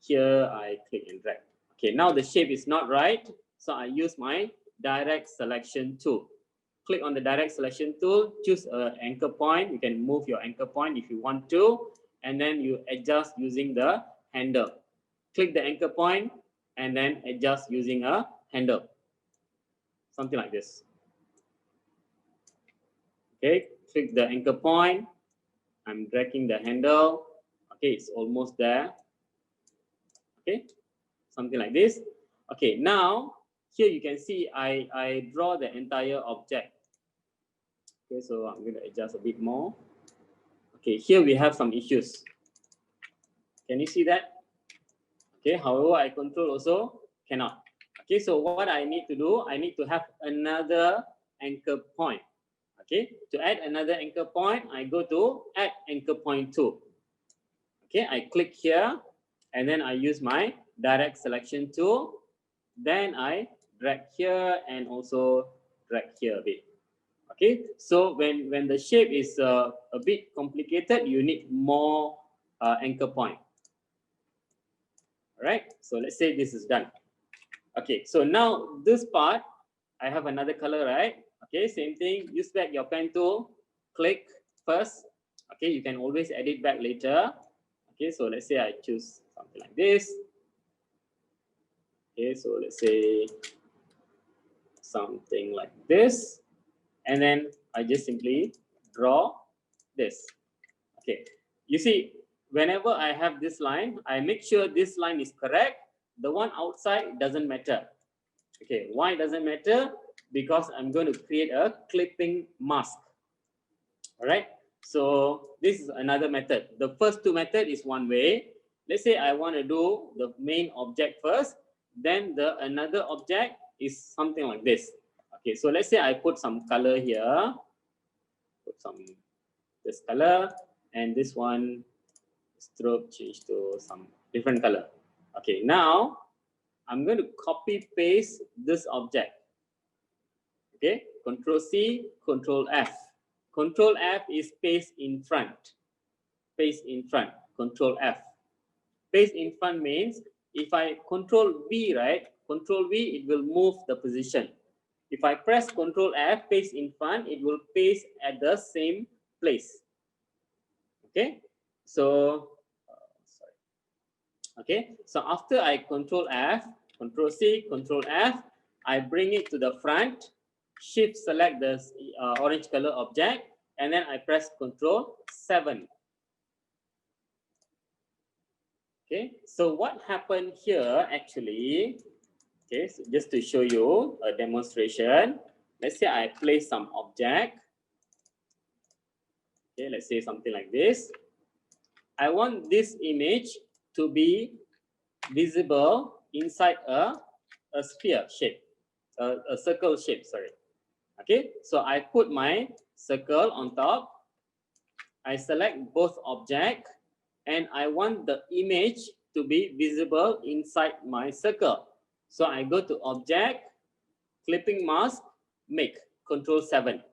Here I click and drag. Okay, now the shape is not right, so I use my direct selection tool. Click on the direct selection tool, choose an anchor point. You can move your anchor point if you want to, and then you adjust using the handle. Click the anchor point and then adjust using a handle. Something like this. Okay, click the anchor point. I'm dragging the handle. Okay, it's almost there. Okay, something like this. Okay, now here you can see I draw the entire object. Okay, so I'm going to adjust a bit more. Okay, here we have some issues. Can you see that? Okay, however, I control also cannot. Okay, so what I need to do, I need to have another anchor point. Okay, to add another anchor point, I go to add anchor point tool. Okay, I click here and then I use my direct selection tool. Then I drag here and also drag here a bit. Okay, so when the shape is a bit complicated, you need more anchor point. All right, so let's say this is done. Okay, so now this part, I have another color, right? Okay, same thing, use back your pen tool, click first. Okay, you can always edit back later. Okay, so let's say I choose something like this. Okay, so let's say something like this. And then I just simply draw this. Okay, you see, whenever I have this line, I make sure this line is correct. The one outside doesn't matter. Okay, why doesn't matter? Because I'm going to create a clipping mask. All right, so this is another method. The first two methods is one way. Let's say I want to do the main object first, then the another object is something like this. Okay, so let's say I put some color here, put some this color, and this one stroke change to some different color. Okay, now I'm going to copy paste this object. Okay, Control C, Control F. Control F is paste in front. Paste in front. Control F. Paste in front means if I Control V, right? Control V, it will move the position. If I press Control F, paste in front, it will paste at the same place. Okay, so sorry. Okay, so after I Control F, Control C, Control F, I bring it to the front, Shift select the orange color object, and then I press Control 7. Okay, so what happened here actually, okay, so just to show you a demonstration, let's say I place some object. Okay, let's say something like this. I want this image to be visible inside a sphere shape, a circle shape, sorry. Okay, so I put my circle on top. I select both objects, and I want the image to be visible inside my circle. So I go to Object, Clipping Mask, Make, Control 7.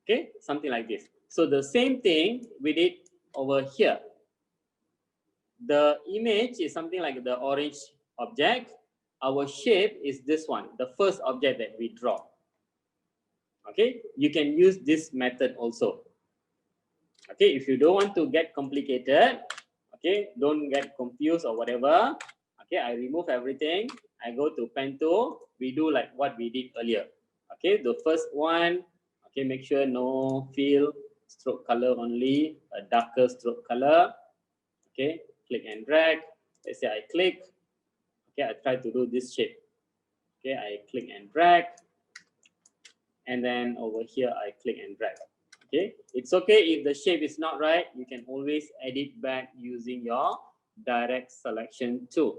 Okay, something like this. So the same thing we did over here. The image is something like the orange object. Our shape is this one, the first object that we draw. Okay, you can use this method also. Okay, if you don't want to get complicated, okay, don't get confused or whatever. Okay, I remove everything. I go to pen tool. We do like what we did earlier. Okay, the first one, okay, make sure no fill, stroke color only, a darker stroke color. Okay, click and drag. Let's say I click. Okay, I try to do this shape. Okay, I click and drag. And then over here, I click and drag. Okay, it's okay if the shape is not right. You can always edit back using your direct selection tool.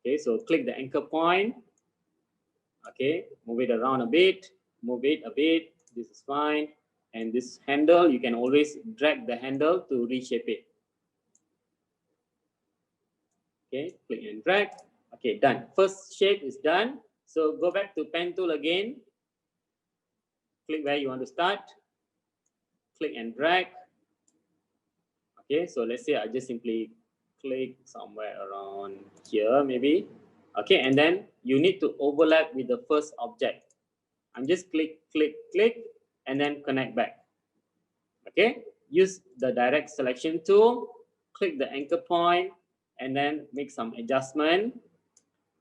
Okay, so click the anchor point. Okay, move it around a bit, move it a bit. This is fine. And this handle, you can always drag the handle to reshape it. Okay, click and drag. Okay, done. First shape is done. So go back to pen tool again. Click where you want to start. Click and drag. Okay, so let's say I just simply click somewhere around here maybe. Okay, and then you need to overlap with the first object. I'm just click, click, click, and then connect back. Okay, use the direct selection tool, click the anchor point, and then make some adjustment.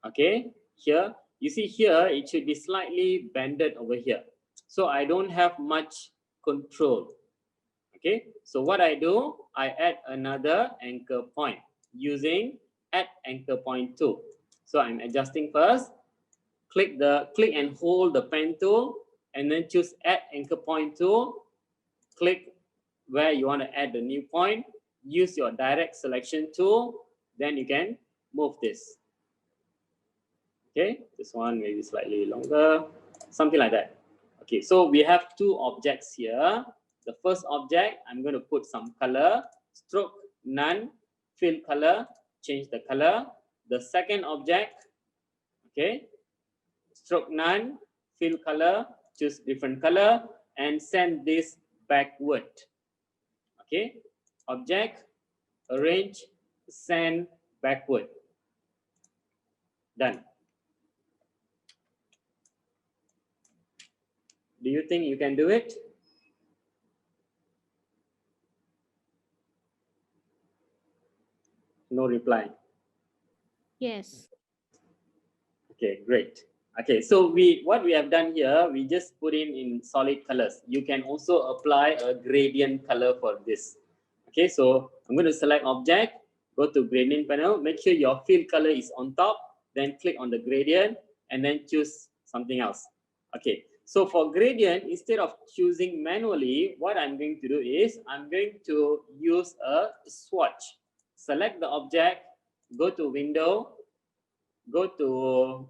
Okay, here, you see here, it should be slightly bended over here. So I don't have much control. Okay, so what I do, I add another anchor point using add anchor point tool. So I'm adjusting first, click and hold the pen tool, and then choose add anchor point tool. Click where you want to add the new point, use your direct selection tool, then you can move this. Okay, this one maybe slightly longer, something like that. Okay, so we have two objects here. The first object, I'm going to put some color, stroke, none, fill color, change the color. The second object, okay, stroke none, fill color, choose different color, and send this backward. Okay, object, arrange, send backward. Done. Do you think you can do it? No reply. Yes. Okay, great. Okay, so what we have done here, we just put in solid colors. You can also apply a gradient color for this. Okay, so I'm going to select object, go to gradient panel, make sure your fill color is on top, then click on the gradient and then choose something else. Okay, so for gradient, instead of choosing manually, what I'm going to do is I'm going to use a swatch. Select the object, go to window, go to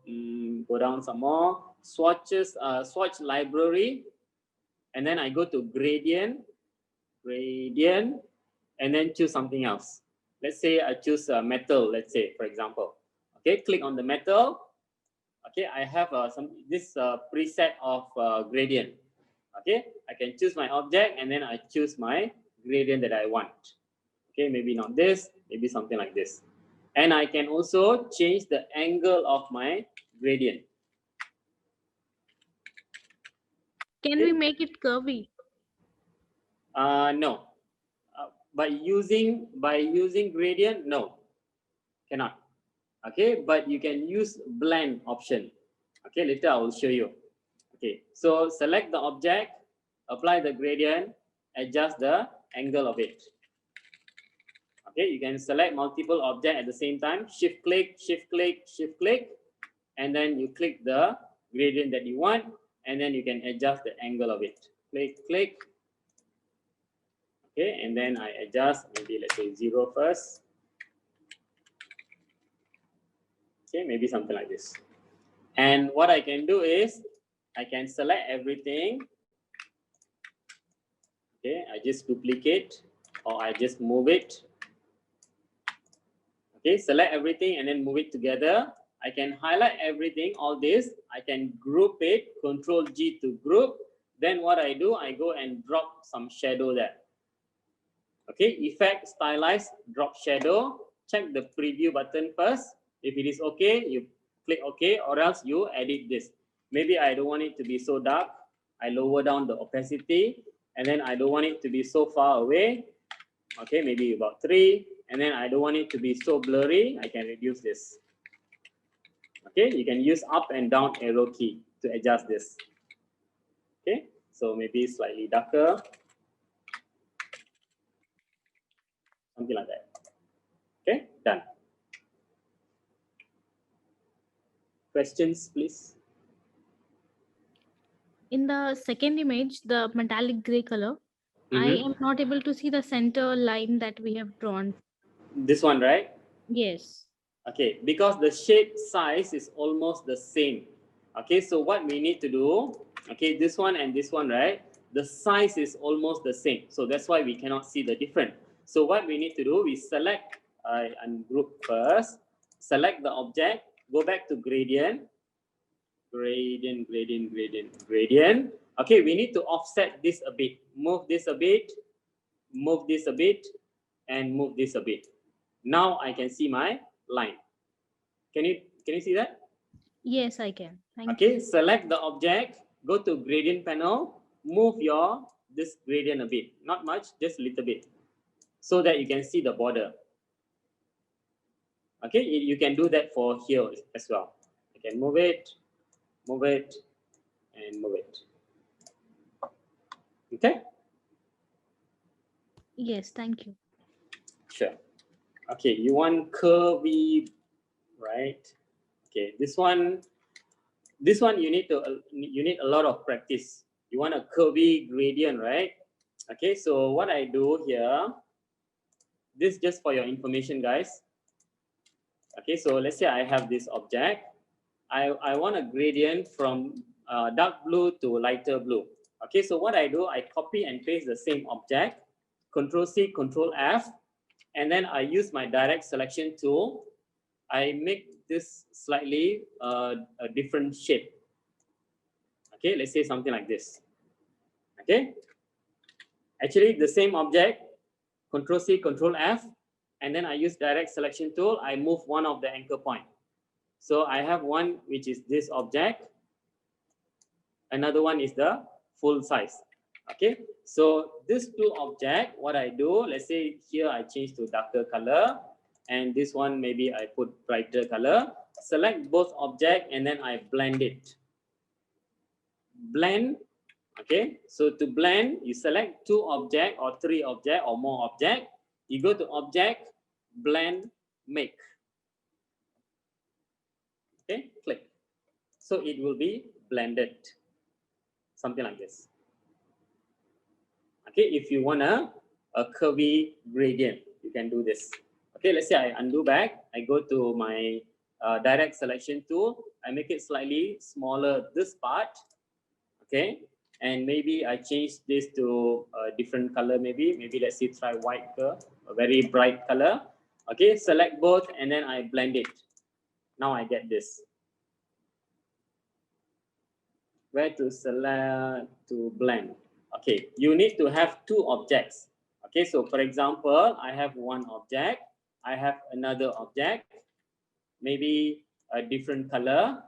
go down some more, swatches, swatch library, and then I go to gradient, and then choose something else. Let's say I choose metal, let's say, for example. Okay, click on the metal. Okay, I have this preset of gradient. Okay, I can choose my object and then I choose my gradient that I want. Okay, maybe not this, maybe something like this. And I can also change the angle of my gradient. Can we make it curvy? No. By using gradient, no, cannot. Okay, but you can use blend option. Okay, later I will show you. Okay, so select the object, apply the gradient, adjust the angle of it. Okay, you can select multiple objects at the same time. Shift click, and then you click the gradient that you want, and then you can adjust the angle of it. Click. Okay, and then I adjust, maybe let's say 0 first. Okay, maybe something like this. And what I can do is I can select everything. Okay, I just duplicate or I just move it. Okay, select everything and then move it together. I can highlight everything, all this. I can group it, Control G to group. Then what I do, I go and drop some shadow there. Okay, effect, stylize, drop shadow. Check the preview button first. If it is okay, you click OK, or else you edit this. Maybe I don't want it to be so dark. I lower down the opacity, and then I don't want it to be so far away. Okay, maybe about 3. And then I don't want it to be so blurry. I can reduce this. Okay, you can use up and down arrow key to adjust this. Okay, so maybe slightly darker. Something like that. Okay, done. Questions, please. In the second image, the metallic gray color, I am not able to see the center line that we have drawn. This one, right? Yes. Okay, because the shape size is almost the same. Okay, so what we need to do, okay, this one and this one, right? The size is almost the same. So that's why we cannot see the difference. So what we need to do, we select ungroup first, select the object, go back to gradient. Okay, we need to offset this a bit. Move this a bit, move this a bit, and move this a bit. Now I can see my line. Can you see that? Yes, I can. Thank you. you. Select the object, go to gradient panel, move this gradient a bit. Not much, just a little bit. So that you can see the border. Okay, you can do that for here as well. You can move it, and move it. Okay? Yes, thank you. Sure. Okay, you want curvy, right? Okay, this one you need a lot of practice. You want a curvy gradient, right? Okay, so what I do here, this just for your information, guys. Okay, so let's say I have this object. I want a gradient from dark blue to lighter blue. Okay, so what I do, I copy and paste the same object, Control C, Control F, and then I use my direct selection tool. I make this slightly a different shape. Okay, let's say something like this. Okay, actually the same object, Control C, Control F, and then I use direct selection tool. I move one of the anchor point. So I have one which is this object. Another one is the full size. Okay, so these two objects, what I do, let's say here I change to darker color, and this one maybe I put brighter color. Select both object and then I blend it. Blend. Okay, so to blend, you select 2 object or 3 object or more object. You go to object, blend, make. Okay, click. So it will be blended. Something like this. Okay, if you want a curvy gradient, you can do this. Okay, let's say I undo back. I go to my direct selection tool. I make it slightly smaller, this part. Okay, and maybe I change this to a different color. Maybe let's say try white curve, a very bright color. Okay, select both and then I blend it. Now I get this. Where to select to blend? Okay, you need to have 2 objects. Okay, so for example, I have 1 object, I have another object, maybe a different color.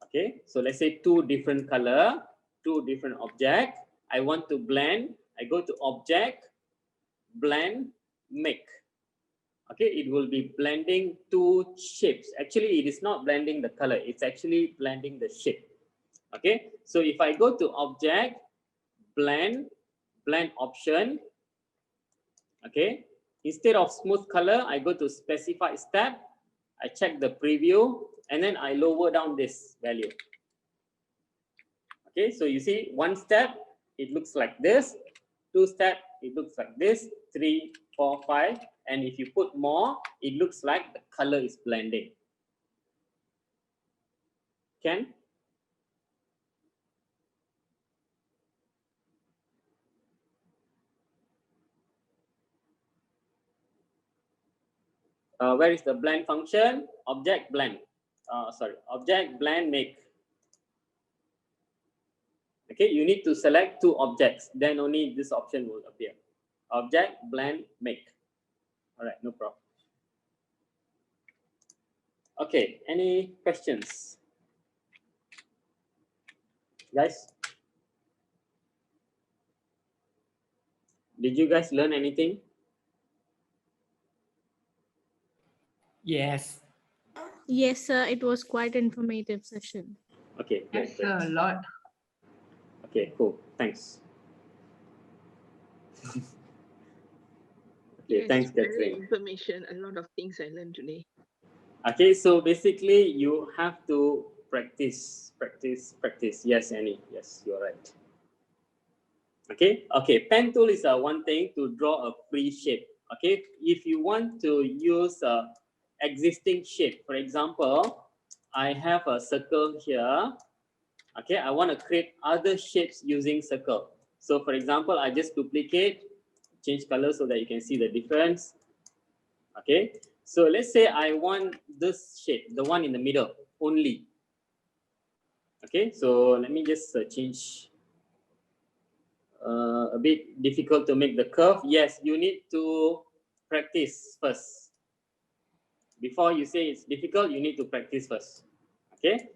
Okay, so let's say 2 different color, 2 different object. I want to blend. I go to object, blend, make. Okay, it will be blending 2 shapes. Actually, it is not blending the color. It's actually blending the shape. Okay, so if I go to object, blend, blend option. Okay, instead of smooth color, I go to specified step. I check the preview and then I lower down this value. Okay, so you see 1 step, it looks like this. 2 step, it looks like this. 3, 4, 5. And if you put more, it looks like the color is blending. Can? Where is the blend function? Object blend. Object blend make. Okay, you need to select 2 objects, then only this option will appear. Object blend make. All right, no problem. Okay, any questions? Guys? Did you guys learn anything? Yes. Yes, sir. It was quite informative session. Okay, great, Yes, sir, a lot. Okay, cool. Thanks. Okay, Yes, thanks, very Catherine. information. A lot of things I learned today. Okay, so basically you have to practice. Yes, Annie. Yes, you're right. Okay, pen tool is one thing to draw a free shape. Okay, if you want to use a existing shape, for example, I have a circle here. Okay, I want to create other shapes using circle. So for example, I just duplicate, change color so that you can see the difference. Okay, so let's say I want this shape, the one in the middle only. Okay, so let me just change. A bit difficult to make the curve. Yes, you need to practice first. Before you say it's difficult, you need to practice first. Okay,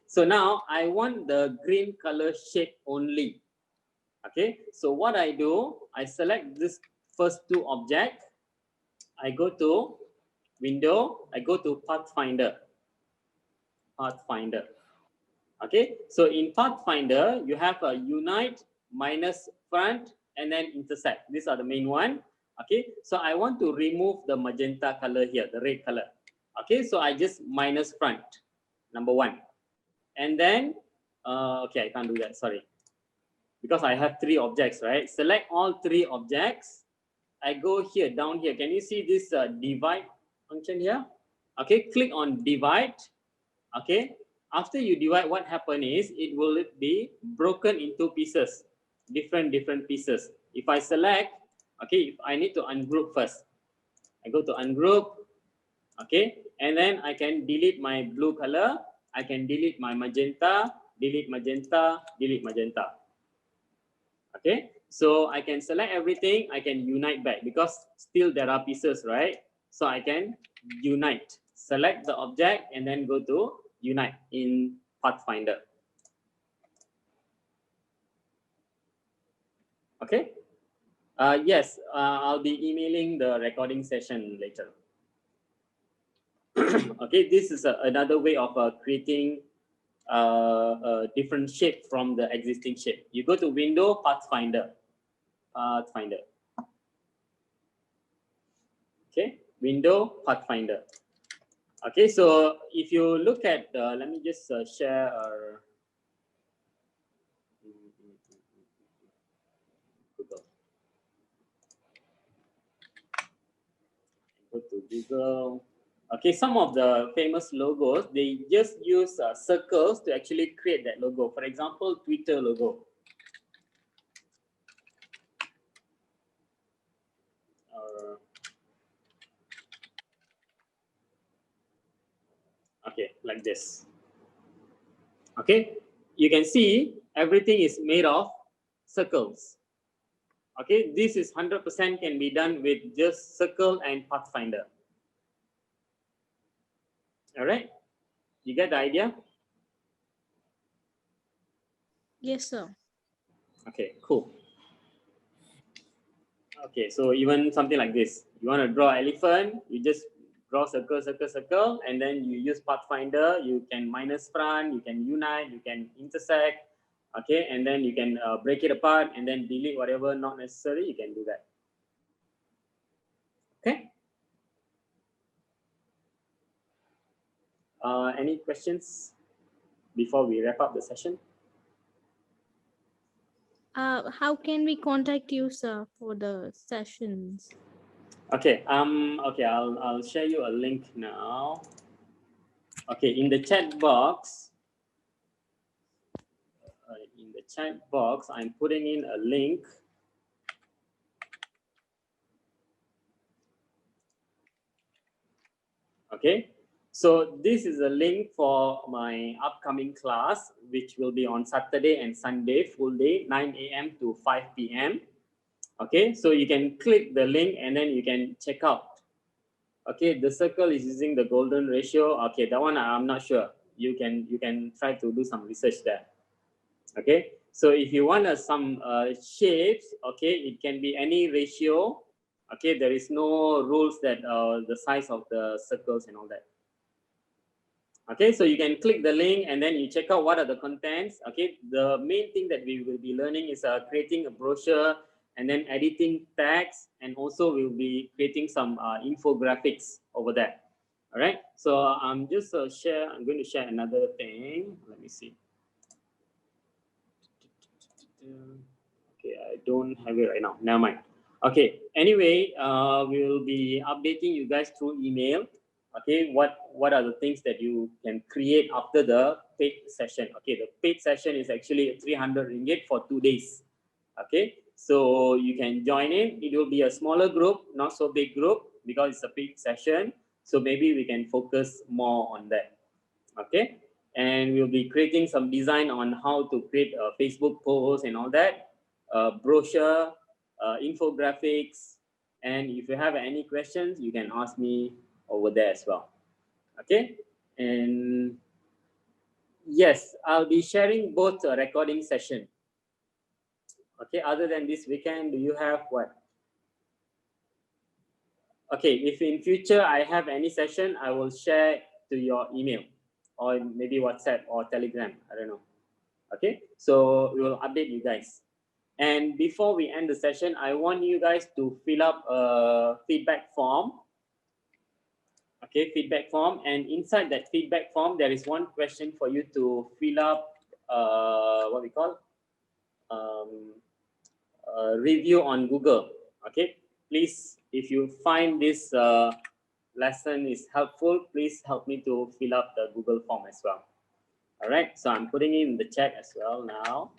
so now I want the green color shape only. Okay, so what I do, I select this first 2 objects. I go to window, I go to Pathfinder. Okay, so in Pathfinder, you have a unite, minus, front, and then intersect. These are the main one. Okay, so I want to remove the magenta color here, the red color. Okay, so I just minus front, number 1. And then, okay, I can't do that, sorry. Because I have 3 objects, right? Select all 3 objects. I go here, down here. Can you see this divide function here? Okay, click on divide. Okay, after you divide, what happen is it will be broken into pieces, different pieces. If I select, okay, if I need to ungroup first, I go to ungroup, okay, and then I can delete my blue color, I can delete my magenta, delete magenta, delete magenta. Okay, so I can select everything, I can unite back because still there are pieces, right? So I can unite, select the object and then go to unite in Pathfinder. Okay, Yes, I'll be emailing the recording session later. Okay, this is another way of creating a different shape from the existing shape. You go to Window, Pathfinder. Okay, Window, Pathfinder. Okay, so if you look at, let me just share our Google. Go to Google. Okay, some of the famous logos, they just use circles to actually create that logo. For example, Twitter logo. Okay, like this. Okay, you can see everything is made of circles. Okay, this is 100% can be done with just circle and Pathfinder. All right, you get the idea? Yes, sir. Okay, cool. Okay, so even something like this, you want to draw elephant, you just draw circle, circle, circle, and then you use Pathfinder. You can minus front, you can unite, you can intersect, okay, and then you can break it apart and then delete whatever not necessary. You can do that. Okay. Any questions before we wrap up the session? How can we contact you, sir, for the sessions? Okay. Okay. I'll share you a link now. Okay. In the chat box. I'm putting in a link. Okay. So this is a link for my upcoming class, which will be on Saturday and Sunday, full day, 9 a.m. to 5 p.m. Okay. So you can click the link and then you can check out. Okay, the circle is using the golden ratio. Okay, that one I'm not sure. You can try to do some research there. Okay, so if you want some shapes, okay, it can be any ratio. Okay, there is no rules that the size of the circles and all that. Okay, so you can click the link and then you check out what are the contents. Okay, the main thing that we will be learning is creating a brochure and then editing tags, and also we'll be creating some infographics over there. All right, so I'm going to share another thing. Let me see. Okay, I don't have it right now. Never mind. Okay, anyway, we'll be updating you guys through email. Okay, what are the things that you can create after the paid session? Okay, the paid session is actually 300 ringgit for 2 days. Okay, so you can join in. It will be a smaller group, not so big group, because it's a paid session. So maybe we can focus more on that. Okay, and we'll be creating some design on how to create a Facebook post and all that, brochure, infographics, and if you have any questions, you can ask me over there as well. Okay, and yes, I'll be sharing both a recording session. Okay, other than this weekend, do you have what? Okay, if in future I have any session, I will share to your email or maybe WhatsApp or Telegram. I don't know. Okay, so we will update you guys. And before we end the session, I want you guys to fill up a feedback form. Okay, feedback form. And inside that feedback form, there is one question for you to fill up, what we call review on Google. Okay, please, if you find this lesson is helpful, please help me to fill up the Google form as well. All right, so I'm putting it in the chat as well now.